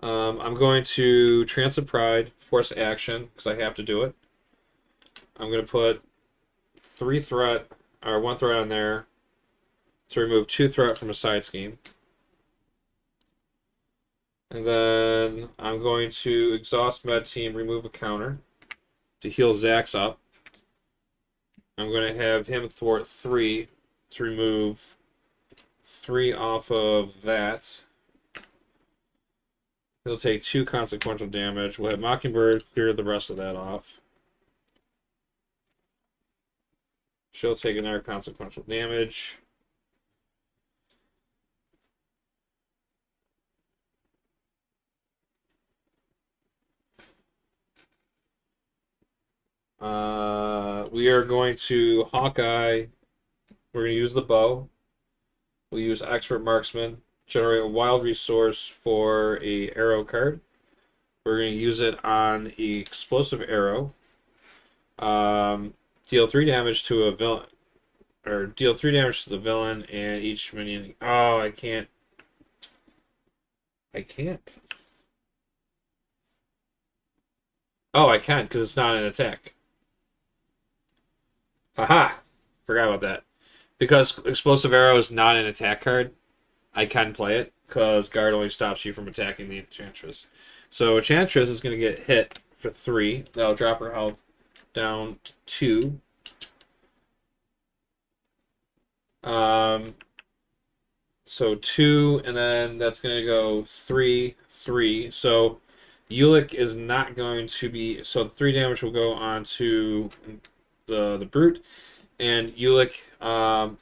I'm going to Trance of Pride, force action, because I have to do it. I'm going to put 3 threat, or 1 threat on there to remove 2 threat from a side scheme. And then I'm going to exhaust med team, remove a counter to heal Zax up. I'm going to have him thwart 3 to remove 3 off of that. He'll take 2 consequential damage. We'll have Mockingbird clear the rest of that off. She'll take another consequential damage. We are going to Hawkeye. We're going to use the bow. We'll use Expert Marksman. Generate a wild resource for a arrow card. We're going to use it on the explosive arrow. Deal 3 damage to a villain. Or deal 3 damage to the villain and each minion. Oh, I can't. I can't. Oh, I can because it's not an attack. Haha! Forgot about that. Because Explosive Arrow is not an attack card, I can play it because guard only stops you from attacking the Enchantress. So Enchantress is going to get hit for 3. That'll drop her health down to 2. So 2, and then that's going to go 3, 3. So Ulick is not going to be... So the 3 damage will go on to the Brute, and Ulick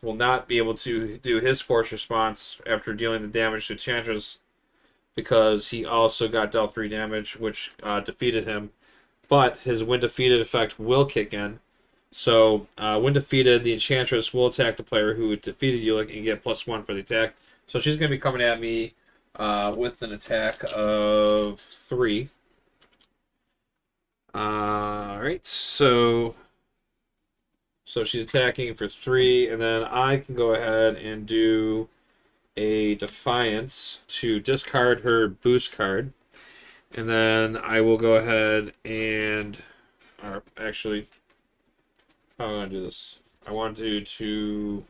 will not be able to do his force response after dealing the damage to Enchantress because he also got dealt 3 damage, which defeated him. But his when defeated effect will kick in. So when defeated, the Enchantress will attack the player who defeated Ulick and get +1 for the attack. So she's going to be coming at me with an attack of 3. Alright, so she's attacking for 3, and then I can go ahead and do a Defiance to discard her boost card. And then I will go ahead and... Or actually, how am I going to do this? I want to...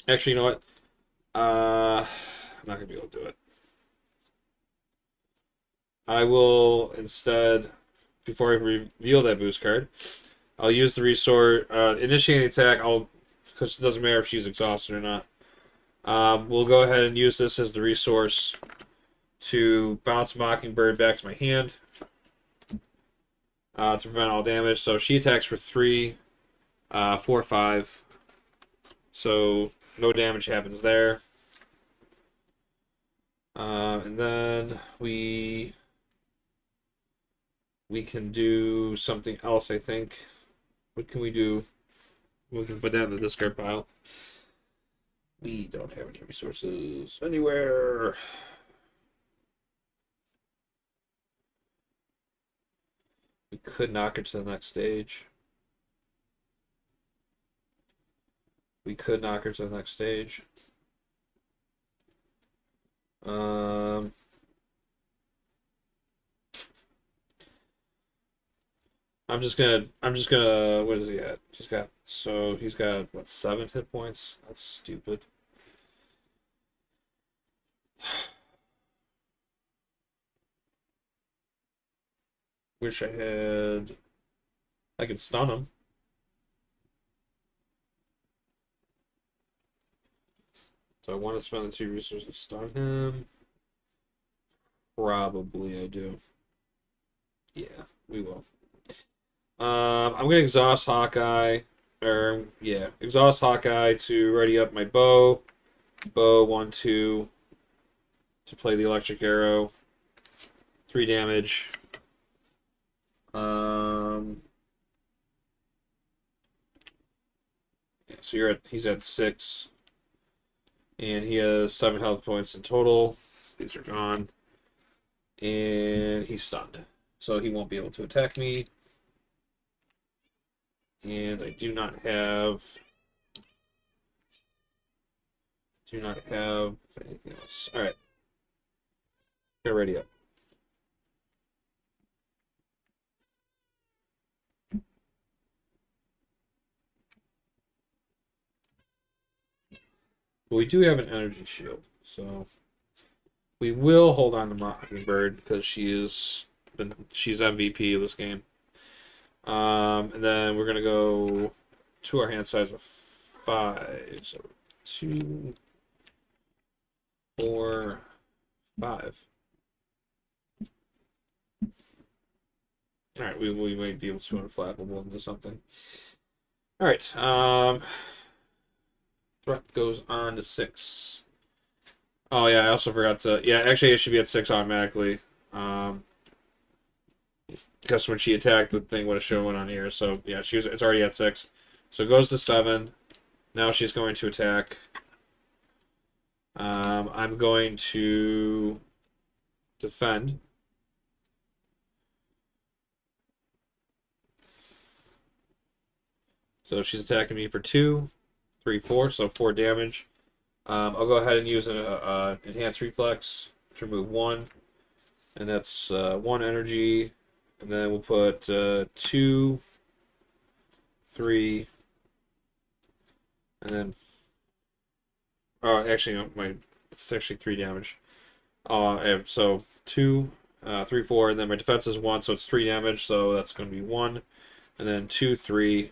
Actually, you know what? I'm not going to be able to do it. I will instead, before I reveal that boost card, I'll use the resource, initiate the attack, because it doesn't matter if she's exhausted or not. We'll go ahead and use this as the resource to bounce Mockingbird back to my hand to prevent all damage. So she attacks for 3, 4, 5. So no damage happens there. And then we can do something else, I think. What can we do? We can put that in the discard pile. We don't have any resources anywhere. We could knock it to the next stage. We could knock her to the next stage. I'm just gonna, what is he at? He's got, what, 7 hit points? That's stupid. Wish I could stun him. Do I want to spend the 2 resources to stun him? Probably I do. Yeah, we will. I'm gonna exhaust Hawkeye, exhaust Hawkeye to ready up my bow. Bow 1, 2 to play the electric arrow. 3 damage. Yeah, so he's at 6, and he has 7 health points in total. These are gone. And he's stunned. So he won't be able to attack me. And I do not have anything else. Alright. Get ready up. But we do have an energy shield, so we will hold on to Mockingbird because she's MVP of this game. And then we're gonna go to our hand size of 5. So 2, 4, 5. All right, we might be able to unflappable into something. All right, threat goes on to 6. Oh yeah, I also forgot to. Yeah, actually, it should be at 6 automatically. Because when she attacked, the thing would have shown on here. So yeah, it's already at 6. So it goes to 7. Now she's going to attack. I'm going to defend. So she's attacking me for 2, 3, 4, so 4 damage. I'll go ahead and use an enhanced reflex to remove 1, and that's 1 energy. And then we'll put 2, 3, and then actually no, it's actually 3 damage. So 2, 3, 4, and then my defense is 1, so it's 3 damage. So that's going to be 1, and then 2, 3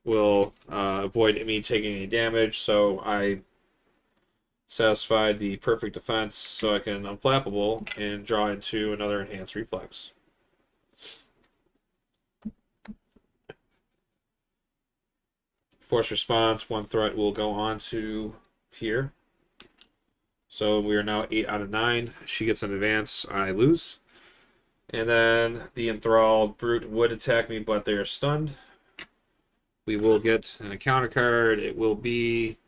will avoid me taking any damage. So I satisfied the perfect defense, so I can unflappable and draw into another enhanced reflex. Force response, 1 threat will go on to here. So we are now 8 out of 9. She gets an advance, I lose. And then the enthralled brute would attack me, but they are stunned. We will get an encounter card. It will be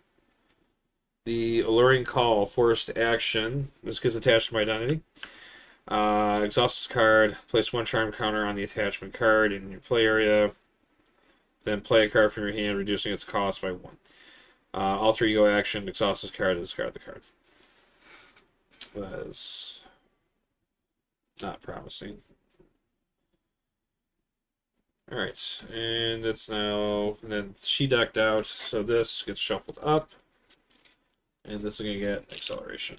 the Alluring Call, forced action. This gets attached to my identity. Exhaust this card. Place 1 charm counter on the attachment card in your play area. Then play a card from your hand, reducing its cost by 1. Alter ego action. Exhaust this card to discard the card. That is not promising. Alright, and it's now. And then she decked out, so this gets shuffled up. And this is going to get acceleration.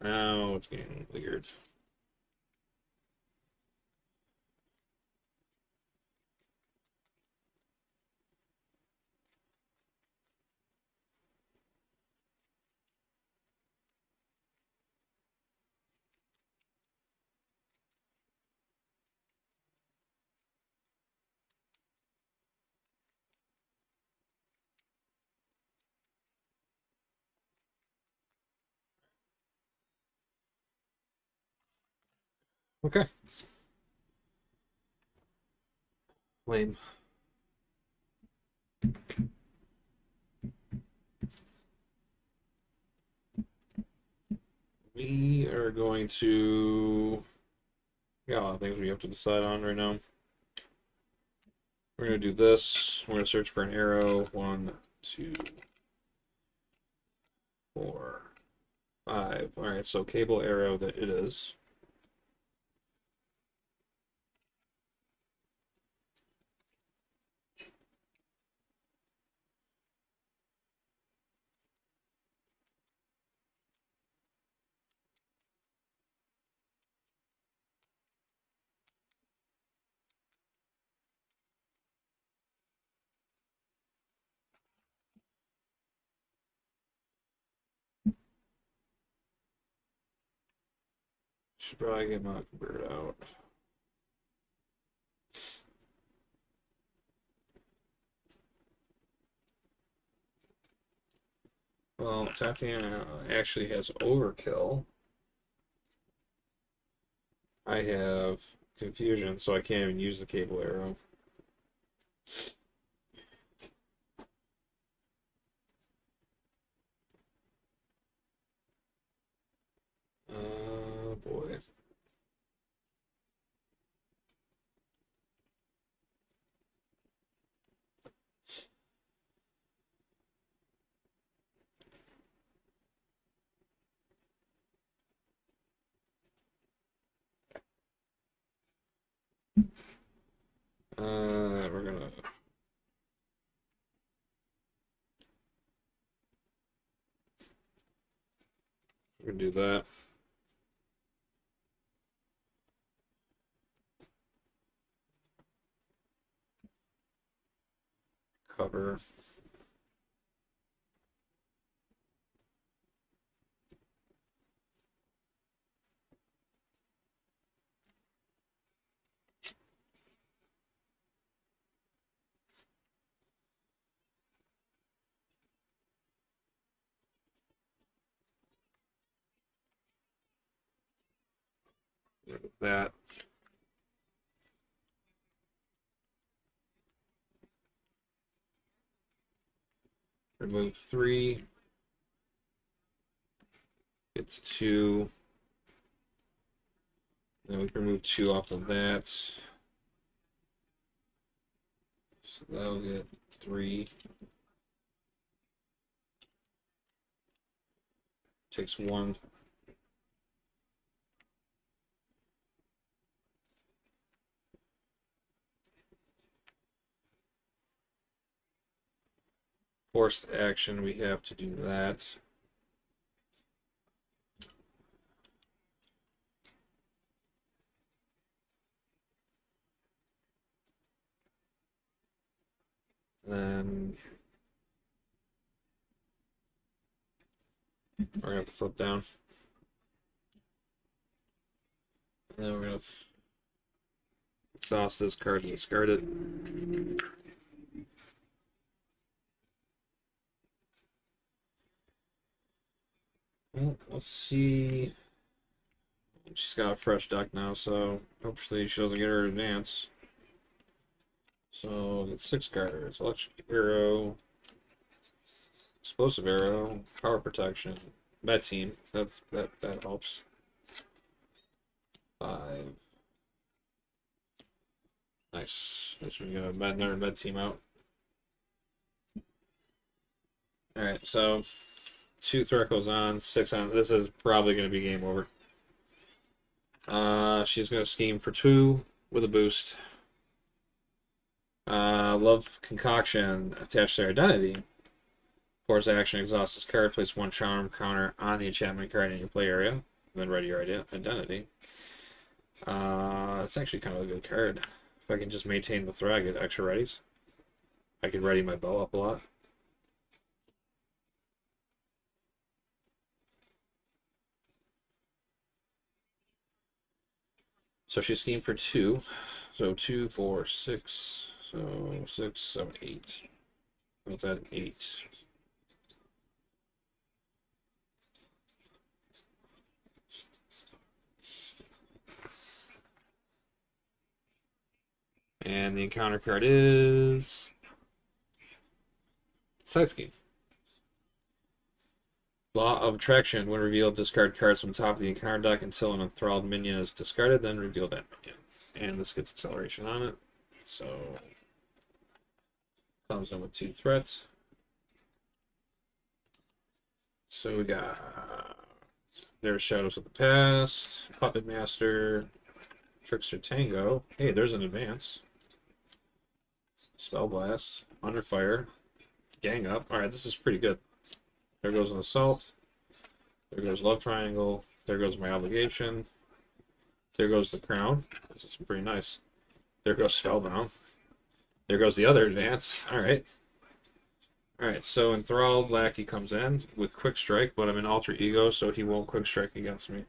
Now it's getting weird. Okay. Lame. We are going to. Got a lot of things we have to decide on right now. We're going to do this. We're going to search for an arrow. 1, 2, 4, 5. Alright, so cable arrow that it is. Should probably get Mockingbird out. Well, Tatiana actually has overkill. I have confusion, so I can't even use the cable arrow. we're gonna do that. Cover. Rid of that. Remove 3. It's 2. Then we can remove 2 off of that. So that'll get 3. Takes 1. Forced action, we have to do that. Then we're gonna have to flip down. And then we're gonna exhaust this card and discard it. Well, let's see. She's got a fresh deck now, so hopefully she doesn't get her advance. So it's 6 cards: electric arrow, explosive arrow, power protection, med team. That helps. 5. Nice. Nice. We got another med team out. All right, so 2 threat goes on, 6 on. This is probably going to be game over. She's going to scheme for 2 with a boost. Love concoction attached to identity. Force action, exhaust this card. Place 1 charm counter on the enchantment card in your play area. Then ready your identity. It's actually kind of a good card. If I can just maintain the threat, I get extra readies. I can ready my bow up a lot. So she schemed for 2. So 2, 4, 6. So 6, 7, 8. What's that? 8. And the encounter card is Side Scheme. Law of Attraction. When revealed, discard cards from top of the encounter deck until an enthralled minion is discarded, then reveal that minion. And this gets acceleration on it. So comes in with 2 threats. So we got there's Shadows of the Past, Puppet Master, Trickster Tango. Hey, there's an advance. Spell Blast, Under Fire, Gang Up. Alright, this is pretty good. There goes an Assault. There goes Love Triangle. There goes my Obligation. There goes the Crown. This is pretty nice. There goes Spellbound. There goes the other advance. Alright. Alright, so Enthralled Lackey comes in with Quick Strike, but I'm in Alter Ego, so he won't Quick Strike against me.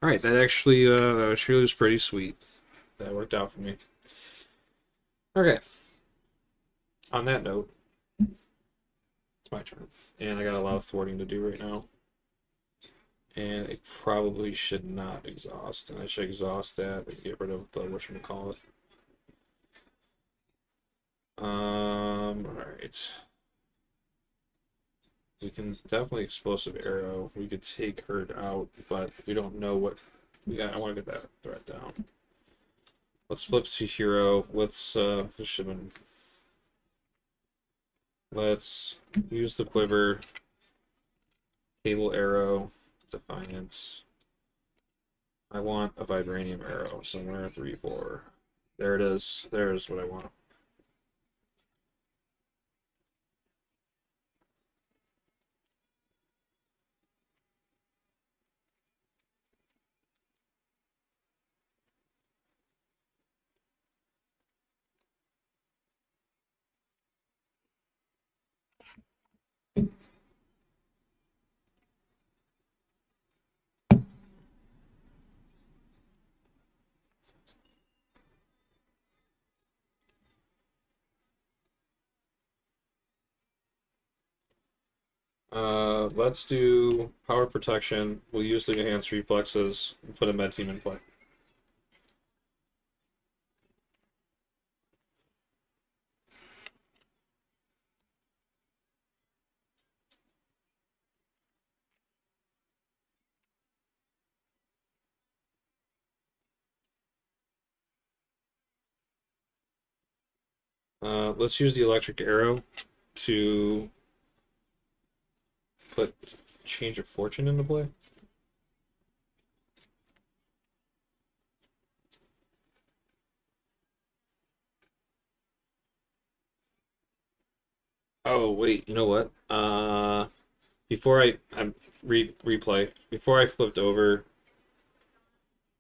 Alright, that actually was pretty sweet. That worked out for me. Okay. On that note, it's my turn. And I got a lot of thwarting to do right now. And I probably should not exhaust. And I should exhaust that and get rid of the whatchamacallit. Alright. We can definitely explosive arrow. We could take her out, but we don't know what we got. I want to get that threat down. Let's flip to hero. Let's this should have been. Let's use the quiver. Cable arrow. Defiance. I want a vibranium arrow somewhere. 3, 4. There it is. There's what I want. Let's do power protection. We'll use the enhanced reflexes and put a med team in play. Let's use the electric arrow to put change of fortune into play. Oh wait, you know what? Before I replay, before I flipped over,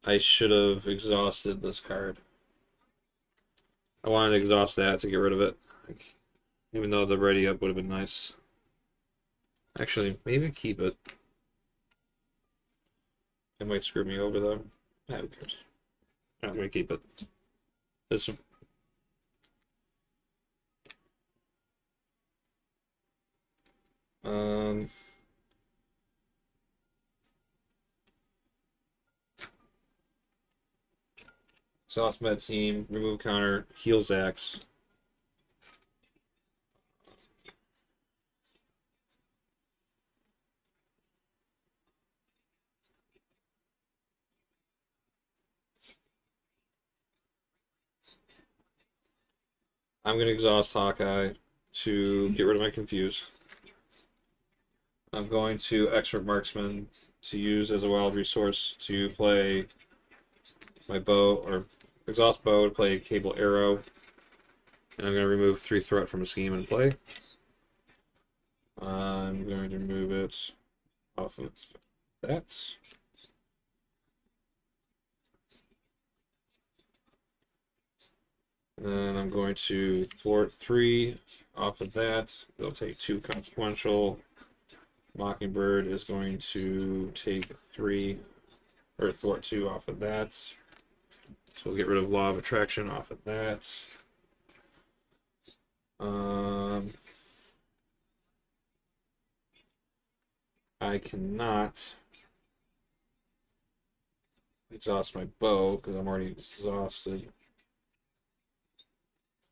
I should have exhausted this card. I wanted to exhaust that to get rid of it, like, even though the ready up would have been nice. Actually, maybe keep it. It might screw me over though. Ah, who cares? I'm gonna keep it. This. Um. Exhaust med team, remove counter, heal Zax. I'm going to exhaust Hawkeye to get rid of my confuse. I'm going to expert marksman to use as a wild resource to play my bow, or exhaust bow to play cable arrow. And I'm going to remove 3 threat from a scheme and play. I'm going to remove it off of that. And then I'm going to thwart 3 off of that. They'll take 2 consequential. Mockingbird is going to take 3, or thwart 2 off of that. So we'll get rid of Law of Attraction off of that. I cannot exhaust my bow because I'm already exhausted.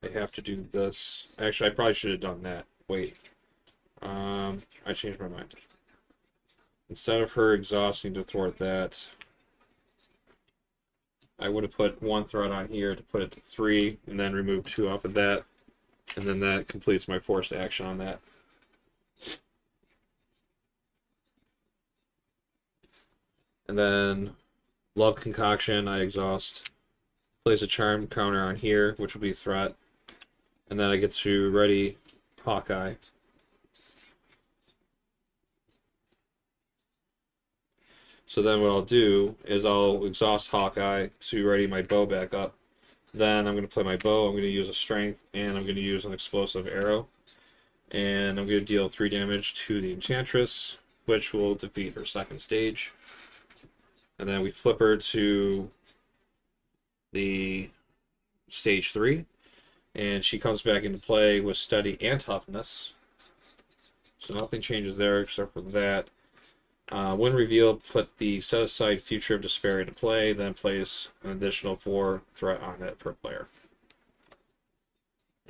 I have to do this. Actually, I probably should have done that. Wait. I changed my mind. Instead of her exhausting to thwart that, I would have put 1 threat on here to put it to 3, and then remove 2 off of that, and then that completes my forced action on that. And then Love Concoction, I exhaust. Place a charm counter on here, which will be threat. And then I get to ready Hawkeye. So then what I'll do is I'll exhaust Hawkeye to ready my bow back up. Then I'm going to play my bow, I'm going to use a strength, and I'm going to use an explosive arrow. And I'm going to deal 3 damage to the Enchantress, which will defeat her second stage. And then we flip her to the stage 3. And she comes back into play with Steady and Toughness. So nothing changes there except for that. When revealed, put the set aside Future of Despair into play, then place an additional 4 threat on it per player.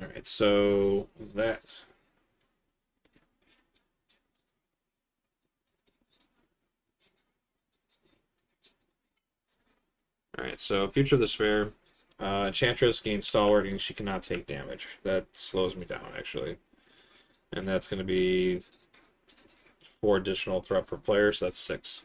Alright, so that. Alright, so Future of Despair. Enchantress gains Stalwart and she cannot take damage. That slows me down, actually. And that's going to be 4 additional threat per player, so that's 6.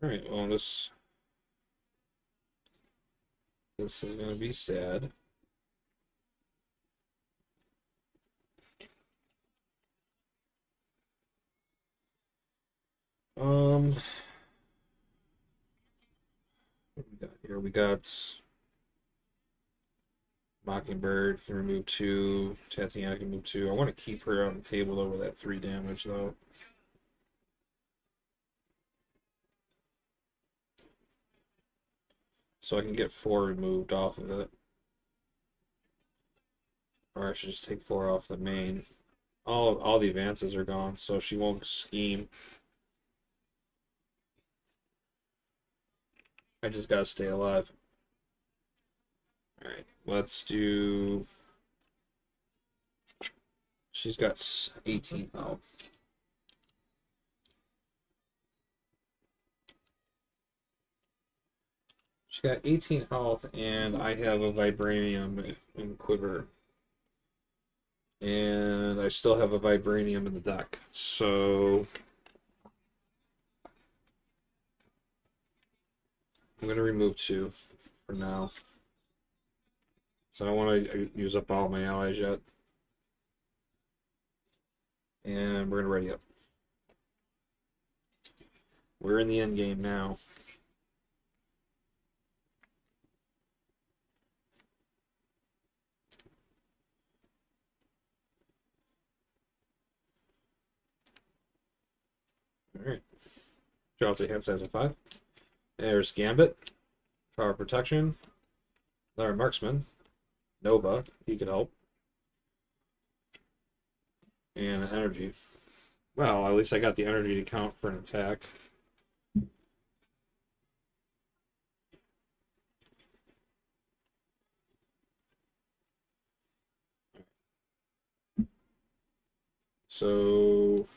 Alright, well this is gonna be sad. What do we got here? We got Mockingbird can remove 2. Tatiana can move 2. I want to keep her on the table though with that 3 damage though. So I can get 4 removed off of it. Or I should just take 4 off the main. All the advances are gone, so she won't scheme. I just gotta stay alive. Alright, let's do... She's got 18 health. She's got 18 health, and I have a vibranium in quiver. And I still have a vibranium in the deck. So I'm going to remove 2 for now. So I don't want to use up all my allies yet. And we're going to ready up. We're in the end game now. Alright. Draw to hand size of 5. There's Gambit. Power Protection. Larry Marksman. Nova. He could help. And energy. Well, at least I got the energy to count for an attack. So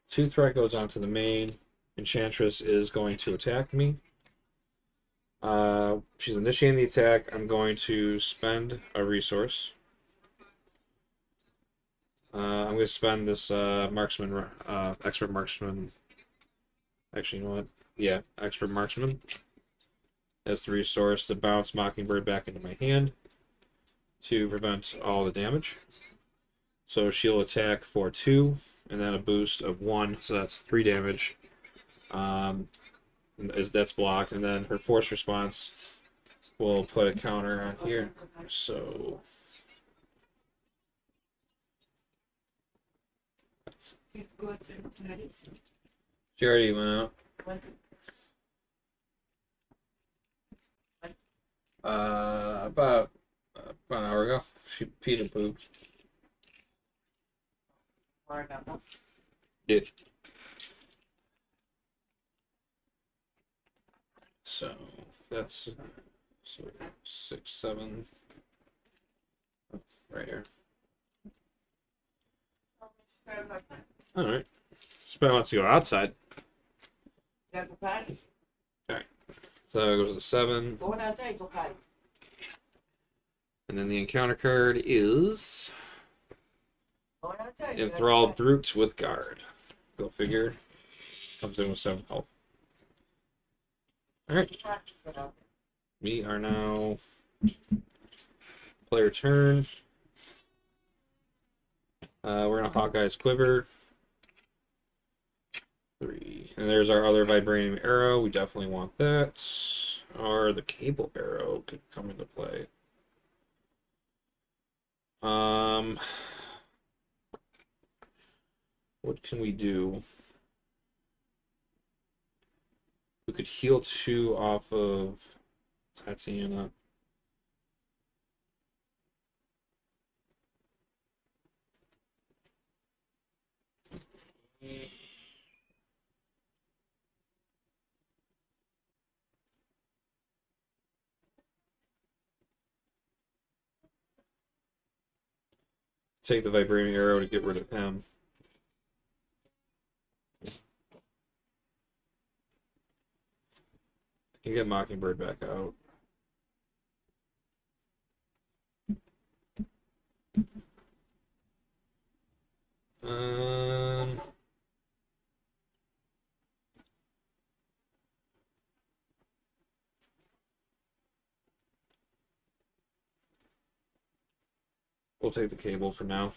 2 threat goes onto the main. Enchantress is going to attack me. She's initiating the attack. I'm going to spend a resource. I'm going to spend this marksman, expert marksman. Actually, you know what? Yeah, expert marksman as the resource to bounce Mockingbird back into my hand to prevent all the damage. So she'll attack for 2, and then a boost of 1, so that's 3 damage. As that's blocked, and then her force response will put a counter on here. So she already went out. About an hour ago. She peed and pooped. Did. So that's 6, 7. Right here. All right. Spell wants to go outside. Alright. So it goes to 7. Going outside, go potty. And then the encounter card is Going outside. Enthralled Brute with Guard. Go figure. Comes in with 7 health. Alright. We are now player turn. We're gonna Hawkeye's Quiver. 3. And there's our other vibranium arrow. We definitely want that. Or the cable arrow could come into play. What can we do? We could heal 2 off of Tatiana. Take the vibranium arrow to get rid of him. I can get Mockingbird back out. We'll take the cable for now.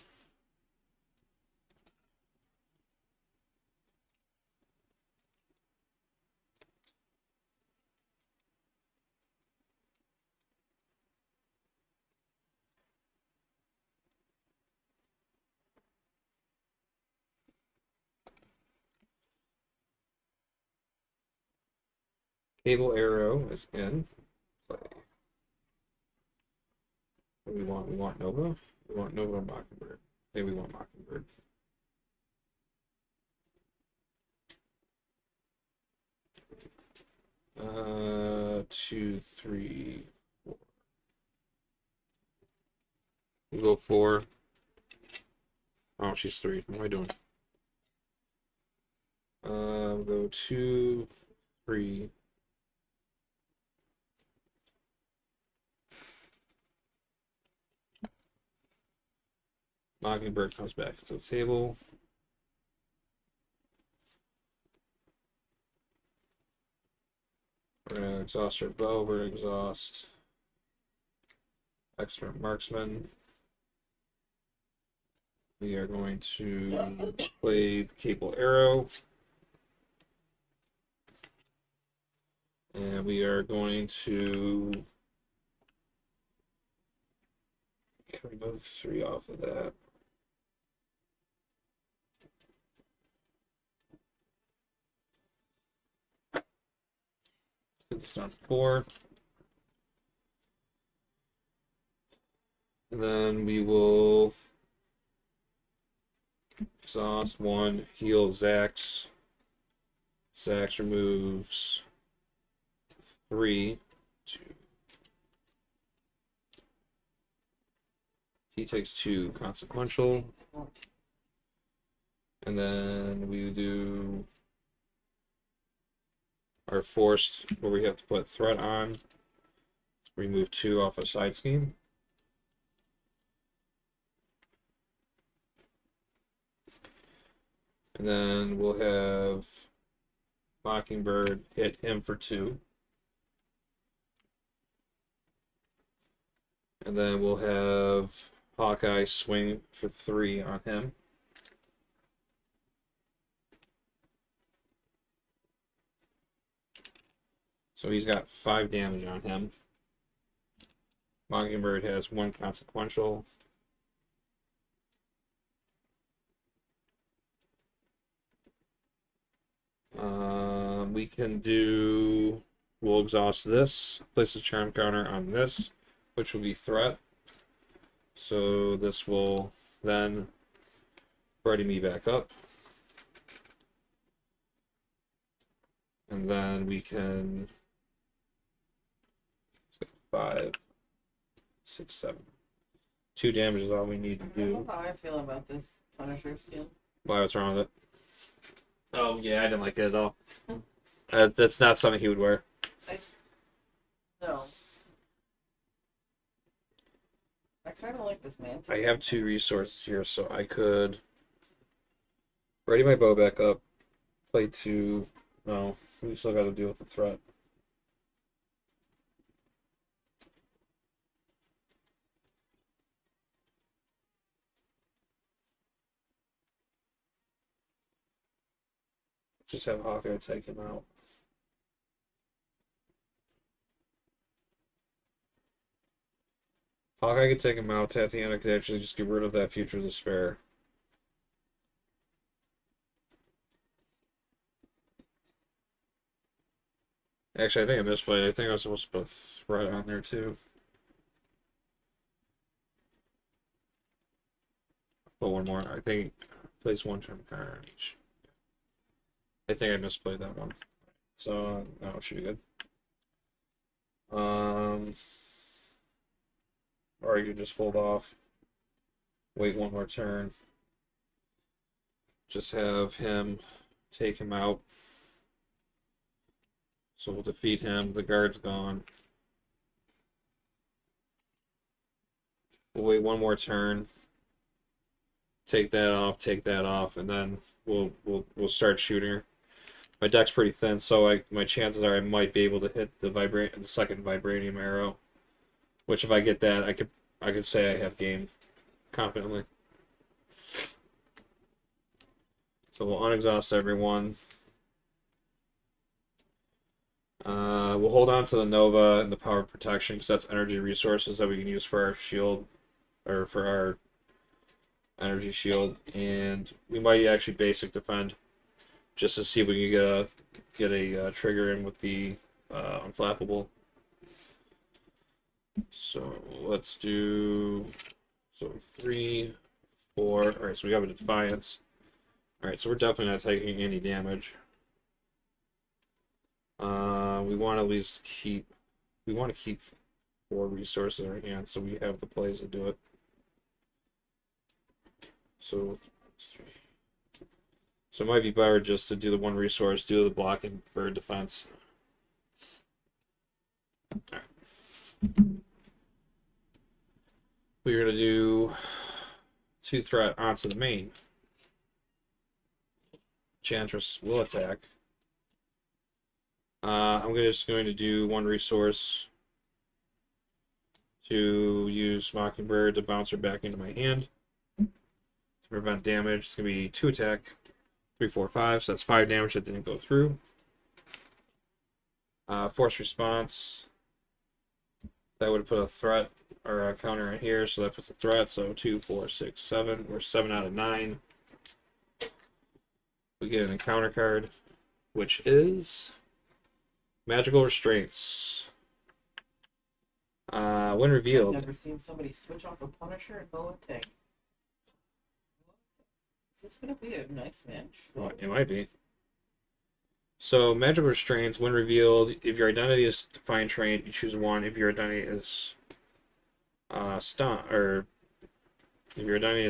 Cable arrow is in play. What do we want? We want Nova? We want Nova or Mockingbird? I think we want Mockingbird. Two, three, four. We'll go 4. Oh, she's 3. What am I doing? We'll go 2, 3. Mockingbird comes back to the table. We're gonna exhaust our bow. We're gonna exhaust expert marksman. We are going to play the cable arrow. And we are going to remove 3 off of that. Put this on 4. And then we will exhaust 1, heal Zax. Zax removes 3, 2. He takes 2 consequential. And then we do our forced, where we have to put threat on. Remove 2 off a side scheme. And then we'll have Mockingbird hit him for 2. And then we'll have Hawkeye swing for 3 on him. So he's got 5 damage on him. Mockingbird has 1 consequential. We can do. We'll exhaust this. Place a charm counter on this, which will be threat. So this will then ready me back up. And then we can 5, 6, 7. 2 damage is all we need to I don't do. know how I feel about this Punisher skill. Why, what's wrong with it? Oh yeah, I didn't like it at all. That's not something he would wear. No. I kind of like this man. I have 2 resources here, so I could ready my bow back up, play 2. No, we still got to deal with the threat. Just have Hawkeye take him out. Hawkeye could take him out. Tatiana could actually just get rid of that future despair. Actually, I think I misplayed. I think I was supposed to put threat on there too. Put 1 more. I think place 1 charm card on each. I think I misplayed that one. So no, it should be good. Or you could just fold off. Wait 1 more turn. Just have him take him out. So we'll defeat him. The guard's gone. We'll wait 1 more turn. Take that off, and then we'll start shooting her. My deck's pretty thin, so my chances are I might be able to hit the second vibranium arrow. Which if I get that, I could say I have game. confidently. So we'll unexhaust everyone. We'll hold on to the Nova and the power of protection because that's energy resources that we can use for our shield, or for our energy shield, and we might actually basic defend just to see if we can get a trigger in with the unflappable. So let's do 3, 4. All right, so we have a defiance. All right, so we're definitely not taking any damage. We want to at least keep 4 resources in our hand, so we have the plays to do it. So it might be better just to do the 1 resource, do the blocking for defense. All right. We're gonna do 2 threat onto the main. Enchantress will attack. I'm just going to do 1 resource to use Mockingbird to bounce her back into my hand to prevent damage. It's going to be 2 attack, 3, 4, 5, so that's 5 damage that didn't go through. Force response. That would put a threat or a counter in here, so that puts a threat. So 2, 4, 6, 7. We're 7 out of 9. We get an encounter card, which is Magical Restraints. When revealed. I've never seen somebody switch off a Punisher and go a tank. Is this gonna be a nice match? Well, it might be. So, Magical Restraints, when revealed, if your identity is Define Trait, you choose 1. If your identity is stun, or if your identity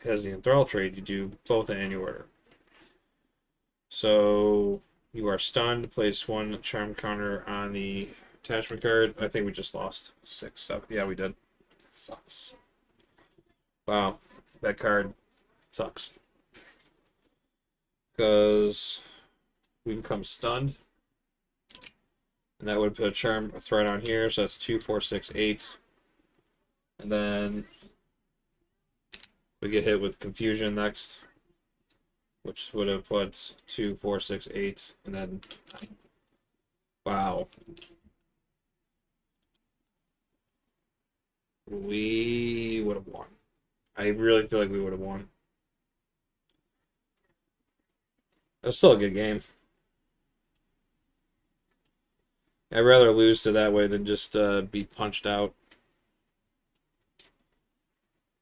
has the Enthrall trait, you do both in any order. So, you are stunned, place 1 charm counter on the attachment card. I think we just lost 6, 7. Yeah, we did. That sucks. Wow, that card sucks. Because we become stunned. And that would put a threat on here, so that's 2, 4, 6, 8. And then we get hit with confusion next, which would have put 2, 4, 6, 8, and then wow. We would have won. I really feel like we would have won. It was still a good game. I'd rather lose to that way than just be punched out.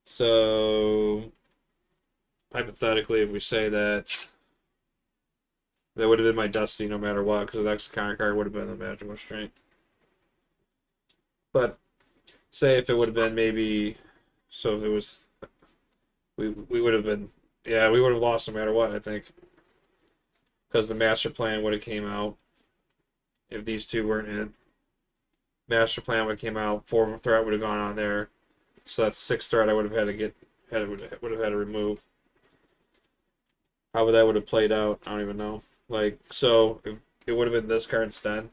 So, hypothetically, if we say that would have been my destiny no matter what, because the next counter card would have been the Magical Restraint. But, say if it would have been maybe, so if it was, we would have been, yeah, we would have lost no matter what, I think. Because the Master Plan would have came out. If these 2 weren't in it, Master Plan would have came out, 4 threat would have gone on there, so that's 6 threat I would have had to remove. How that would have played out, I don't even know. Like, so if it would have been this card instead,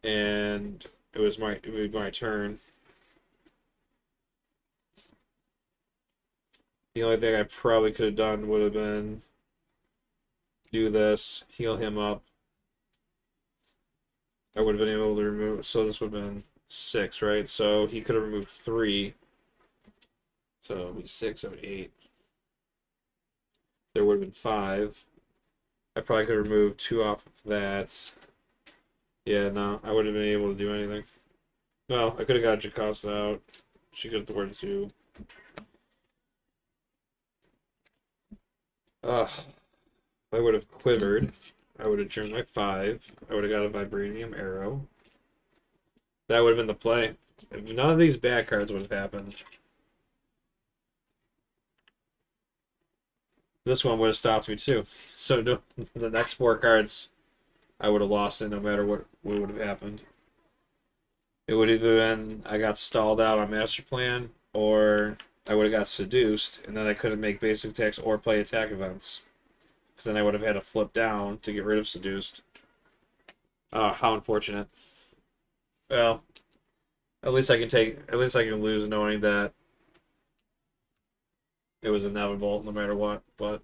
and it would be my turn. The only thing I probably could have done would have been do this, heal him up. I would have been able to remove, so this would have been 6, right? So he could have removed 3. So it would be 6, 7, 8. There would have been 5. I probably could have removed 2 off of that. Yeah, no, I wouldn't have been able to do anything. No, I could have got Jocasta out. She could have thwarted 2. Ugh. I would have quivered. I would have turned my 5. I would have got a Vibranium Arrow. That would have been the play. If none of these bad cards would have happened, this one would have stopped me too. So the next 4 cards, I would have lost it no matter what would have happened. It would either been I got stalled out on Master Plan, or I would have got seduced, and then I couldn't make basic attacks or play attack events. Because then I would have had to flip down to get rid of seduced. Oh, how unfortunate. Well, at least I can lose knowing that it was inevitable no matter what. But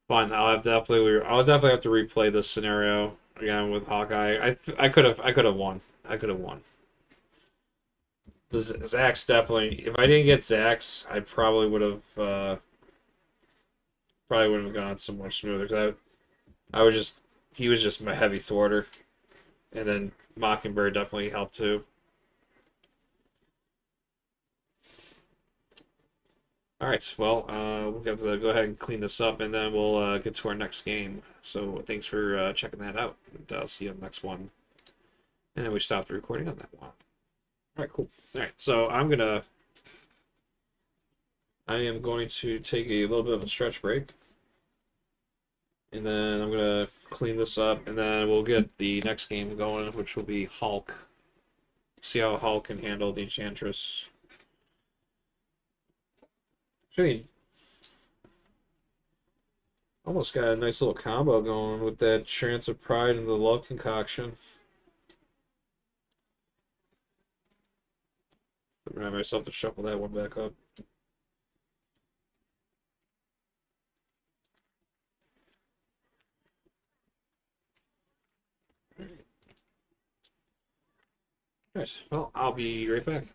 fine, I'll definitely have to replay this scenario again with Hawkeye. I could have won. I could have won. The Zax definitely. If I didn't get Zax, I probably would have gone so much smoother. Cause I was just he was just my heavy thwarter, and then Mockingbird definitely helped too. All right, well, we'll have to go ahead and clean this up, and then we'll get to our next game. So thanks for checking that out, and I'll see you on the next one. And then we stopped the recording on that one. All right, cool. All right, so I am going to take a little bit of a stretch break, and then I'm gonna clean this up, and then we'll get the next game going, which will be Hulk. See how Hulk can handle the Enchantress. I mean, almost got a nice little combo going with that Trance of Pride and the Love Concoction. Remind myself to shuffle that one back up. Nice. Well, I'll be right back.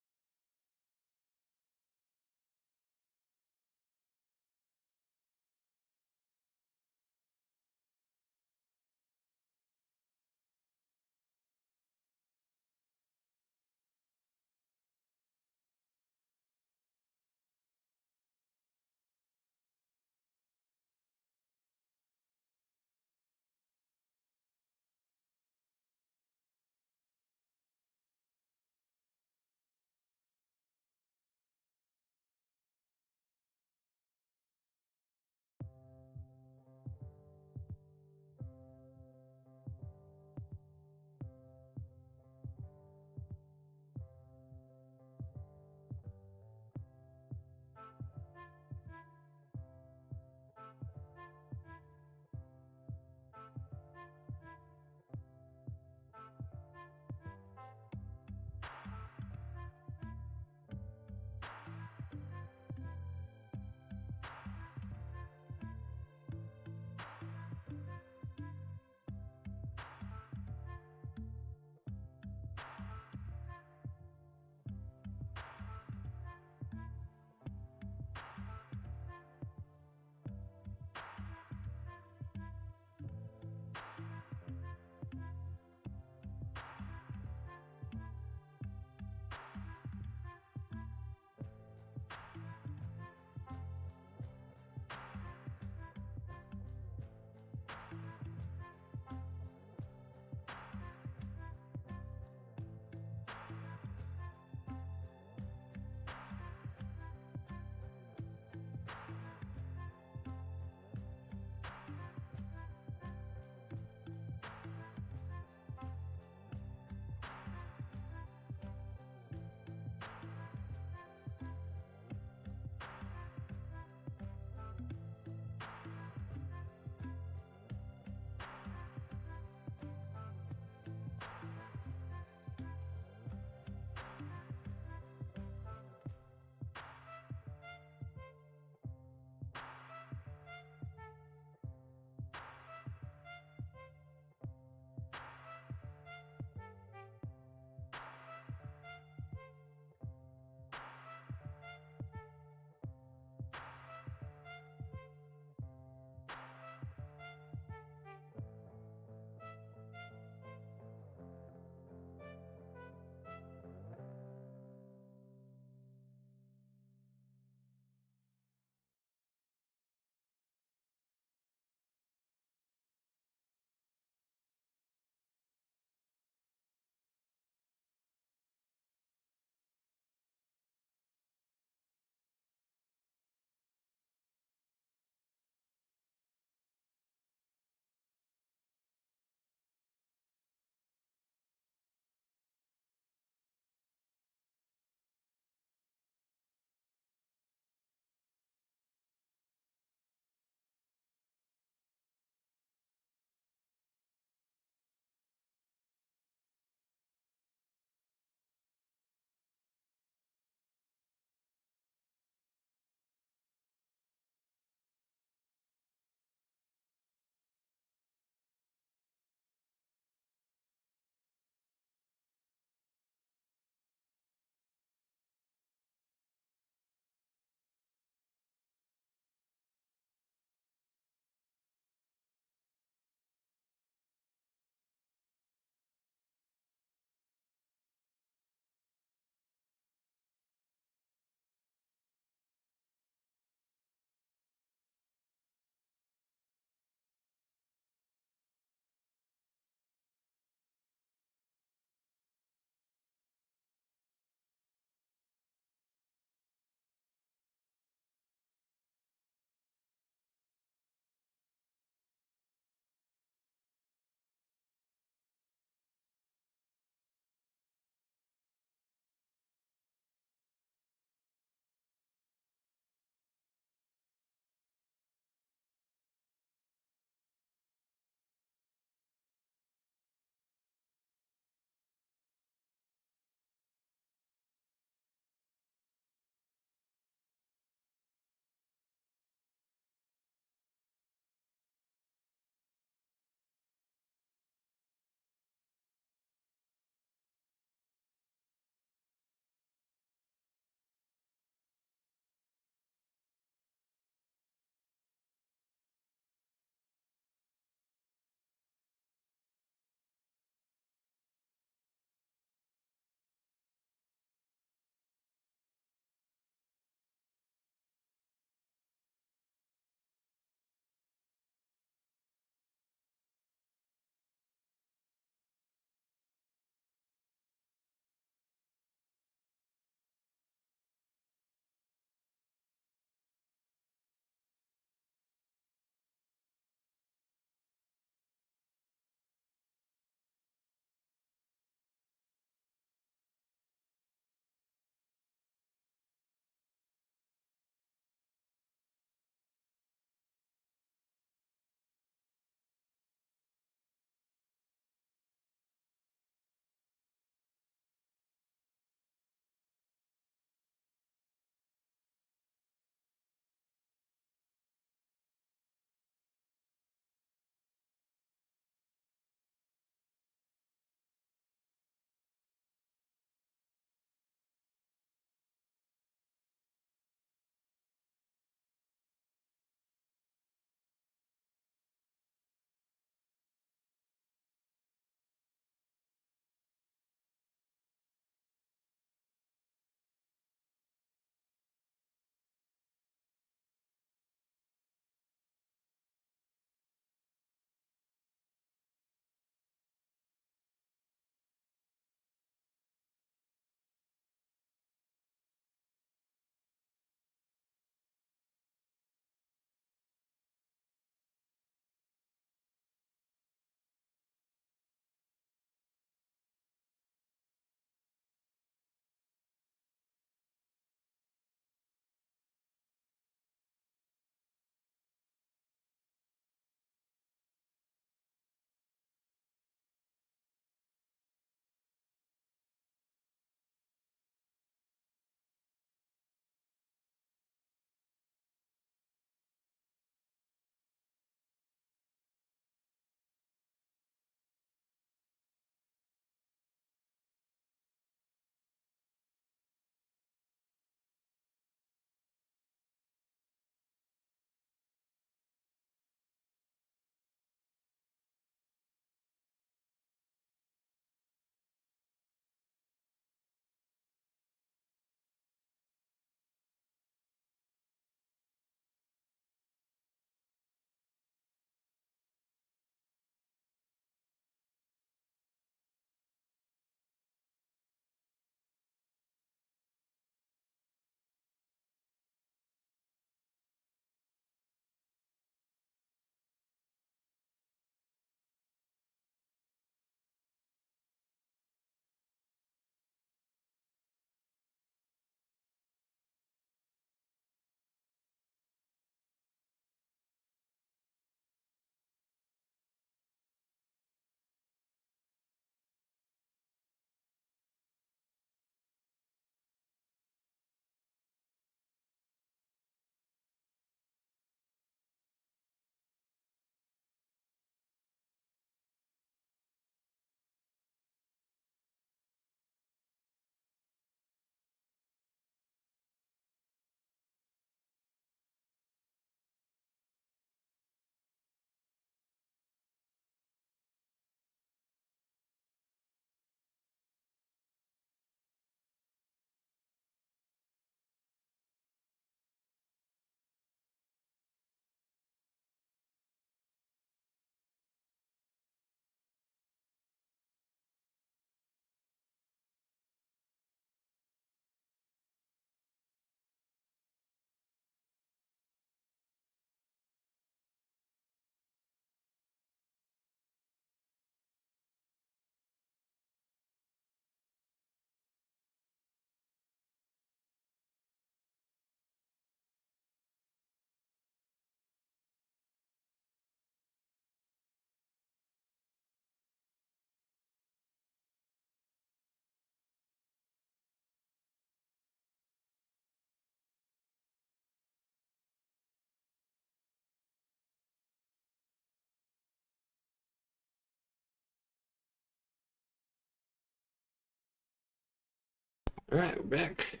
Alright, we're back.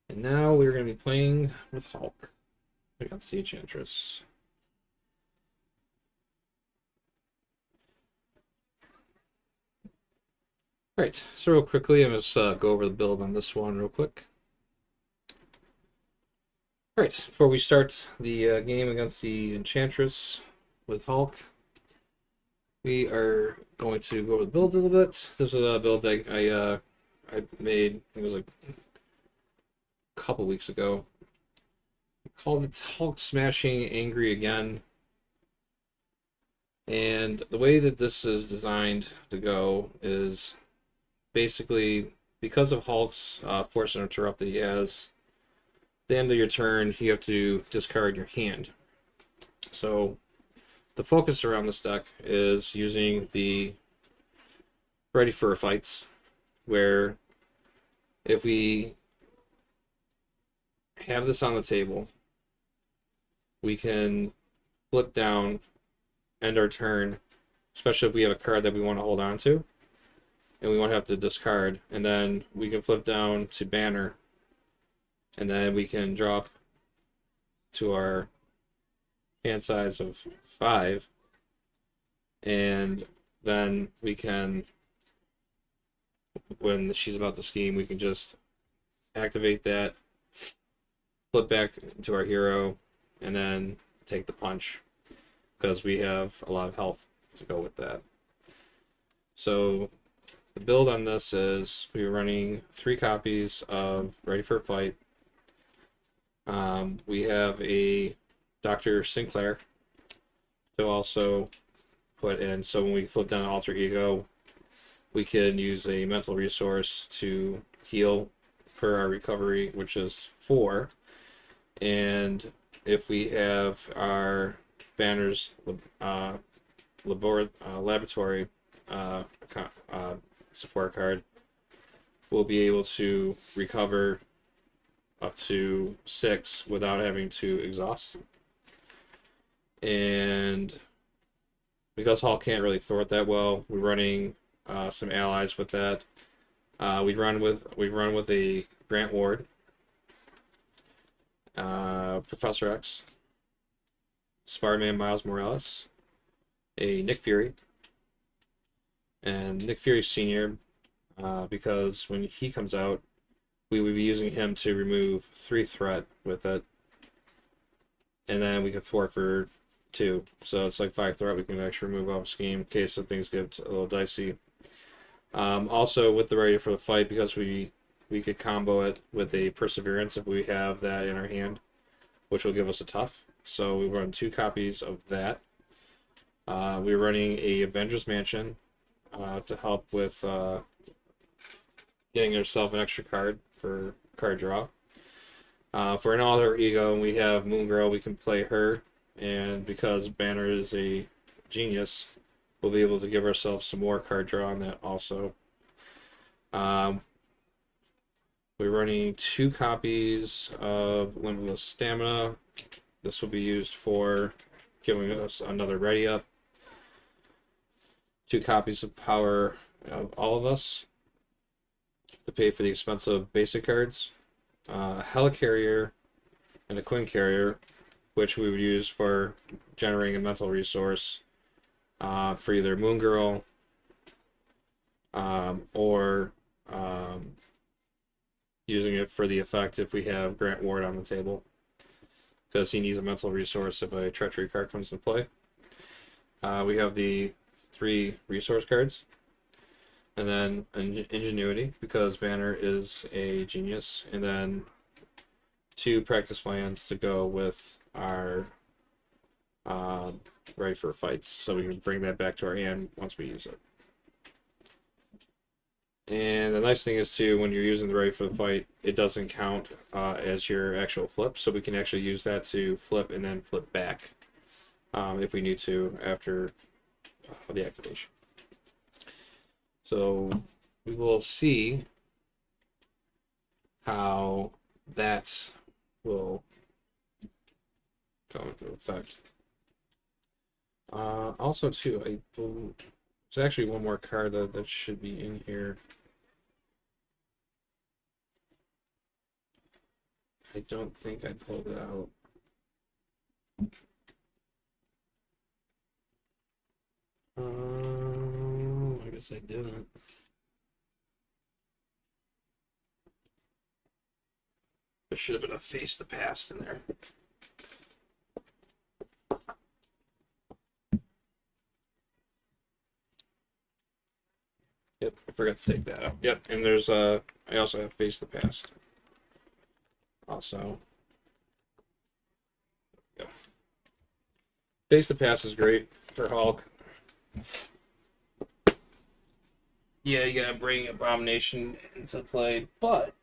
And now we're going to be playing with Hulk against the Enchantress. Alright, so real quickly, I'm just go over the build on this one real quick. Alright, before we start the game against the Enchantress with Hulk, we are going to go over the build a little bit. This is a build that I made, I think it was like a couple weeks ago. I called it Hulk Smashing Angry Again. And the way that this is designed to go is basically because of Hulk's force interrupt that he has. At the end of your turn, you have to discard your hand. So the focus around this deck is using the ready for fights, where if we have this on the table, we can flip down, end our turn, especially if we have a card that we want to hold on to, and we won't have to discard, and then we can flip down to banner, and then we can drop to our hand size of 5, and then we can, when she's about to scheme, we can just activate that, flip back to our hero, and then take the punch, because we have a lot of health to go with that. So the build on this is we're running 3 copies of Ready for a Fight. We have a Dr. Sinclair to also put in, so when we flip down Alter Ego, we can use a mental resource to heal for our recovery, which is 4. And if we have our banners laboratory support card, we'll be able to recover up to 6 without having to exhaust. And because Hulk can't really thwart that well, we're running some allies with that. We run with a Grant Ward, Professor X, Spider-Man Miles Morales, a Nick Fury, and Nick Fury Sr., because when he comes out, we would be using him to remove 3 threat with it, and then we can thwart for 2. So it's like 5 threat we can actually remove off scheme in case of things get a little dicey. Also, with the Ready for the Fight, because we could combo it with a Perseverance if we have that in our hand, which will give us a tough. So we run 2 copies of that. We're running a Avengers Mansion to help with getting yourself an extra card for card draw. For an Alter Ego, we have Moon Girl. We can play her, and because Banner is a genius, we'll be able to give ourselves some more card draw on that also. We're running 2 copies of Limitless Stamina. This will be used for giving us another Ready Up. 2 copies of Power of All of Us to pay for the expensive basic cards. A Helicarrier and a Quinn Carrier, which we would use for generating a mental resource for either Moon Girl or using it for the effect if we have Grant Ward on the table, because he needs a mental resource if a treachery card comes into play. We have the 3 resource cards, and then Ingenuity, because Banner is a genius, and then 2 practice plans to go with our Ready for Fights, so we can bring that back to our hand once we use it. And the nice thing is too, when you're using the Ready for the Fight, it doesn't count as your actual flip, so we can actually use that to flip and then flip back if we need to after the activation. So we will see how that will come into effect. Also too, there's actually one more card that should be in here. I don't think I pulled it out. I guess I didn't. There should have been a face the past in there. Yep, I forgot to take that out. Yep, and there's I also have face the past. Also. Yep. Face the past is great for Hulk. Yeah, you gotta bring Abomination into play, but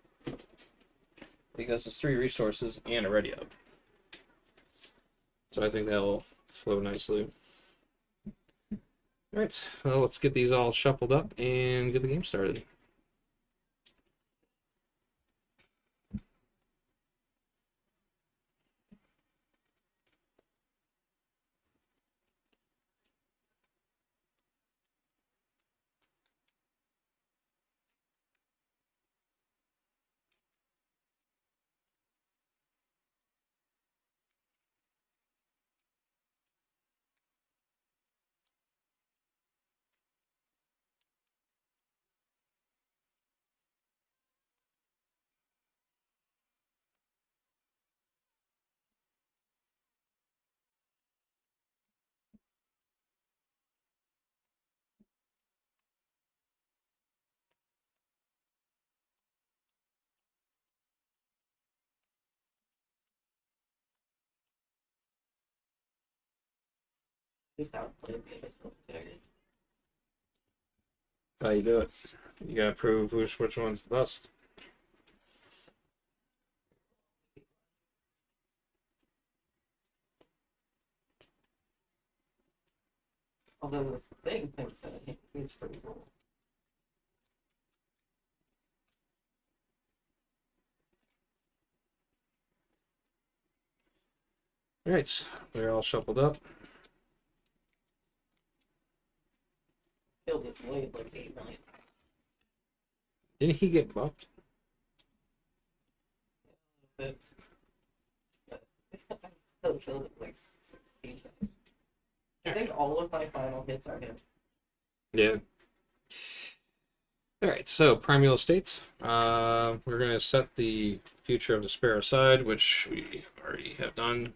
because it's 3 resources and a ready up. So I think that'll flow nicely. Alright, well, let's get these all shuffled up and get the game started. Just outplayed the military. That's how you do it. You gotta prove which one's the best. Although this thing thinks that he's pretty cool. Alright, they're all shuffled up. Killed his blade like 8 million. Didn't he get buffed? But I still killed it like 16 times. I think all of my final hits are him. Yeah. Alright, so Primeval Estates. We're going to set the Future of Despair aside, which we already have done.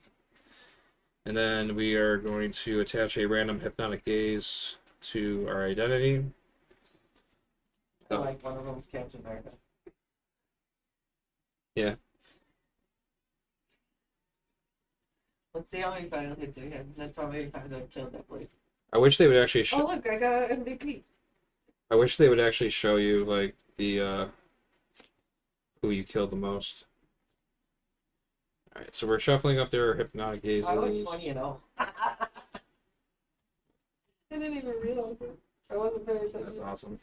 And then we are going to attach a random hypnotic gaze to our identity. I like one of them's Captain America. Yeah. Let's see how many final hits we have. That's how many times I've killed that blade. I wish they would actually Oh look, I got MVP. I wish they would actually show you like the who you killed the most. Alright, so we're shuffling up their hypnotic gazes. I was 20-0. I didn't even realize it. I wasn't paying attention. That's awesome.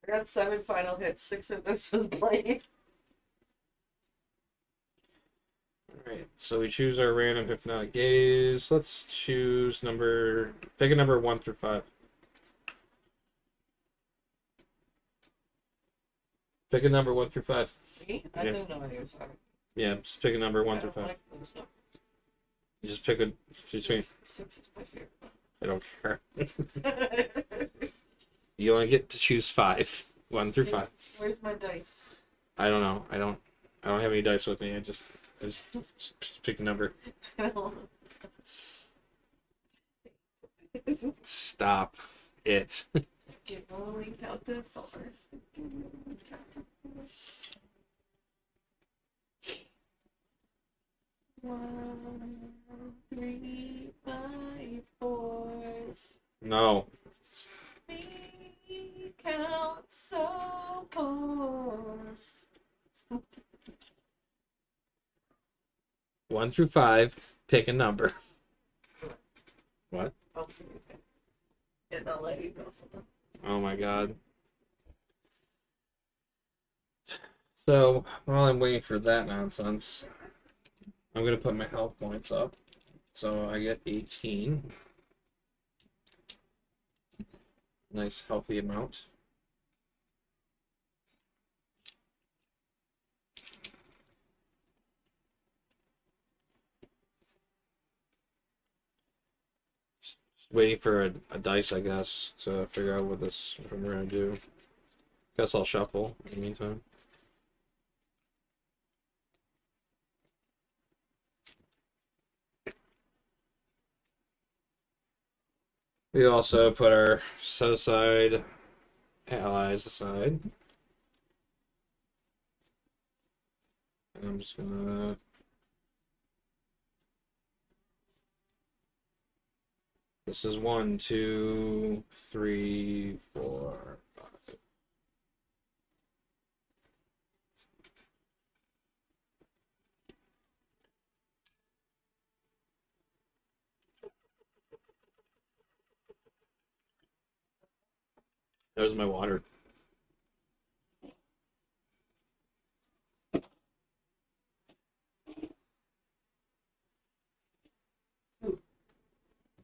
I got 7 final hits, 6 of those was blade. Alright, so we choose our random hypnotic gaze. Let's choose pick a number 1 through 5. Pick a number 1 through 5. Me? I Yeah. didn't know what you were talking. Yeah, just pick a number 1 through 5. Like those numbers. You just pick a between. 6 is my favorite. I don't care. You only get to choose 5. 1 through 5. Where's my dice? I don't know. I don't have any dice with me. I just pick a number. Stop it. Can only count to 4. Can only count to 4. 1, 3, 5, 4. No. We count so poor. 1 through 5. Pick a number. What? Okay. And I'll let you go. Oh my god. So, while I'm waiting for that nonsense, I'm going to put my health points up. So I get 18. Nice healthy amount. Waiting for a dice, I guess, to figure out what we're gonna do. Guess I'll shuffle in the meantime. We also put our set aside allies aside. And I'm just gonna this is 1, 2, 3, 4, 5. There's my water.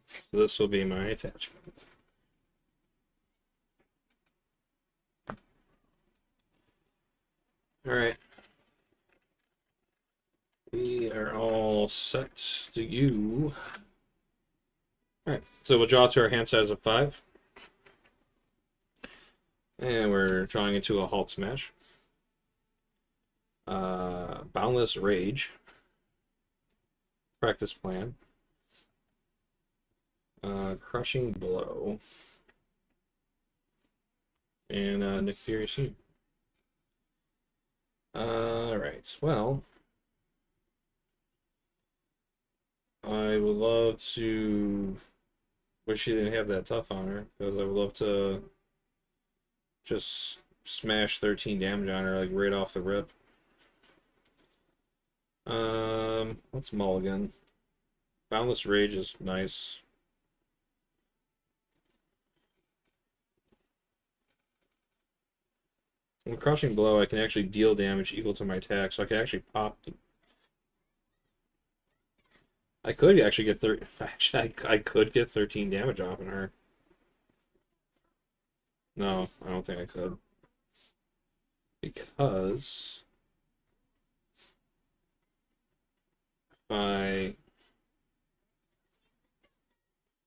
So this will be my attachment. All right. We are all set to you. All right. So we'll draw to our hand size of 5. And we're drawing into a Hulk smash. Boundless Rage. Practice Plan. Crushing Blow. And Nick Fury Scene. Alright, well, I would love to wish she didn't have that tough on her, because I would love to just smash 13 damage on her, like, right off the rip. Let's mulligan. Boundless Rage is nice. With Crushing Blow, I can actually deal damage equal to my attack, so I can actually pop. I could actually get Actually, I could get 13 damage off in her. No, I don't think I could. Because if I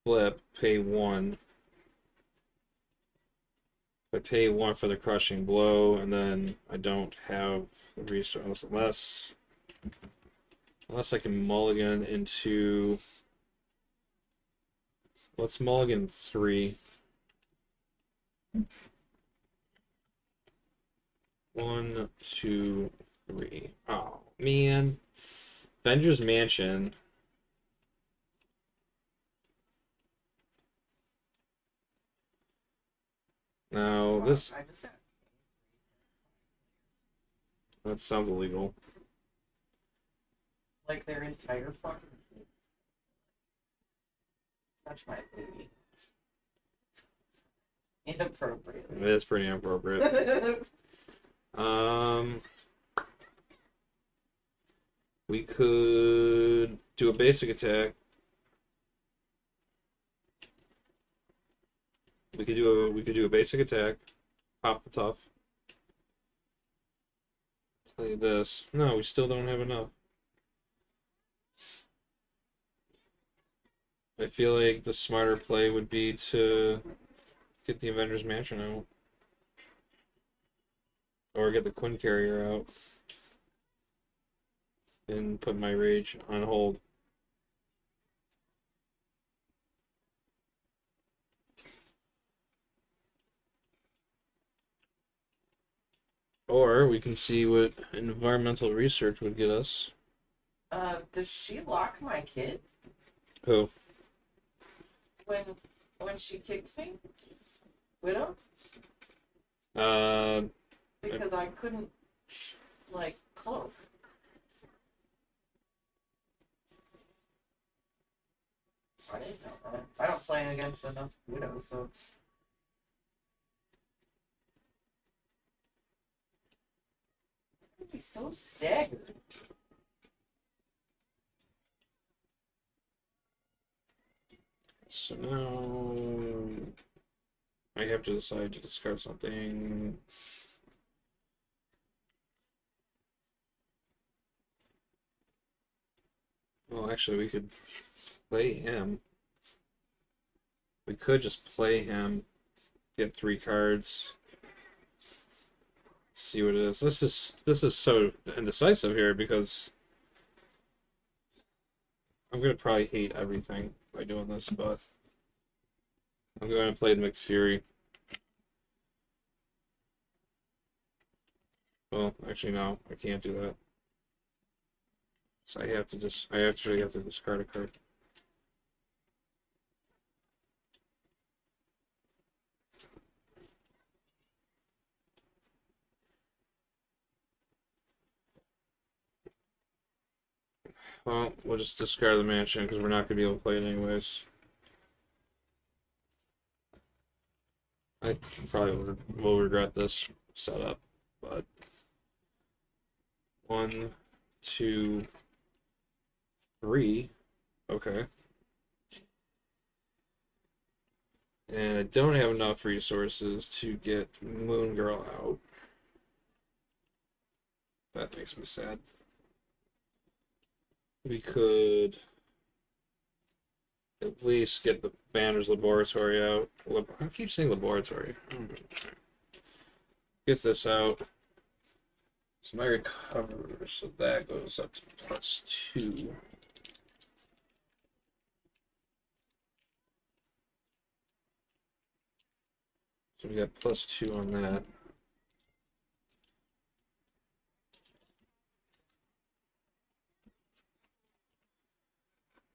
flip, pay 1. If I pay 1 for the Crushing Blow, and then I don't have the resource, unless I can mulligan into. Let's mulligan 3. 1, 2, 3. Oh man, Avengers Mansion. Now this. That sounds illegal. Like their entire fucking touch my booty. Inappropriate. It is pretty inappropriate. We could do a basic attack. We could do a basic attack. Pop the tough. Play this. No, we still don't have enough. I feel like the smarter play would be to get the Avengers Mansion out. Or get the Quinn Carrier out. And put my rage on hold. Or we can see what environmental research would get us. Does she lock my kid? Who? When she kicks me? Widow? Because I couldn't, like, cloak. I didn't know that. I don't play against enough widows, so it's... I'd be so staggered. So now I have to decide to discard something. Well, actually, we could play him. We could just play him, get 3 cards. See what it is. This is so indecisive here because I'm gonna probably hate everything by doing this, but I'm going to play the Mixed Fury. Well, actually no, I can't do that. So I have to I actually have to discard a card. Well, we'll just discard the mansion because we're not going to be able to play it anyways. I probably will regret this setup, but 1, 2, 3. Okay. And I don't have enough resources to get Moon Girl out. That makes me sad. We could at least get the Banner's Laboratory out. I keep saying Laboratory. Get this out. So my recover, so that goes up to +2. So we got +2 on that.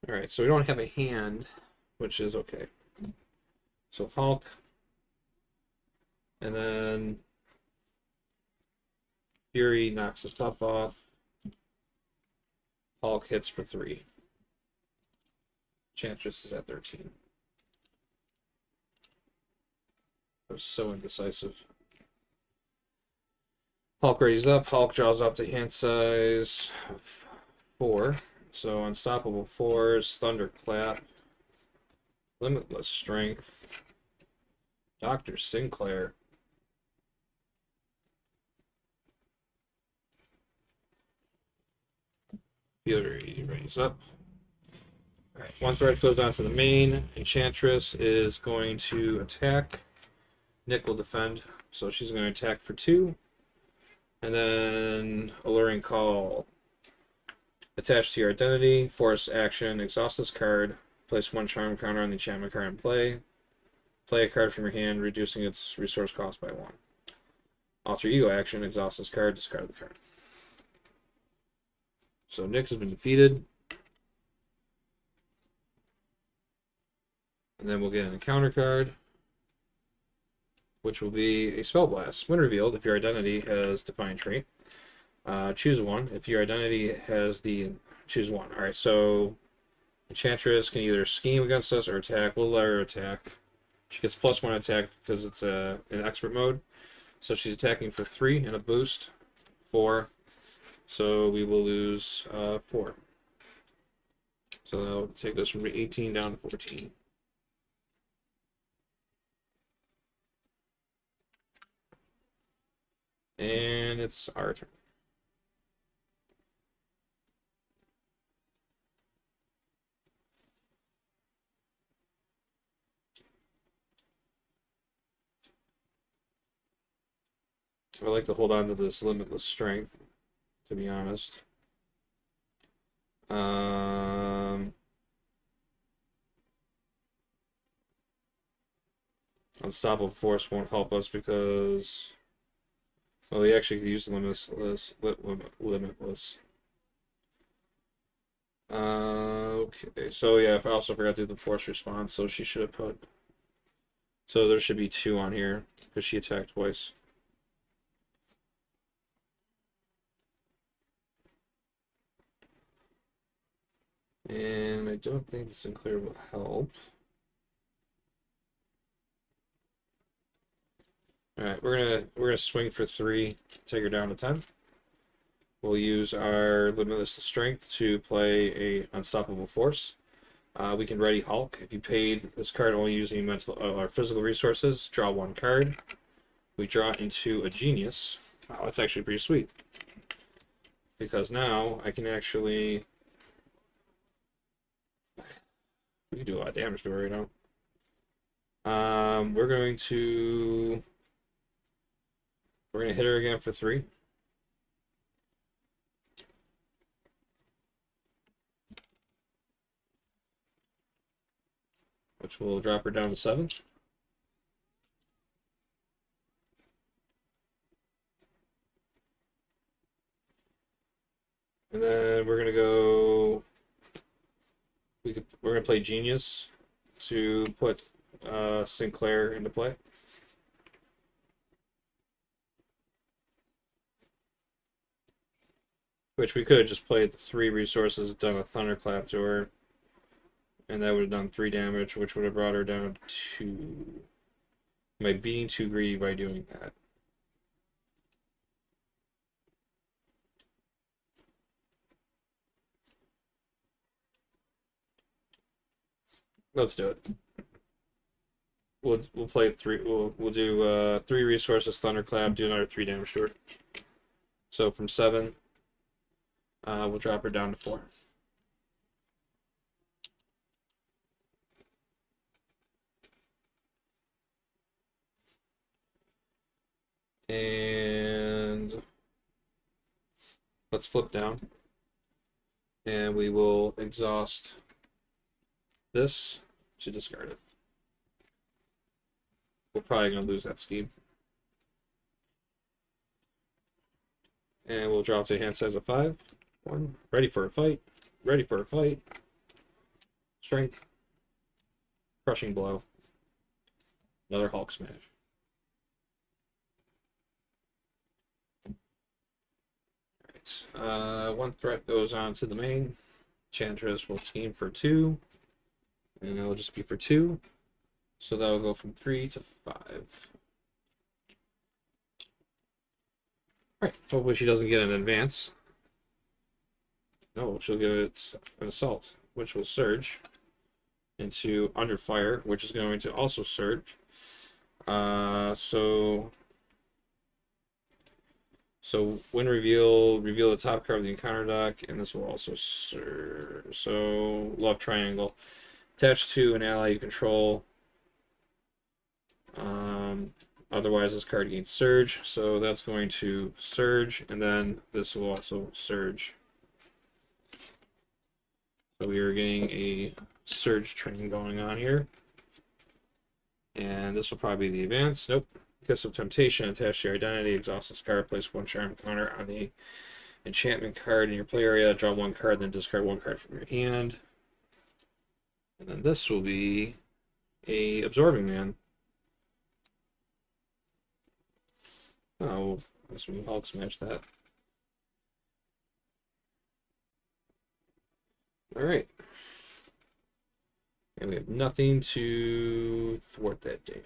Alright, so we don't have a hand, which is okay. So Hulk. And then Fury knocks the top off. Hulk hits for 3. Enchantress is at 13. I was so indecisive. Hulk raises up. Hulk draws up to hand size 4. So Unstoppable Force, Thunderclap, Limitless Strength, Dr. Sinclair. Fury raise up. Alright, 1 threat goes on to the main. Enchantress is going to attack. Nick will defend, so she's going to attack for 2. And then Alluring Call. Attached to your identity, force action, exhaust this card, place 1 charm counter on the enchantment card in play. Play a card from your hand, reducing its resource cost by 1. Alter ego action, exhaust this card, discard the card. So Nyx has been defeated. And then we'll get an encounter card, which will be a Spell Blast. When revealed, if your identity has Define Trait, choose 1. If your identity has the... choose 1. Alright, so Enchantress can either scheme against us or attack. We'll let her attack. She gets +1 attack because it's in expert mode. So she's attacking for 3 and a boost. 4. So we will lose 4. So that'll take us from 18 down to 14. And it's our turn. I like to hold on to this Limitless Strength, to be honest. Unstoppable Force won't help us because... well, we actually could use Limitless. Okay, so yeah, I also forgot to do the Force response, so she should have put... so there should be 2 on here, because she attacked twice. And I don't think the Sinclair will help. Alright, we're gonna swing for 3, take her down to 10. We'll use our Limitless Strength to play a Unstoppable Force. We can ready Hulk. If you paid this card only using mental or physical resources, draw 1 card. We draw into a Genius. Wow, that's actually pretty sweet. Because now I can actually... we can do a lot of damage to her right now. We're going to hit her again for 3. Which will drop her down to 7. And then we're gonna go. We're gonna play Genius to put Sinclair into play. Which we could have just played the 3 resources, done a Thunderclap to her, and that would have done 3 damage, which would have brought her down to. Am I being too greedy by doing that? Let's do it. We'll play 3. We'll do 3 resources, Thunderclap, do another 3 damage to her. So from 7, we'll drop her down to 4. And let's flip down. And we will exhaust this to discard it. We're probably going to lose that scheme. And we'll drop to a hand size of 5. 1. Ready for a fight. Ready for a fight. Strength. Crushing blow. Another Hulk smash. Alright. 1 threat goes on to the main. Enchantress will scheme for 2. And it'll just be for 2. So that'll go from 3 to 5. Alright, hopefully she doesn't get an advance. No, she'll give it an assault, which will surge into under fire, which is going to also surge. So when reveal the top card of the encounter deck, and this will also surge. So love triangle. Attached to an ally you control. Otherwise, this card gains surge, so that's going to surge, and then this will also surge. So we are getting a surge train going on here. And this will probably be the advance. Nope. Kiss of Temptation, attached to your identity, exhaust this card, place 1 charm counter on the enchantment card in your play area, draw 1 card, then discard 1 card from your hand. And then this will be a Absorbing Man. Oh, I guess we can Hulk smash that. Alright. And we have nothing to thwart that down.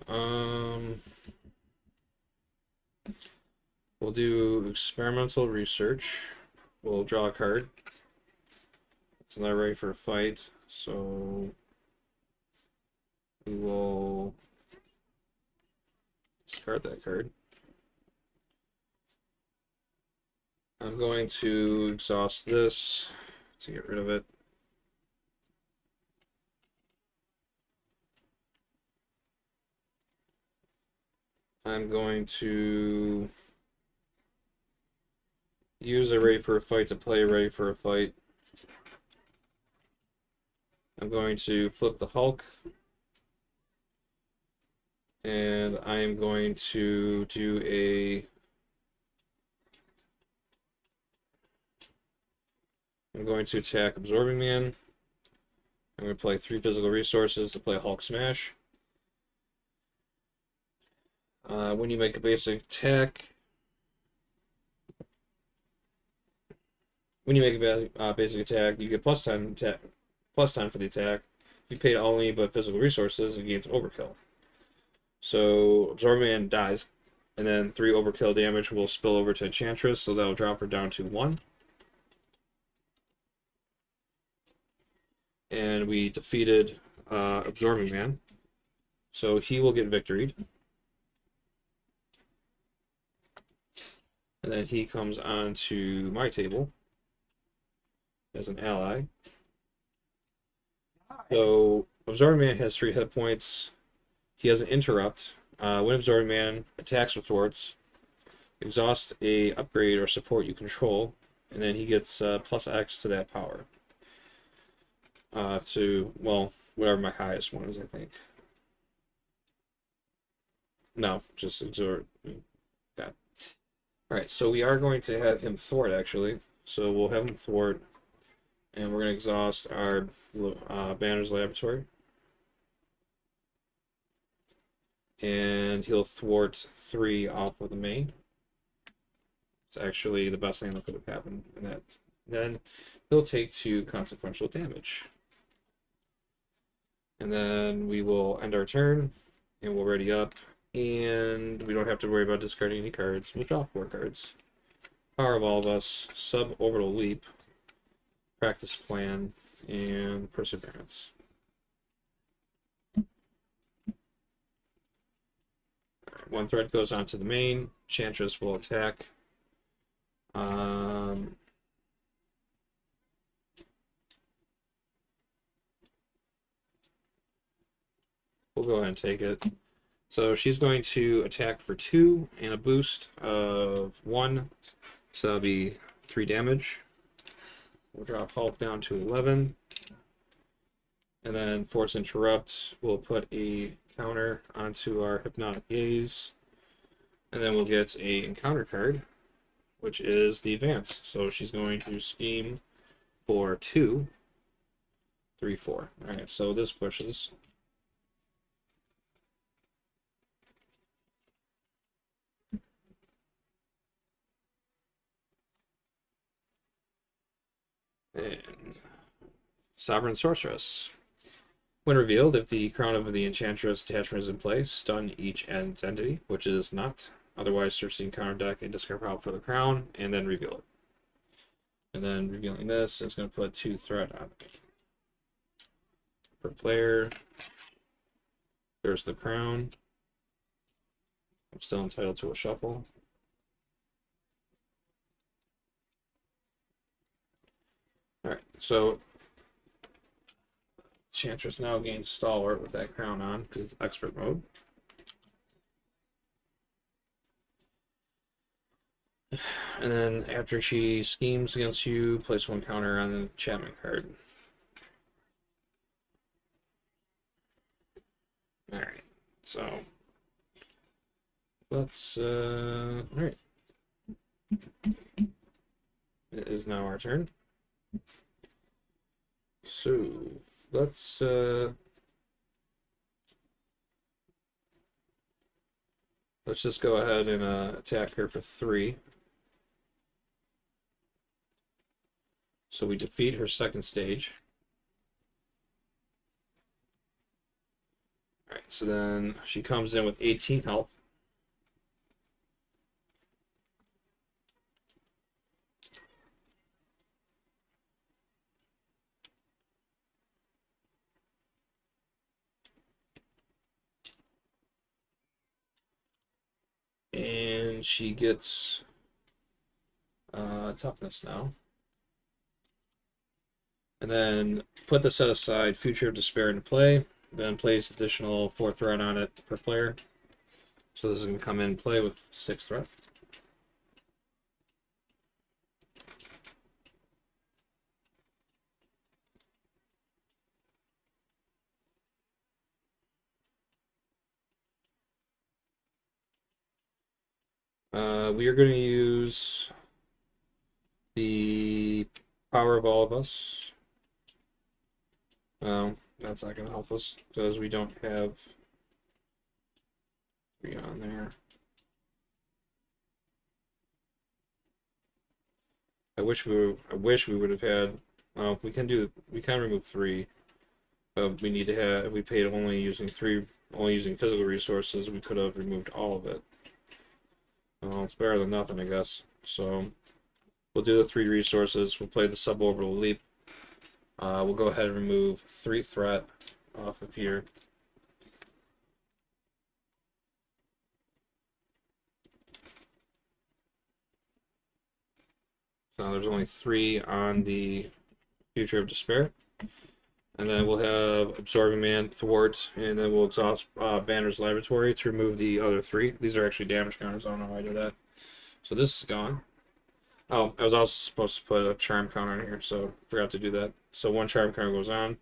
Alright. We'll do experimental research. We'll draw a card. It's not ready for a fight, so we will discard that card. I'm going to exhaust this to get rid of it. I'm going to use a ready for a fight to play ready for a fight. I'm going to flip the Hulk. And I'm going to do a... I'm going to attack Absorbing Man. I'm going to play 3 physical resources to play a Hulk Smash. When you make a basic attack... When you make a basic attack, you get plus 10 for the attack. If you paid only but physical resources, it gains overkill. So Absorbing Man dies, and then 3 overkill damage will spill over to Enchantress, so that'll drop her down to 1. And we defeated Absorbing Man, so he will get victoried. And then he comes onto my table. as an ally. So Absorbing Man has 3 hit points. He has an interrupt. When Absorbing Man attacks with thwarts, exhaust a upgrade or support you control, and then he gets plus X to that power. To, well, whatever my highest one is, I think. No, just absorb. Okay. Alright, so we are going to have him thwart, actually. So we'll have him thwart, and we're going to exhaust our Banner's Laboratory. And he'll thwart 3 off of the main. It's actually the best thing that could have happened in that. Then he'll take 2 consequential damage. And then we will end our turn, and we'll ready up, and we don't have to worry about discarding any cards. We'll draw 4 cards. Power of All of Us, Suborbital Leap, Practice Plan, and Perseverance. Right, 1 thread goes onto the main. Enchantress will attack. We'll go ahead and take it. So she's going to attack for 2 and a boost of 1. So that'll be 3 damage. We'll drop Hulk down to 11. And then Force Interrupt, we'll put a counter onto our Hypnotic Gaze. And then we'll get a encounter card, which is the Advance. So she's going to scheme for 2, 3, 4. Alright, so this pushes. And Sovereign Sorceress. When revealed, if the crown of the Enchantress attachment is in place, stun each entity, which is not. Otherwise, search the encounter deck and discard power for the crown, and then reveal it. And then revealing this, it's going to put 2 threat on it. Per player. There's the crown. I'm still entitled to a shuffle. Alright, so Enchantress now gains Stalwart with that crown on, because it's expert mode. And then after she schemes against you, place 1 counter on the enchantment card. Alright, so let's alright. It is now our turn. So let's just go ahead and attack her for 3. So we defeat her second stage. Alright, so then she comes in with 18 health. And she gets toughness now. And then put the set aside Future of Despair into play. Then place additional 4 threat on it per player. So this is going to come in and play with 6 threat. We are going to use the Power of All of Us. That's not going to help us because we don't have 3 on there. I wish we would have had. We can remove 3, but we need to have. If we paid only using physical resources, we could have removed all of it. Well, it's better than nothing, I guess. So we'll do the 3 resources. We'll play the suborbital leap. We'll go ahead and remove 3 threat off of here. So there's only 3 on the Future of Despair. And then we'll have Absorbing Man, Thwart, and then we'll exhaust Banner's Laboratory to remove the other 3. These are actually damage counters. I don't know why I did that. So this is gone. Oh, I was also supposed to put a charm counter in here, so forgot to do that. So 1 charm counter goes on,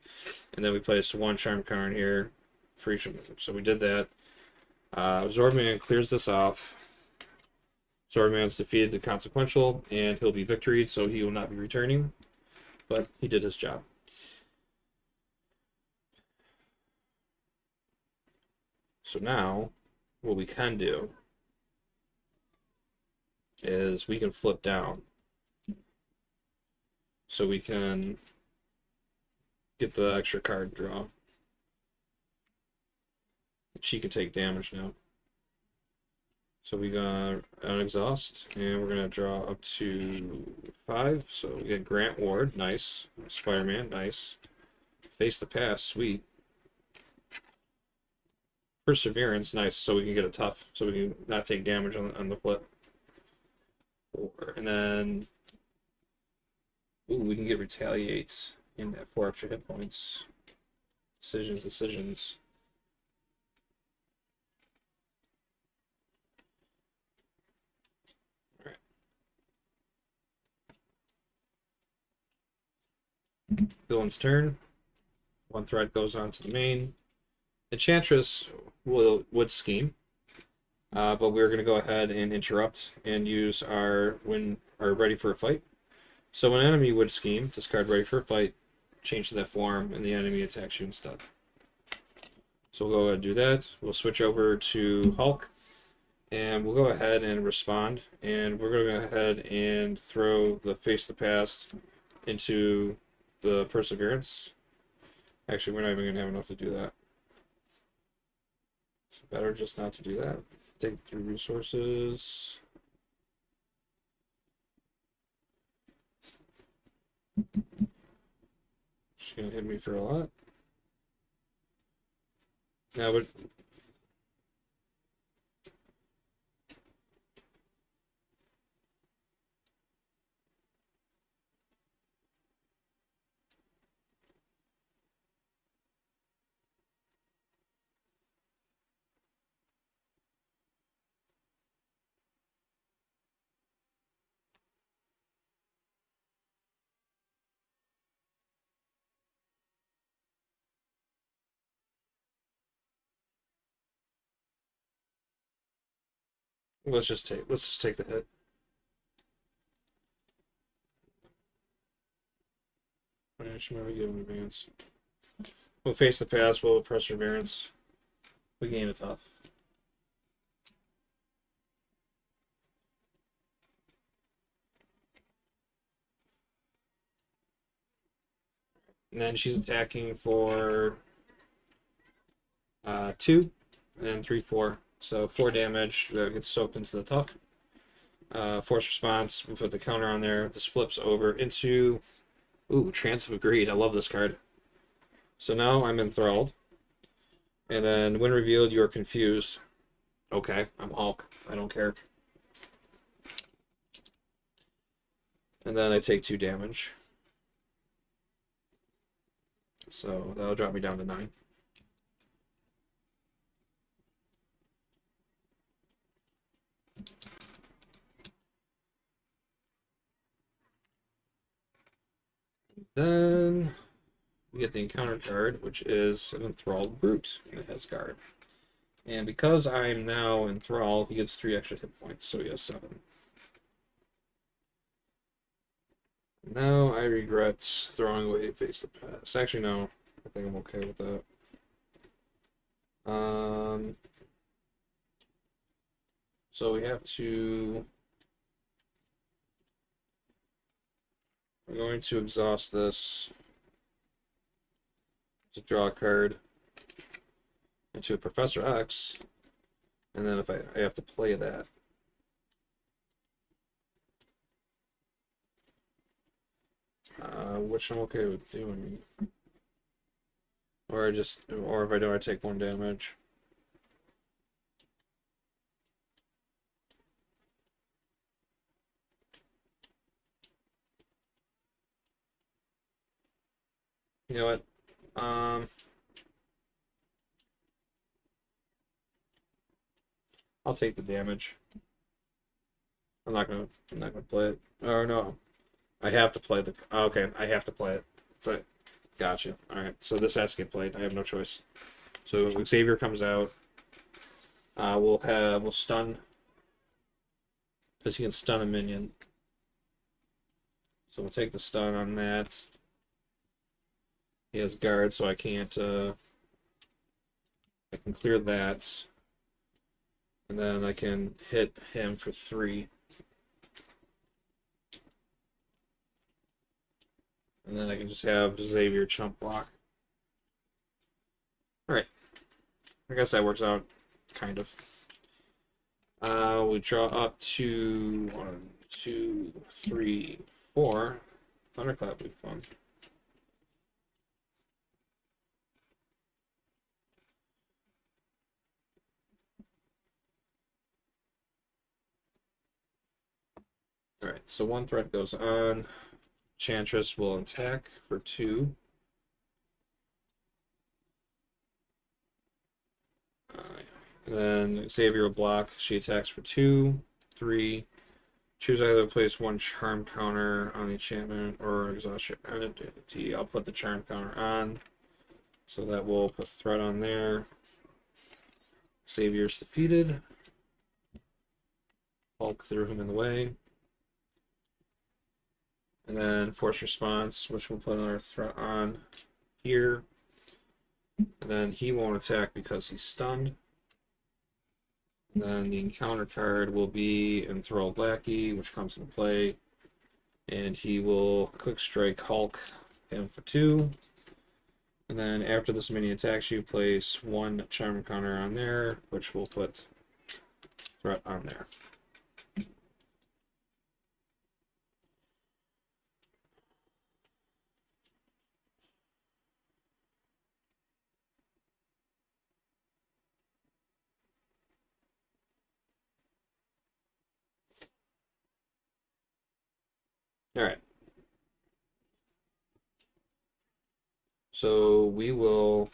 and then we place 1 charm counter in here for each of them. So we did that. Absorbing Man clears this off. Absorbing Man's defeated the consequential, and he'll be victoried, so he will not be returning. But he did his job. So now, what we can do is we can flip down. So we can get the extra card draw. She can take damage now. So we got an exhaust, and we're gonna draw up to 5. So we get Grant Ward, nice. Spider-Man, nice. Face the Past, sweet. Perseverance, nice. So we can get a tough, so we can not take damage on the flip. 4, and then ooh, we can get Retaliate in that 4 extra hit points. Decisions. Alright. Villain's turn. 1 threat goes on to the main. Enchantress would scheme. But we're going to go ahead and interrupt and use our ready for a fight. So an enemy would scheme, discard ready for a fight, change to that form, and the enemy attacks you instead. So we'll go ahead and do that. We'll switch over to Hulk, and we'll go ahead and respond. And we're going to go ahead and throw the Face the Past into the Perseverance. Actually, we're not even going to have enough to do that. It's better just not to do that. Take 3 resources. She's gonna hit me for a lot. Now, but let's just take the hit. I should maybe give him advance. We'll face the past. We'll perseverance. We gain a tough. And then she's attacking for 2 and 3, 4. So 4 damage that gets soaked into the tough. Force response. We put the counter on there. This flips over into Trance of Greed. I love this card. So now I'm enthralled. And then when revealed, you are confused. Okay, I'm Hulk. I don't care. And then I take 2 damage. So that'll drop me down to 9. Then we get the encounter card, which is an enthralled brute, and it has guard. And because I'm now enthralled, he gets 3 extra hit points, so he has 7. Now I regret throwing away Face the Past. Actually, no. I think I'm okay with that. So we have to... We're going to exhaust this to draw a card into a Professor X, and then if I have to play that. Which I'm okay with doing. Or if I do, I take 1 damage. You know what? I'll take the damage. I'm not gonna play it. Oh no. I have to play the okay, I have to play it. So gotcha. Alright, so this has to get played. I have no choice. So if Xavier comes out, we'll stun because he can stun a minion. So we'll take the stun on that. He has guard, so I can't I can clear that. And then I can hit him for 3. And then I can just have Xavier chump block. Alright. I guess that works out, kind of. We draw up to 1, 2, 3, 4. Thunderclap would be fun. Alright, so 1 threat goes on. Enchantress will attack for 2. And then Xavier will block. She attacks for 2, 3. Choose either place 1 charm counter on the enchantment or exhaustion entity. I'll put the charm counter on. So that will put threat on there. Xavier's defeated. Hulk threw him in the way. And then force response, which will put another threat on here. And then he won't attack because he's stunned. And then the encounter card will be Enthralled Lackey, which comes into play. And he will quick strike Hulk him for 2. And then after this minion attacks you, place 1 charm counter on there, which will put threat on there. Alright. So we will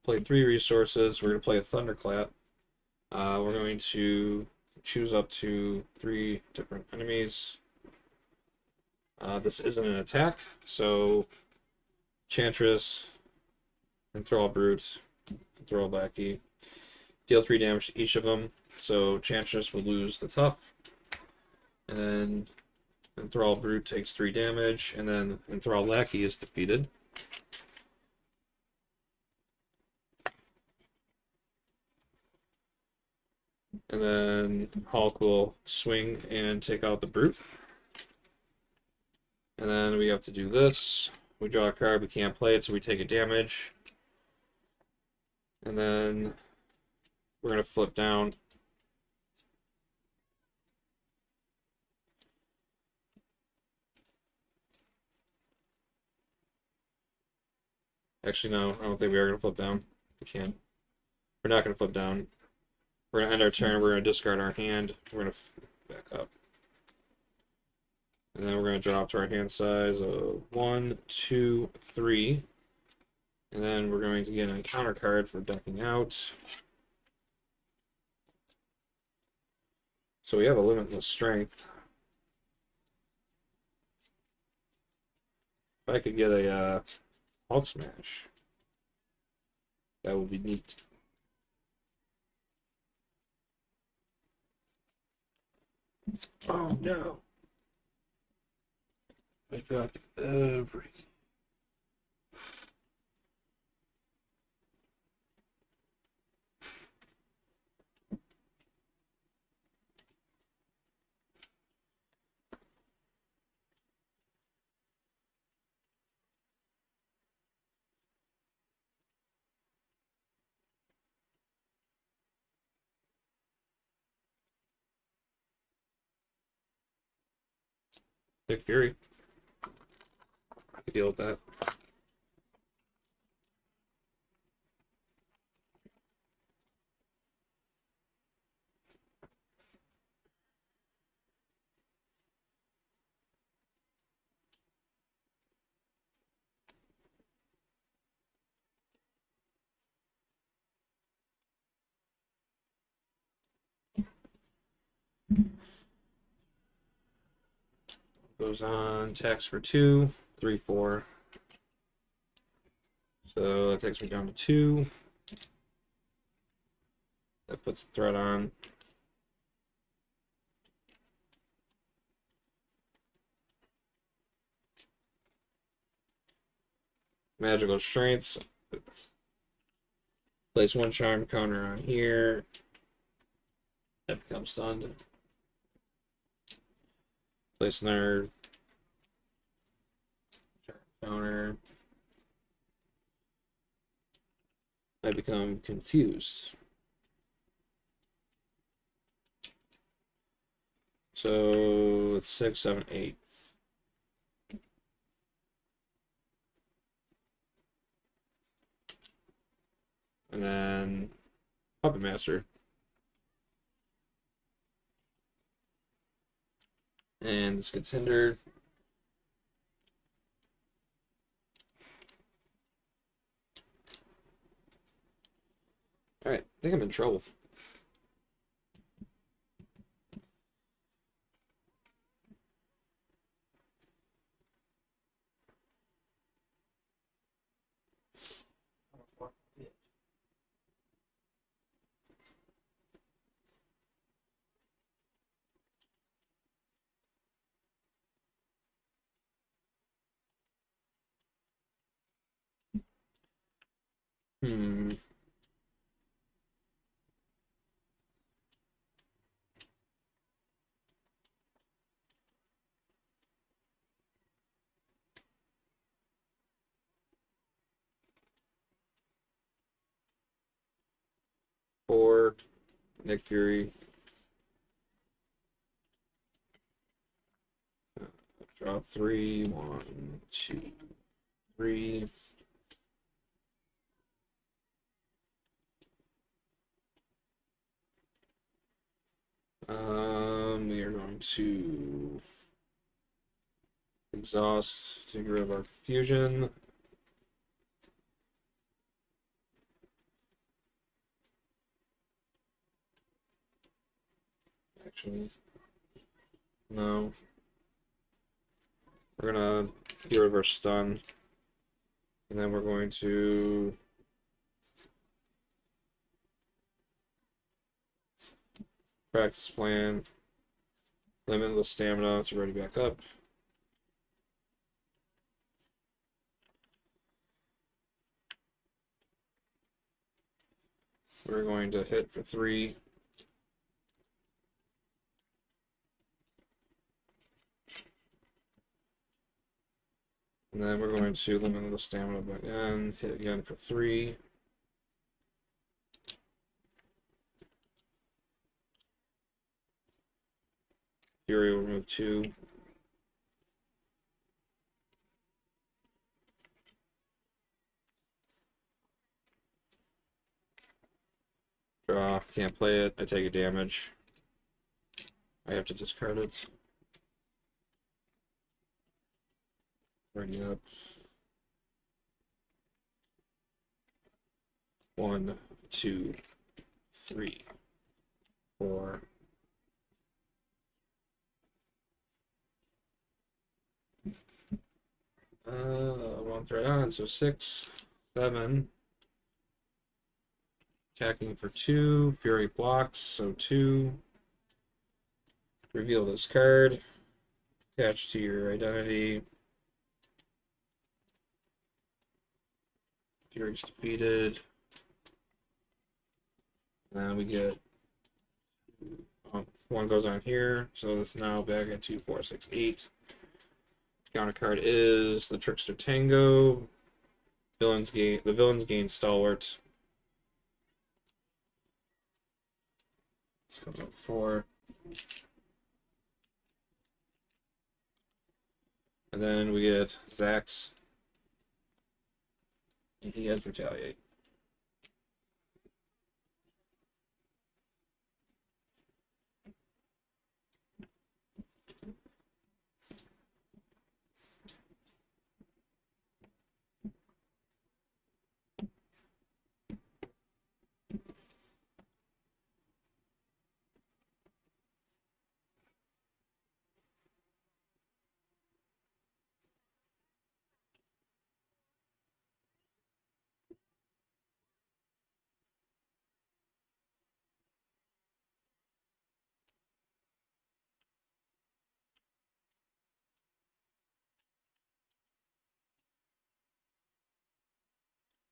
play 3 resources. We're going to play a Thunderclap. We're going to choose up to 3 different enemies. This isn't an attack, so Enchantress, Enthrall Brute, Enthrall Lackey. Deal 3 damage to each of them. So Enchantress will lose the tough. And then Enthrall Brute takes 3 damage, and then Enthrall Lackey is defeated. And then Hulk will swing and take out the Brute. And then we have to do this. We draw a card, we can't play it, so we take a damage. And then we're going to flip down. Actually, no, I don't think we are going to flip down. We can't. We're not going to flip down. We're going to end our turn. We're going to discard our hand. We're going to back up. And then we're going to draw up to our hand size of 1, 2, 3. And then we're going to get an encounter card for decking out. So we have a limitless strength. If I could get a Hulk Smash, that would be neat. Oh no! I dropped everything. Nick Fury. I could deal with that. goes on, attacks for 2, 3, 4. So that takes me down to 2. That puts the threat on. Magical strengths. Place 1 charm counter on here. That becomes stunned. Place another charm counter. I become confused. So it's 6, 7, 8. And then Puppet Master. And this gets hindered. Alright, I think I'm in trouble. Hmm. Four, Nick Fury. Draw 3, 1, 2, 3. We are going to exhaust to get rid of our fusion. Actually, no. We're gonna get rid of our stun, and then we're going to practice plan. Limit the stamina to ready back up. We're going to hit for 3. And then we're going to limit the stamina back in, hit again for 3. Fury will remove 2. Draw, can't play it, I take a damage. I have to discard it. Ready up. 1, 2, 3, 4. One threat on, so 6, 7. Attacking for 2. Fury blocks, so 2. Reveal this card. Attach to your identity. Fury's defeated. And then we get 1 goes on here, so it's now back at 2, 4, 6, 8. Counter card is the Trickster Tango. The villains gain Stalwart. This comes up 4. And then we get Zax. And he has Retaliate.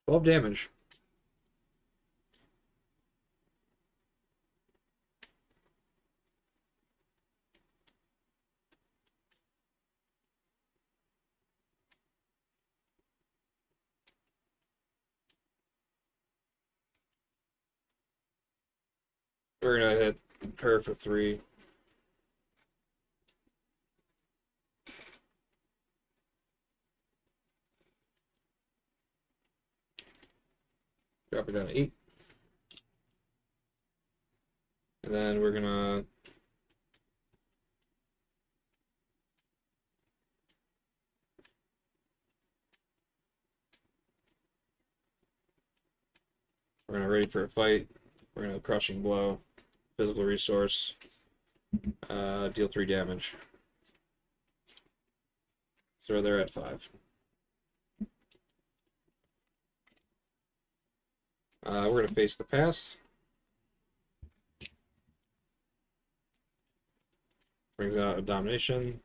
12 damage. We're gonna hit her for 3. Drop her down to 8. And then we're gonna ready for a fight. We're gonna crushing blow, physical resource, deal 3 damage. So they're at 5. We're gonna face the past. Brings out a domination.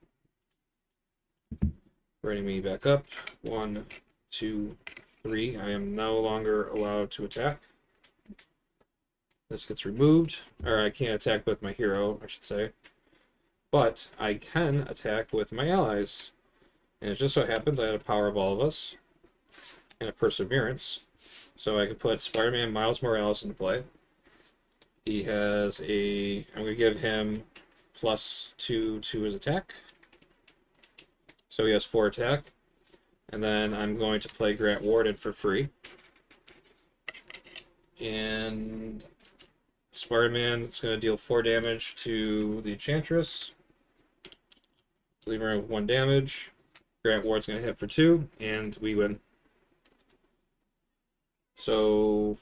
Bringing me back up. 1, 2, 3. I am no longer allowed to attack. This gets removed. Or I can't attack with my hero, I should say. But I can attack with my allies. And it just so happens I had a power of all of us. And a perseverance. So I can put Spider-Man Miles Morales into play. He has a... I'm going to give him +2 to his attack. So he has 4 attack. And then I'm going to play Grant Warden for free. And Spider-Man is going to deal 4 damage to the Enchantress. Leave her with 1 damage. Grant Ward's going to hit for 2, and we win. So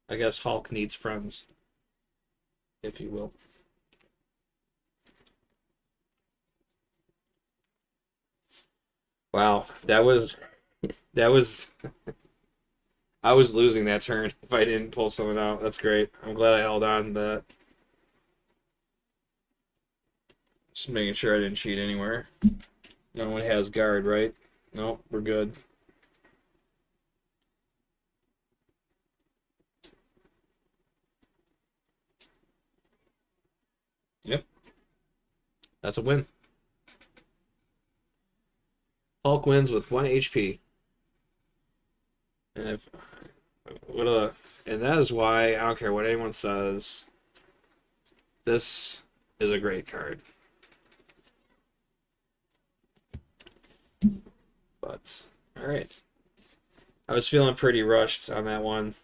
I guess Hulk needs friends, if you will. Wow, that was I was losing that turn if I didn't pull something out. That's great. I'm glad I held on to that. Just making sure I didn't cheat anywhere. No one has guard, right? Nope, we're good. Yep, that's a win. Hulk wins with 1 HP. And if and that is why I don't care what anyone says. This is a great card. But all right, I was feeling pretty rushed on that one.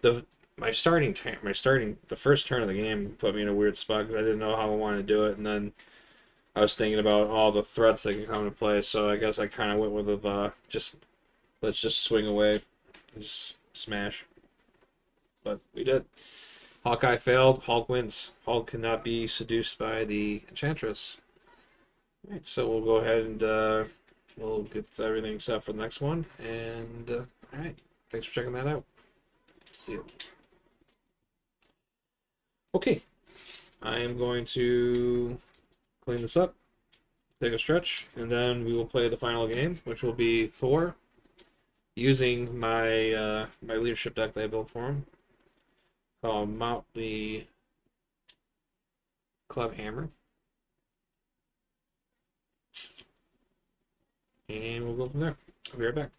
The first turn of the game put me in a weird spot because I didn't know how I wanted to do it, and then I was thinking about all the threats that can come into play. So I guess I kind of went with let's just swing away, and just smash. But we did. Hawkeye failed. Hulk wins. Hulk cannot be seduced by the Enchantress. All right, so we'll go ahead and we'll get everything set for the next one. And all right, thanks for checking that out. See you. Okay, I am going to clean this up, take a stretch, and then we will play the final game, which will be Thor, using my my leadership deck that I built for him. Called Mount the Club Hammer. And we'll go from there. I'll be right back.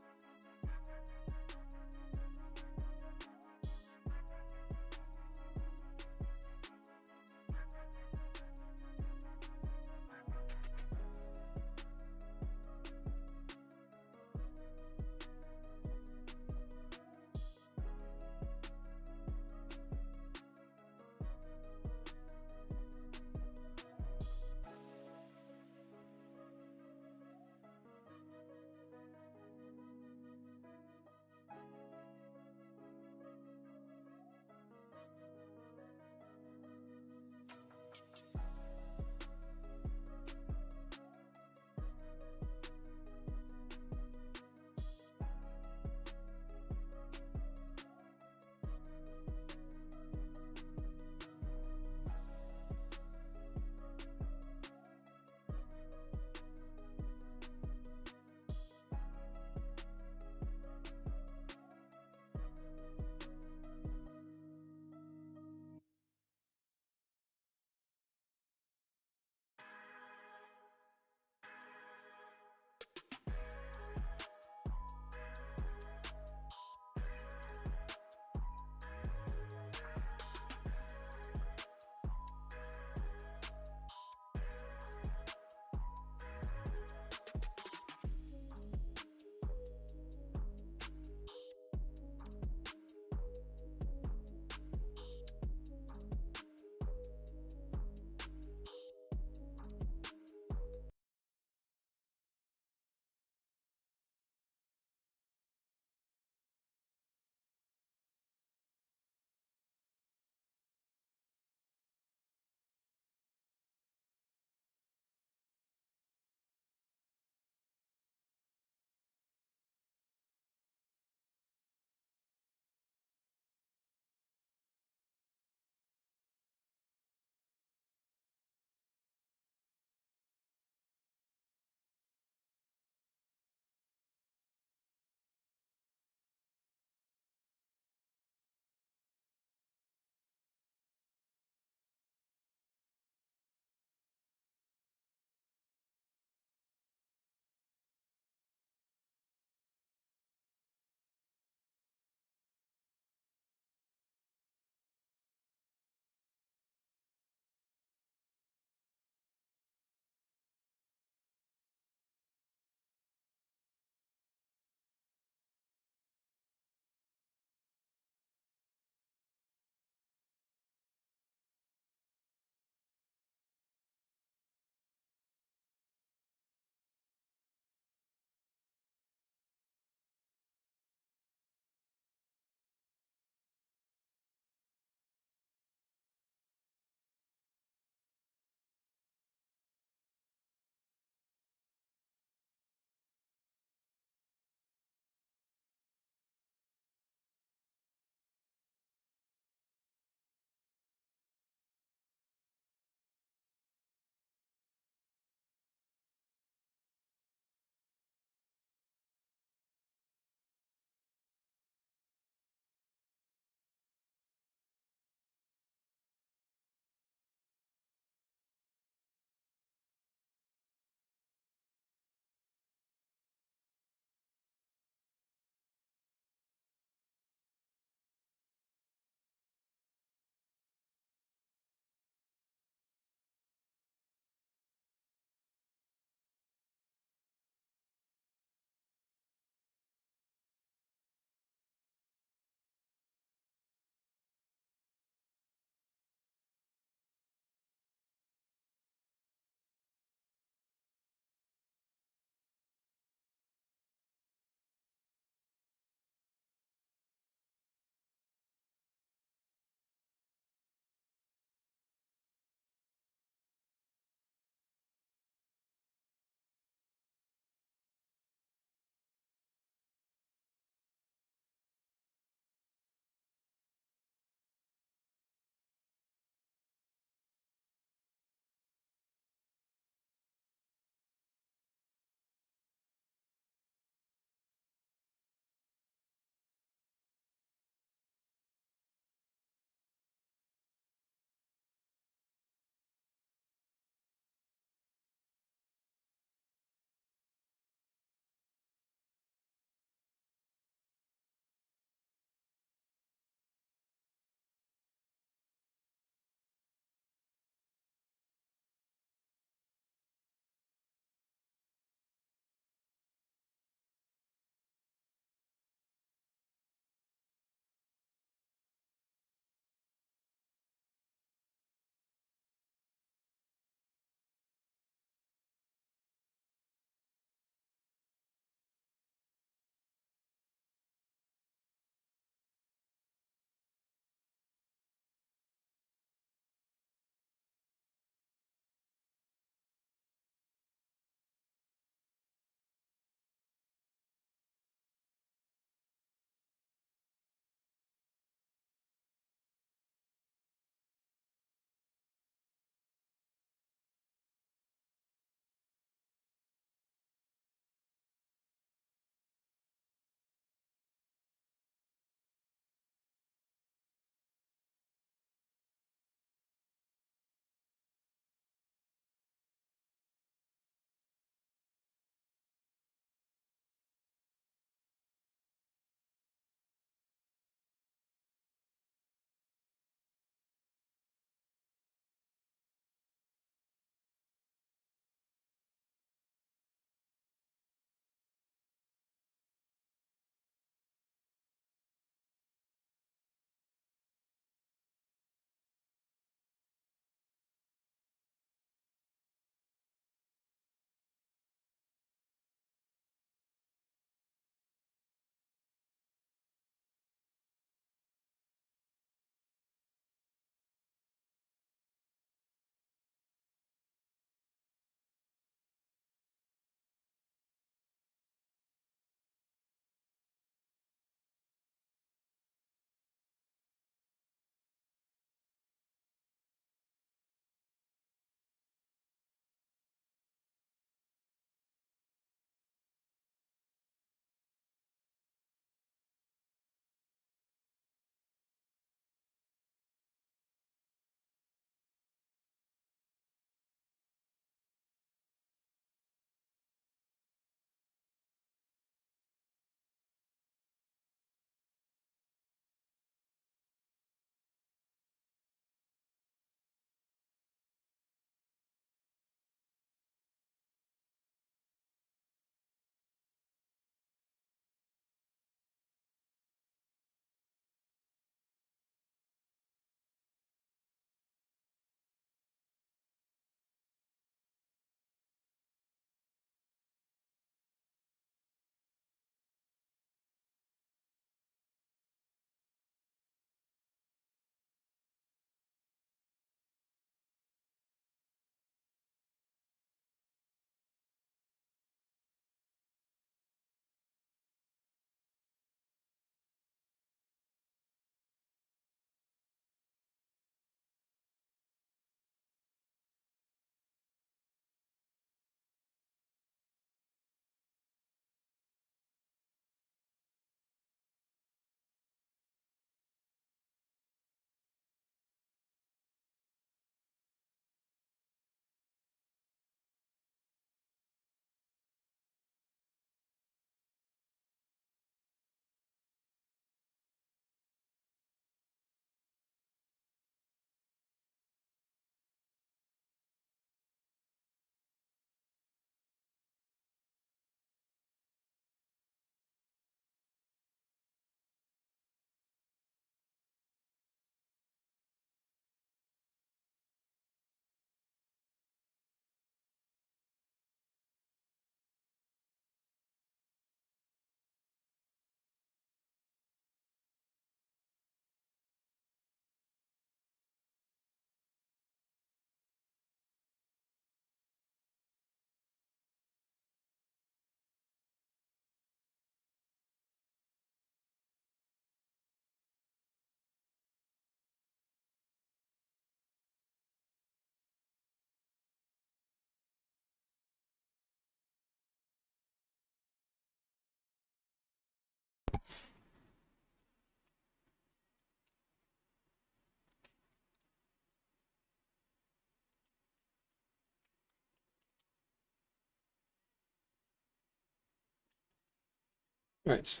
All right.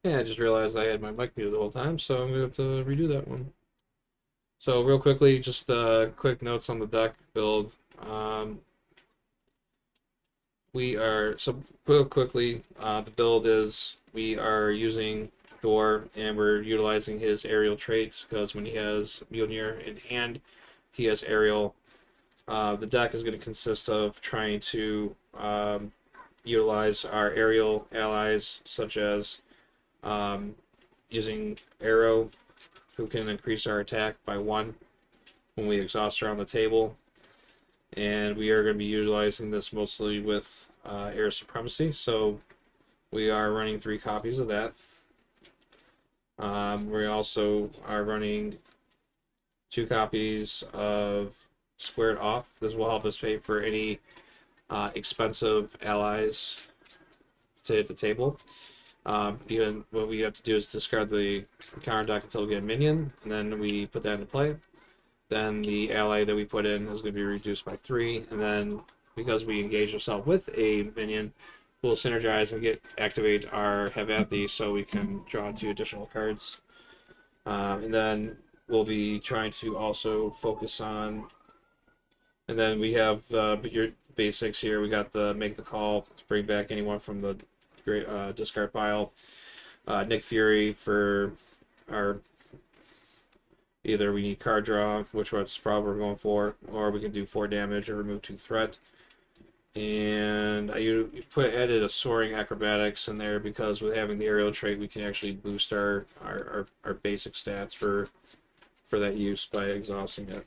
Yeah, I just realized I had my mic muted the whole time, so I'm gonna have to redo that one. So real quickly, just quick notes on the deck build. We are so real quickly. The build is we are using Thor, and we're utilizing his aerial traits because when he has Mjolnir in hand, he has aerial. The deck is going to consist of trying to utilize our aerial allies, such as um, using Arrow, who can increase our attack by 1 when we exhaust her on the table. And we are going to be utilizing this mostly with Air Supremacy, so we are running 3 copies of that. We also are running 2 copies of Squared Off. This will help us pay for any expensive allies to hit the table. Because what we have to do is discard the counter deck until we get a minion, and then we put that into play. Then the ally that we put in is going to be reduced by 3, and then because we engage ourselves with a minion, we'll synergize and activate our Havathi so we can draw 2 additional cards. And then we'll be trying to also focus on, and then we have your basics here. We got the make the call to bring back anyone from the great discard pile. Nick Fury for our, either we need card draw, which was probably we're going for, or we can do 4 damage or remove 2 threat. And you added a soaring acrobatics in there because with having the aerial trait, we can actually boost our basic stats for that use by exhausting it.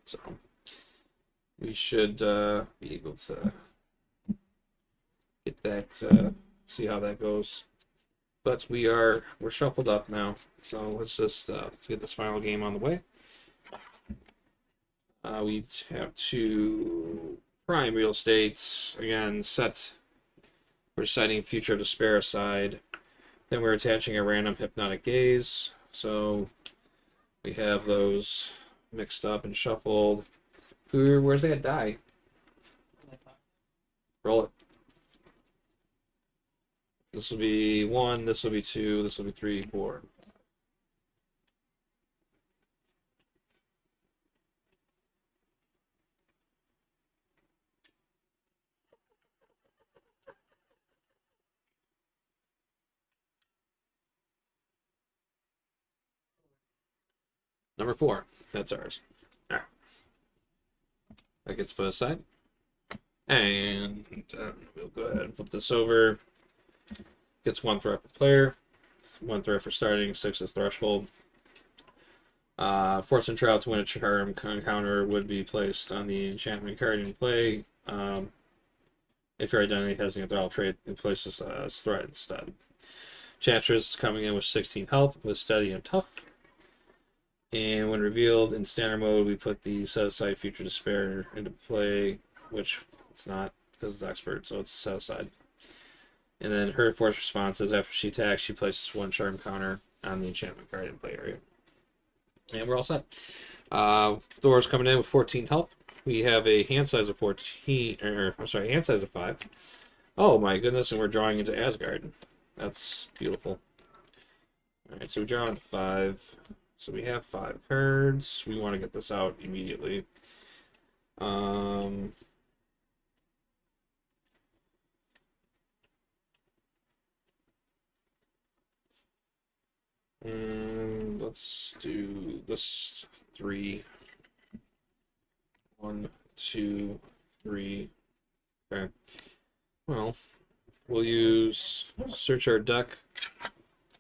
So we should be able to get that, see how that goes. But we're shuffled up now, so let's get this final game on the way. We have to prime real estates again. We're setting Future of Despair aside. Then we're attaching a random hypnotic gaze. So we have those mixed up and shuffled. Where's that die? Roll it. This will be 1, this will be 2, this will be 3, 4. Number 4, that's ours. All right. That gets put aside. And we'll go ahead and flip this over. Gets 1 threat per player. 1 threat for starting, 6 is threshold. Fortune Trout to win a charm encounter would be placed on the enchantment card in play. If your identity has an enthrall trait, it places as threat instead. Enchantress coming in with 16 health with steady and tough. And when revealed in standard mode, we put the set aside Future Despair into play, which it's not because it's expert, so it's set aside. And then her force response is after she attacks, she places 1 charm counter on the enchantment card in play area. And we're all set. Thor's coming in with 14 health. We have a hand size of 14, hand size of 5. Oh my goodness, and we're drawing into Asgard. That's beautiful. Alright, so we draw into 5. So we have 5 cards. We want to get this out immediately. Let's do this 3. 1, 2, 3. Okay. Well, we'll use search our deck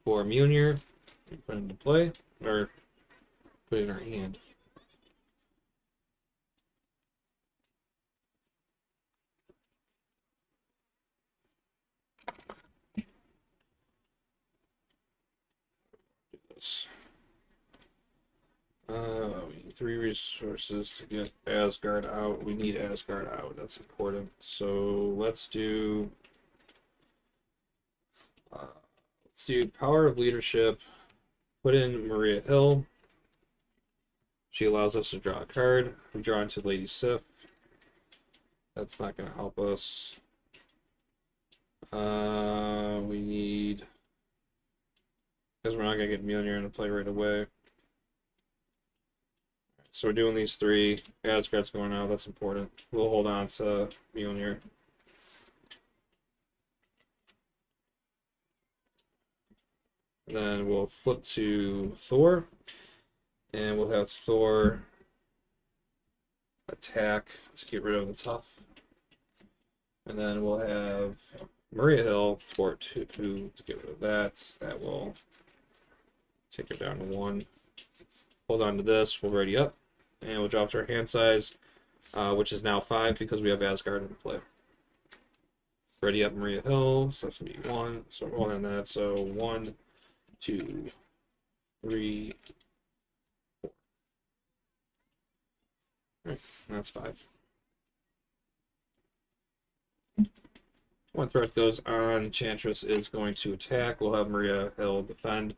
for Mjolnir and put it into play, or put it in our hand. Do this. We need 3 resources to get Asgard out. We need Asgard out. That's important. So let's do Power of Leadership. Put in Maria Hill. She allows us to draw a card. We draw into Lady Sif. That's not going to help us. We need... Because we're not going to get Mjolnir into play right away. So we're doing these three. Asgard's going out. That's important. We'll hold on to Mjolnir. And then we'll flip to Thor. And we'll have Thor attack to get rid of the tough. And then we'll have Maria Hill thwart 2 to get rid of that. That will take her down to 1. Hold on to this. We'll ready up. And we'll drop to our hand size, which is now 5 because we have Asgard in play. Ready up Maria Hill. So that's going to be 1. So we're rolling on that. So 1, 2, 3, 4. All right, that's 5. One threat goes on. Enchantress is going to attack. We'll have Maria Hill defend.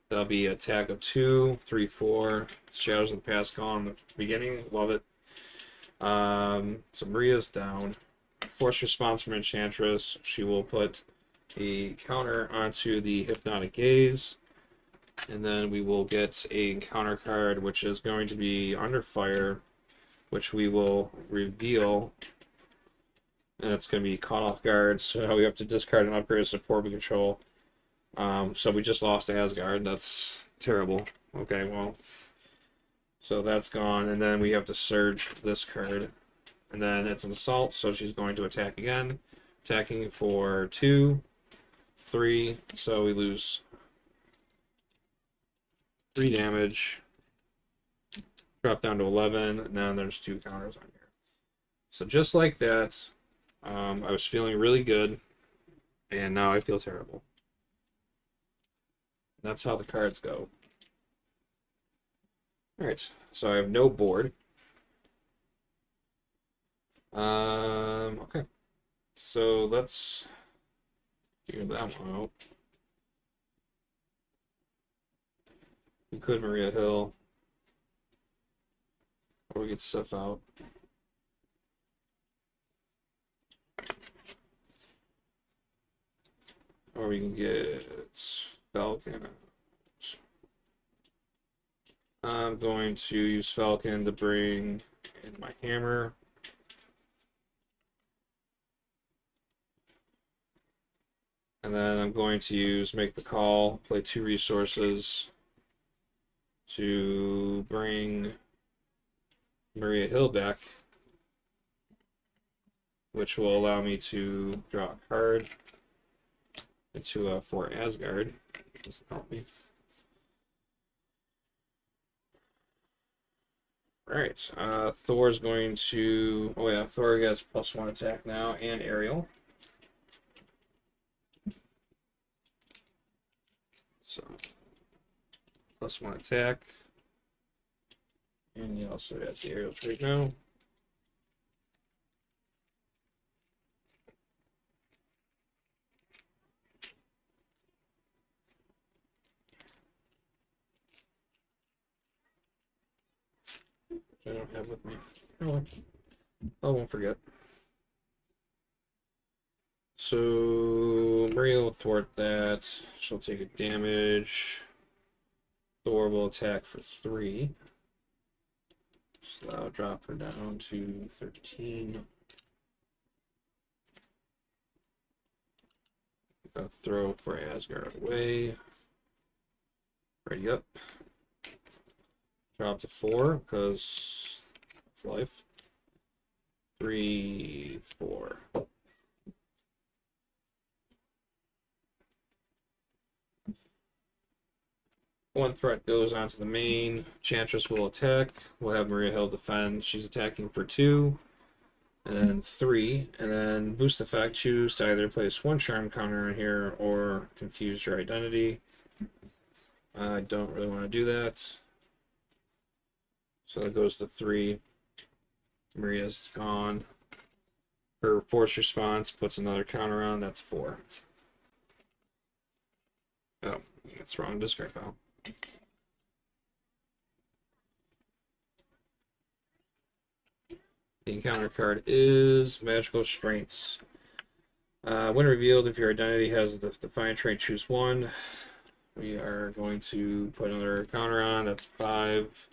That'll be an attack of 2, 3, 4. Shadows of the Past gone in the beginning. Love it. So Maria's down. Force response from Enchantress. She will put a counter onto the Hypnotic Gaze. And then we will get a counter card, which is going to be Under Fire, which we will reveal. And it's going to be Caught Off Guard. So we have to discard and upgrade a support we control. So we just lost to Asgard. That's terrible. Okay, well. So that's gone. And then we have to Surge this card. And then it's an assault, so she's going to attack again. Attacking for 2, 3. So we lose 3 damage. Drop down to 11. And then there's 2 counters on here. So just like that, I was feeling really good. And now I feel terrible. That's how the cards go. Alright, so I have no board. Okay. So let's figure that one out. We could Maria Hill. Or we get stuff out. Or we can get Falcon out. I'm going to use Falcon to bring in my hammer. And then I'm going to use Make the Call, play 2 resources to bring Maria Hill back, which will allow me to draw a card into for Asgard. Doesn't help me. Alright, Thor's going to... Oh yeah, Thor gets +1 attack now, and aerial. So, +1 attack. And he also has the aerial trait now. I don't have with me. Oh, well. I won't forget. So Maria will thwart that. She'll take a damage. Thor will attack for 3. So that'll drop her down to 13. I'll throw for Asgard away. Ready up. Drop to 4 because it's life. 3, 4. One threat goes onto the main. Enchantress will attack. We'll have Maria Hill defend. She's attacking for 2. And then 3. And then boost effect. Choose to either place 1 charm counter in here or confuse your identity. I don't really want to do that. So that goes to 3. Maria's gone. Her force response puts another counter on. That's 4. Oh, that's wrong. Discard pile. The encounter card is Magical Strengths. When revealed, if your identity has the defiant trait, choose one. We are going to put another counter on. That's 5.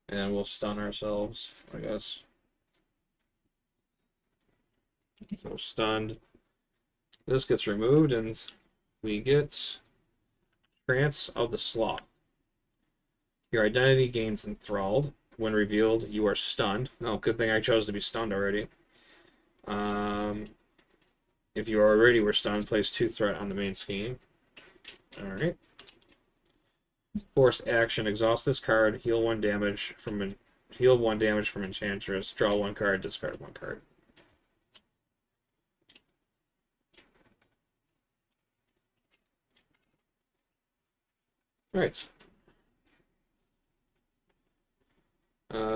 And we'll stun ourselves, I guess. So stunned. This gets removed, and we get Trance of the Sloth. Your identity gains enthralled. When revealed, you are stunned. Oh, good thing I chose to be stunned already. If you already were stunned, place 2 threat on the main scheme. Alright. Force action. Exhaust this card. Heal 1 damage from Enchantress. Draw 1 card. Discard 1 card. Alright.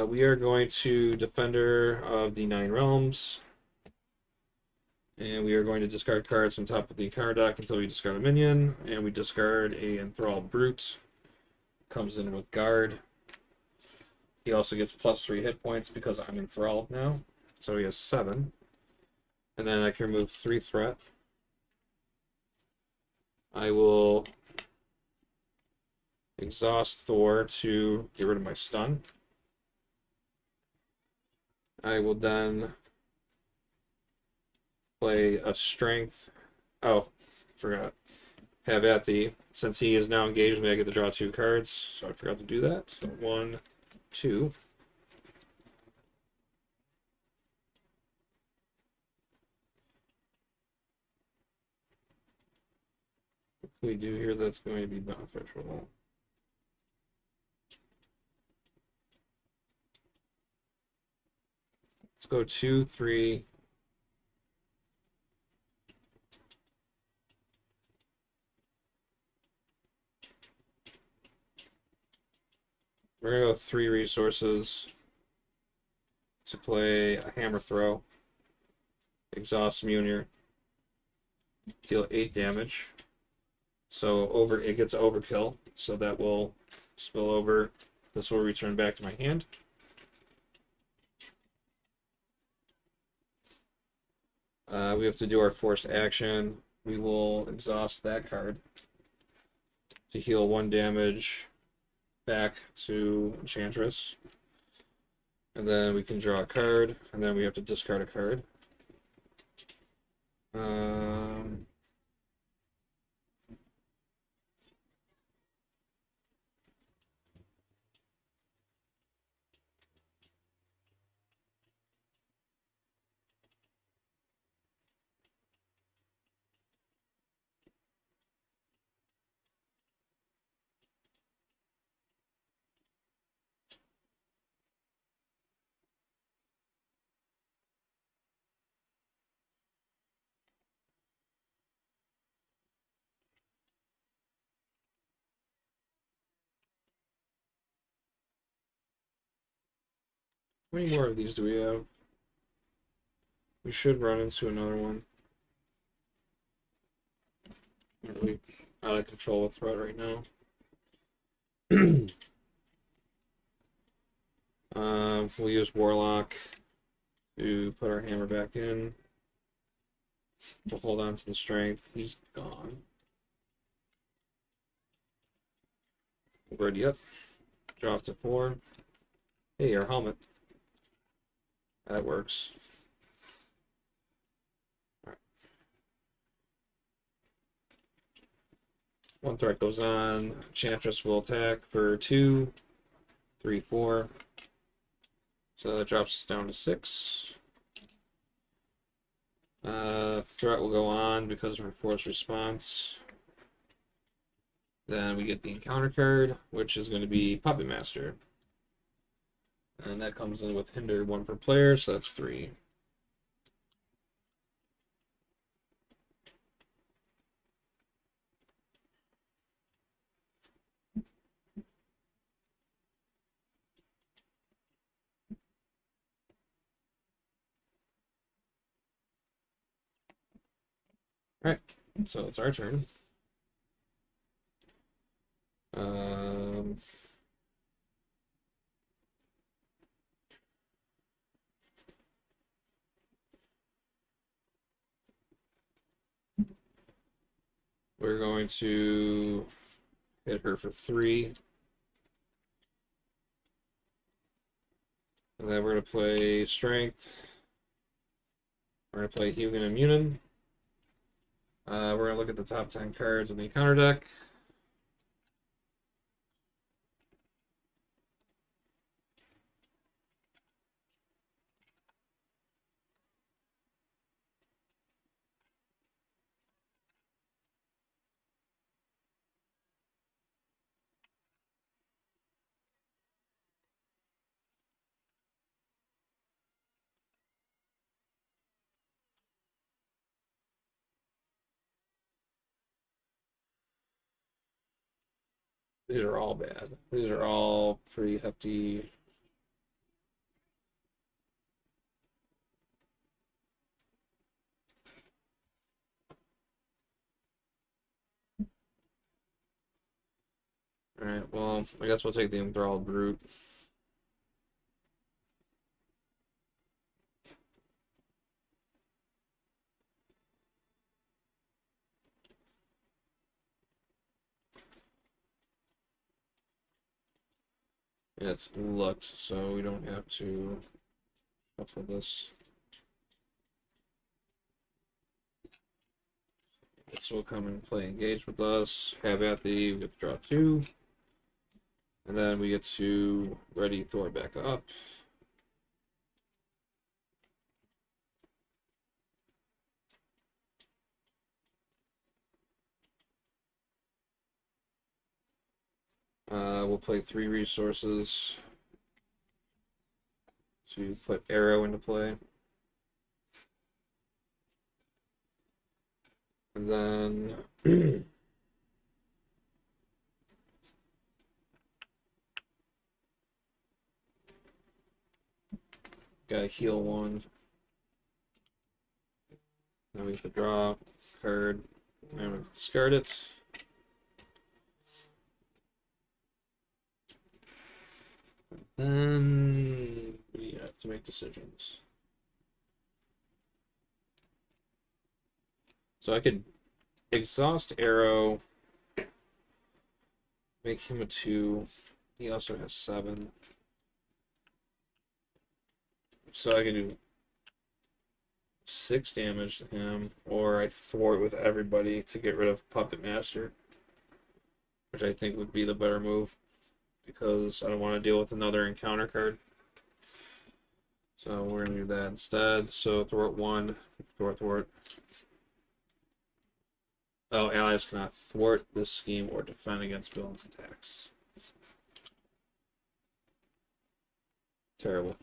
We are going to Defender of the Nine Realms. And we are going to discard cards from top of the card deck until we discard a minion. And we discard a Enthralled Brute. Comes in with Guard. He also gets +3 hit points because I'm enthralled now. So he has 7. And then I can remove 3 threat. I will exhaust Thor to get rid of my stun. I will then play a strength. Oh, forgot. Have at thee. Since he is now engaged with me, I get to draw 2 cards. So I forgot to do that. So 1, 2. What can we do here that's going to be beneficial? Let's go 2, 3. We're going to go 3 resources to play a Hammer Throw. Exhaust Munir. Deal 8 damage. So it gets overkill, so that will spill over. This will return back to my hand. We have to do our force action. We will exhaust that card to heal 1 damage back to Enchantress. And then we can draw a card, and then we have to discard a card. How many more of these do we have? We should run into another one. Are we out of control with threat right now? We'll use Warlock to put our hammer back in. We'll hold on to the strength. He's gone. Ready up. Drop to 4. Hey, our helmet. That works. Alright. 1 threat goes on. Enchantress will attack for 2, 3, 4. So that drops us down to 6. Threat will go on because of her force response. Then we get the encounter card, which is going to be Puppet Master. And that comes in with hinder 1 per player, so that's 3. Alright, so it's our turn. we're going to hit her for 3. And then we're going to play Strength. We're going to play Human Immunin. We're going to look at the top 10 cards in the encounter deck. These are all bad. These are all pretty hefty. Alright, well, I guess we'll take the Enthralled Brute. And it's looked, so we don't have to shuffle this. This will come and play engage with us. Have at the, we get to draw 2. And then we get to ready Thor back up. We'll play 3 resources to put Arrow into play. And then gotta heal 1. Now we have to draw card. I'm gonna discard it. Then we have to make decisions. So I could exhaust Arrow, make him a 2. He also has 7. So I can do 6 damage to him, or I thwart with everybody to get rid of Puppet Master, which I think would be the better move, because I don't want to deal with another encounter card. So we're going to do that instead. So thwart 1, thwart. Oh, allies cannot thwart this scheme or defend against villains' attacks. Terrible.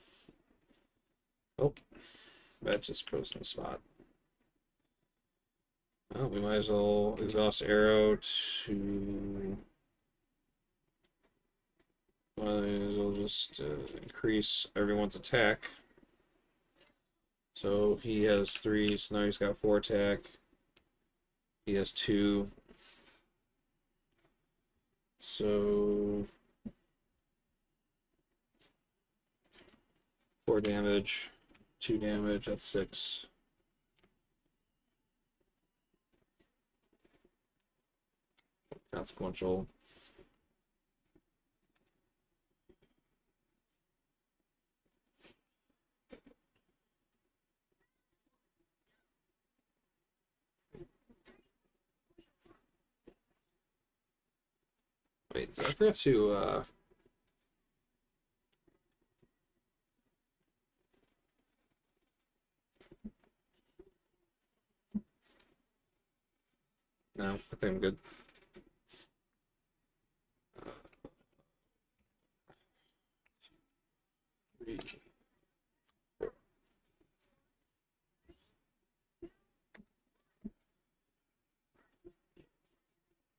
Oh, that just frozen the spot. Well, we might as well exhaust Arrow to... Might as well just increase everyone's attack. So he has 3, so now he's got 4 attack. He has 2. So 4 damage, 2 damage, that's 6. Consequential. Wait, I forgot to no, I think I'm good. Three, 4.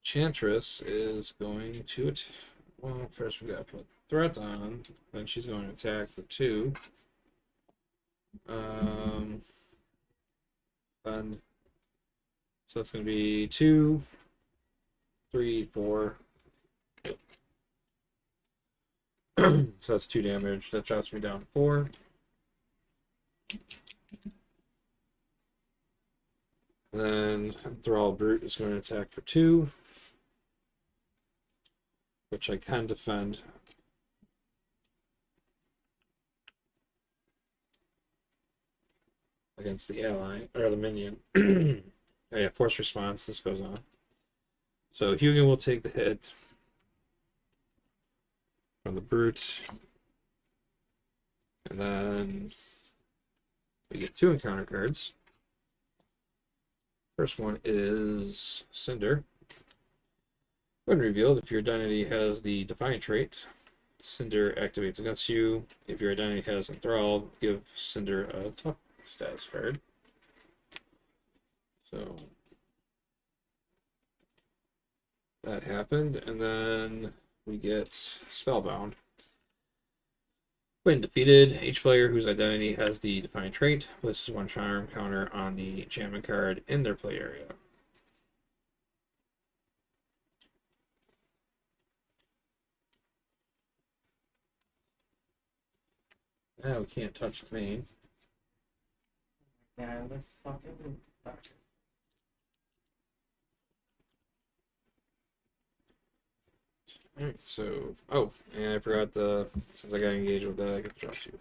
Enchantress is going to well, first we gotta put threat on, then she's going to attack for 2. And so that's gonna be 2, 3, 4. So that's 2 damage. That drops me down to 4. And then Thrall Brute is going to attack for 2, which I can defend. Against the ally, or the minion. Oh yeah, force response, this goes on. So Hugin will take the hit from the Brute. And then we get 2 encounter cards. First one is Cinder. When revealed, if your identity has the Defiant trait, Cinder activates against you. If your identity has Enthralled, give Cinder a tough status card. So that happened, and then we get Spellbound. When defeated, each player whose identity has the Defiant trait places 1 charm counter on the enchantment card in their play area. Now we can't touch the main. Yeah, this fucking. Alright, so and I forgot since I got engaged with that, I get to draw 2.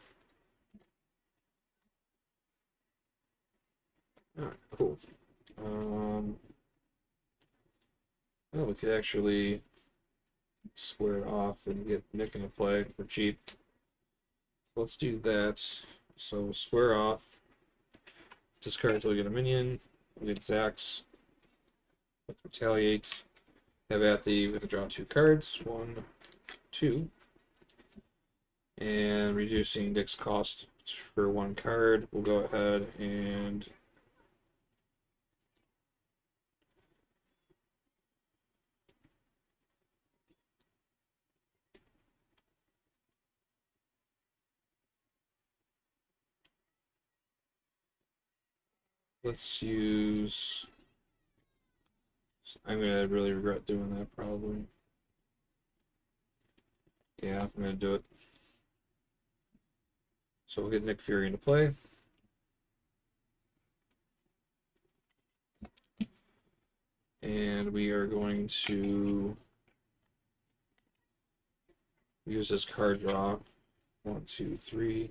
Alright, cool. Well, we could actually square it off and get Nick into play for cheap. Let's do that. So square off. Discard until we get a minion. We get Zax with retaliate. Have at the with to draw 2 cards. 1, 2. And reducing Nick's cost for 1 card. We'll go ahead and let's use. I'm gonna really regret doing that probably. Yeah, I'm gonna do it. So we'll get Nick Fury into play. And we are going to use this card draw. 1, 2, 3.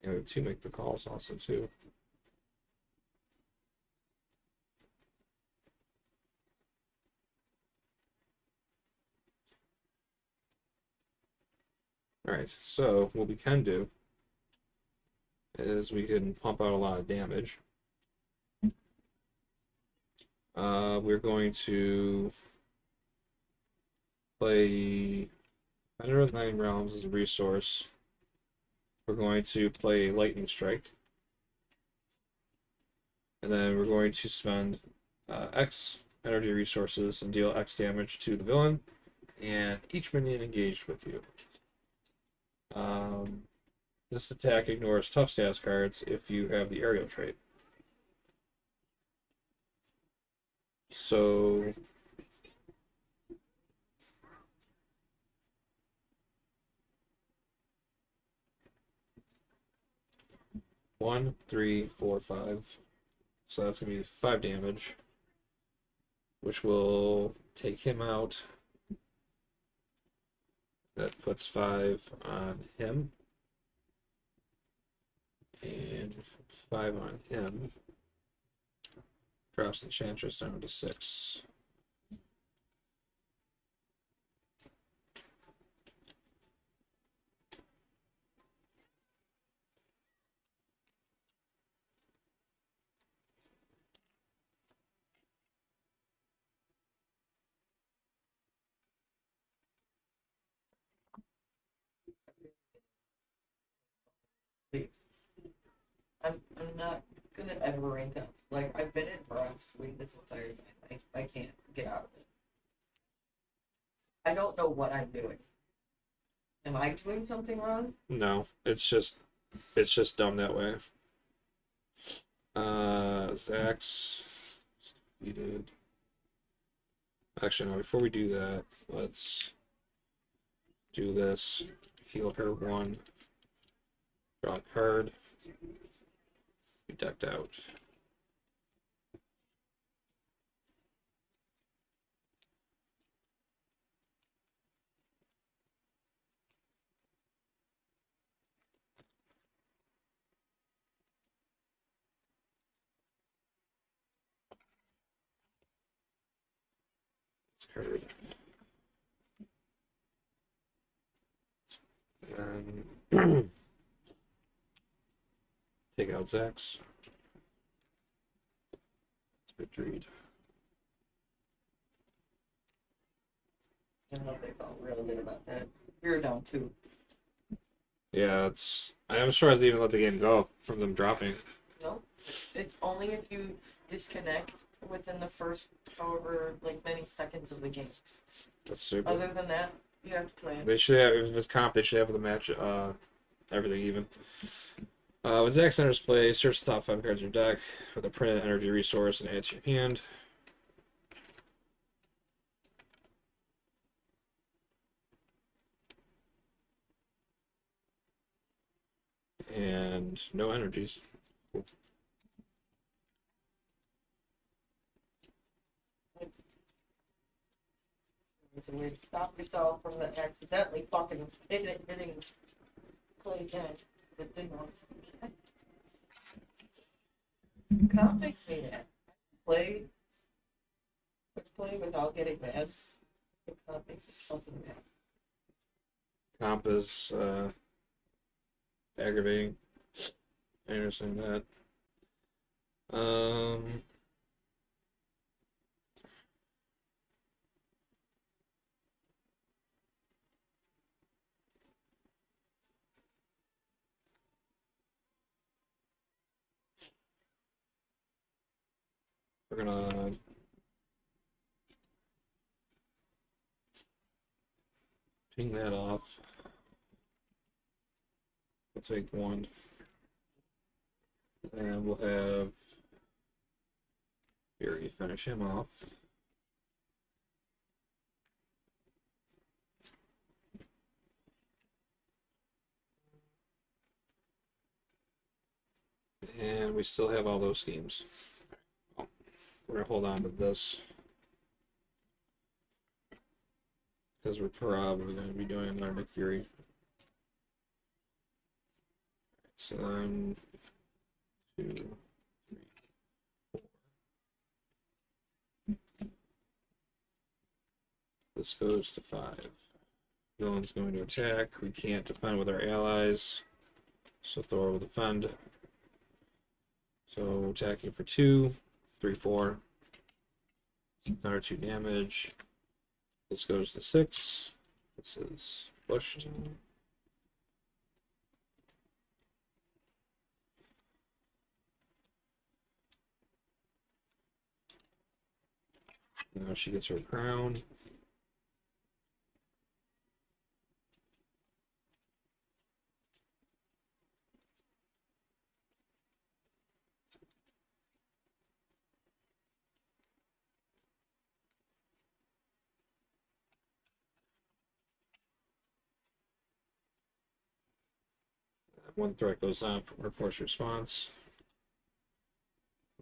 And we have 2 make the calls also too. Alright, so what we can do is we can pump out a lot of damage. We're going to play Thunder of the Nine Realms as a resource. We're going to play Lightning Strike. And then we're going to spend X energy resources and deal X damage to the villain and each minion engaged with you. This attack ignores tough status cards if you have the aerial trait. So one, 3, 4, 5. So that's gonna be 5 damage, which will take him out. That puts 5 on him. And 5 on him. Drops Enchantress down to 6. I'm not gonna ever rank up. Like, I've been in bronze league this entire time. I can't get out of it. I don't know what I'm doing. Am I doing something wrong? No, it's just dumb that way. Zach's defeated. Actually, no, before we do that, let's do this. Heal her 1. Draw a card. Be decked out. Card. And take out Zach's. It's victoried. I don't know if they felt real good about that. You're down 2. Yeah, I'm surprised they even let the game go from them dropping. No, it's only if you disconnect within the first however many seconds of the game. That's super. Other than that, you have to play it. They should have, if it's comp, they should have the match, everything even. When Zach enters play, search the top 5 cards of your deck with a printed energy resource and add to your hand. And no energies. Cool. It's a way to stop yourself from accidentally fucking hitting play again. It didn't want to. Comp makes me mad. Play. Let's play without getting mad. But comp makes me fucking mad. Comp is aggravating. I understand that. We're gonna ping that off. We'll take 1. And we'll have Fury finish him off. And we still have all those schemes. Oh, we're gonna hold on to this because we're probably going to be doing Learning Fury. So 1, 2, 3, 4. This goes to 5. Villain's going to attack. We can't defend with our allies, so Thor will defend. So attacking for 2, 3, 4. Another 2 damage. This goes to 6. This is pushed. Now she gets her crown. One threat goes on from her force response.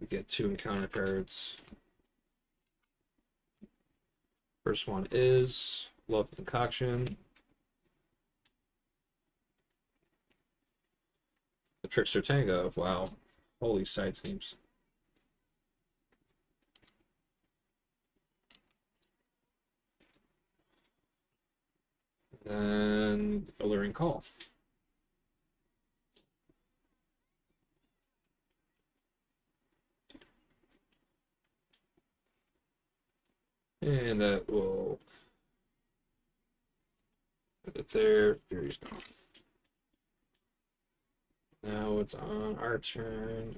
We get 2 encounter cards. First one is Love Concoction. The Trickster Tango. Wow. Holy side schemes. And Alluring Call. And that will put it there. Fury's gone. Now it's on our turn.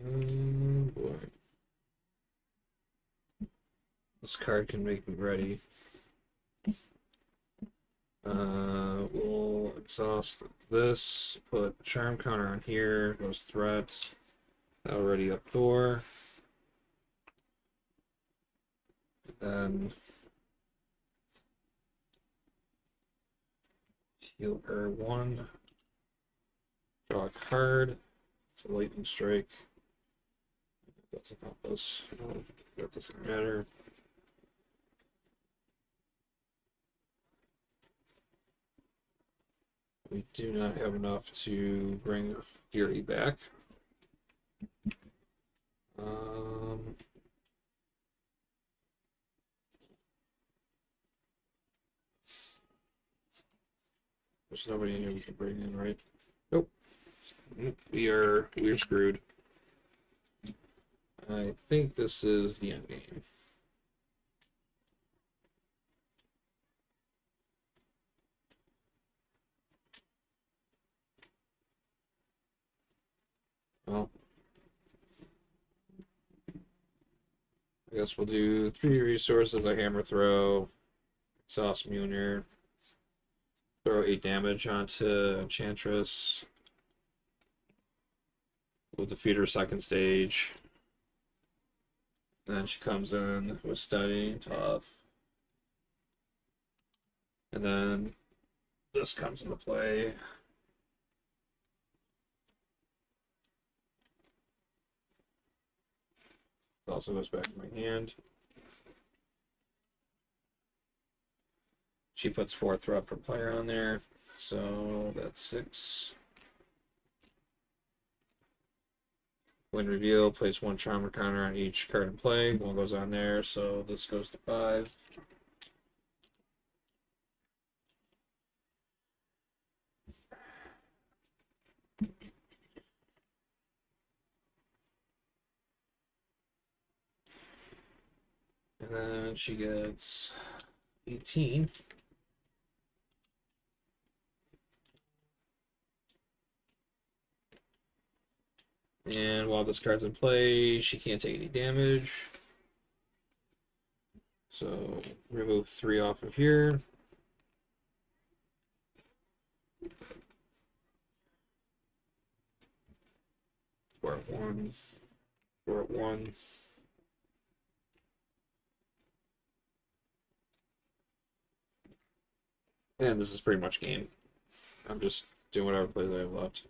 Boy. This card can make me ready. We'll exhaust this, put charm counter on here, goes threat. Already up Thor. And then heal her 1. Draw a card. It's a lightning strike. It doesn't help us. That doesn't matter. We do not have enough to bring Fury back. There's nobody in here we can bring in, right? Nope. We're screwed. I think this is the end game. Well, I guess we'll do 3 resources, a hammer throw, exhaust Mjolnir, throw 8 damage onto Enchantress. We'll defeat her second stage. And then she comes in with steady, tough. And then this comes into play. It also goes back in my hand. She puts 4 threat per player on there, so that's 6. When reveal, place 1 charm or counter on each card in play. 1 goes on there, so this goes to 5. And then she gets 18. And while this card's in play, she can't take any damage. So remove 3 off of here. We're at 1. We're at 1. And this is pretty much game. I'm just doing whatever plays I have left.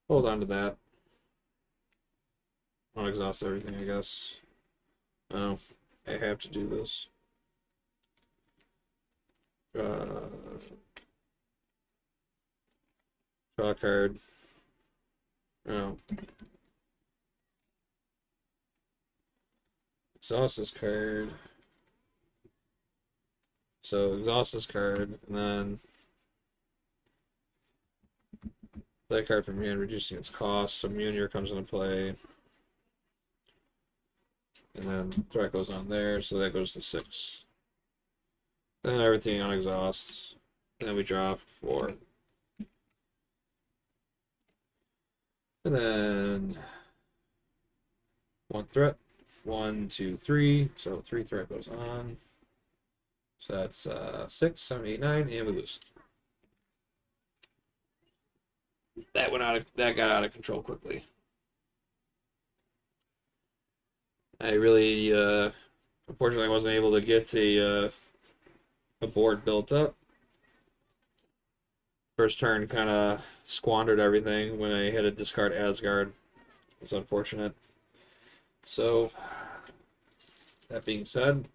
Hold on to that. I'll exhaust everything, I guess. Oh, I have to do this. Draw a card. Oh. Exhaust this card. So exhaust this card, and then that card from hand, reducing its cost. So Mjolnir comes into play. And then threat goes on there, so that goes to 6. Then everything on exhausts. Then we drop 4. And then 1 threat. 1, 2, 3. So 3 threat goes on. So that's 6, 7, 8, 9, and we lose. That got out of control quickly. I really, unfortunately, wasn't able to get a board built up. First turn kind of squandered everything when I had to discard Asgard. It's unfortunate. So, that being said,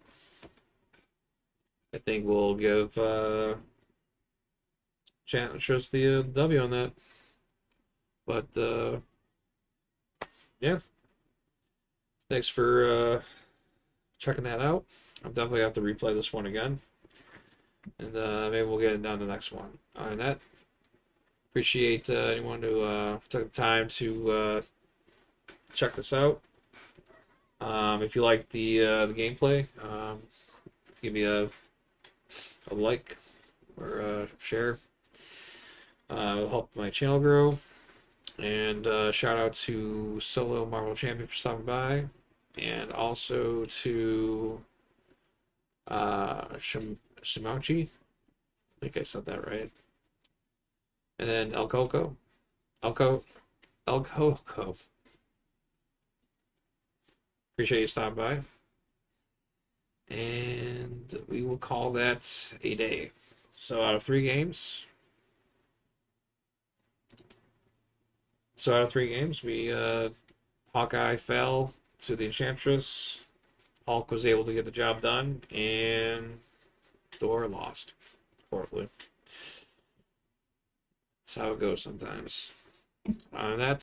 I think we'll give Enchantress the W on that. But, yeah. Thanks for checking that out. I'll definitely have to replay this one again. And maybe we'll get it down to the next one. Other than that, appreciate anyone who took the time to check this out. If you like the gameplay, give me a like or a share. It'll help my channel grow. And shout out to Solo Marvel Champion for stopping by. And also to Shimauchi. I think I said that right. And then El Coco. El Coco. Appreciate you stopping by. And we will call that a day. So out of 3 games. We Hawkeye fell to the Enchantress. Hulk was able to get the job done, and Thor lost horribly. That's how it goes sometimes. That's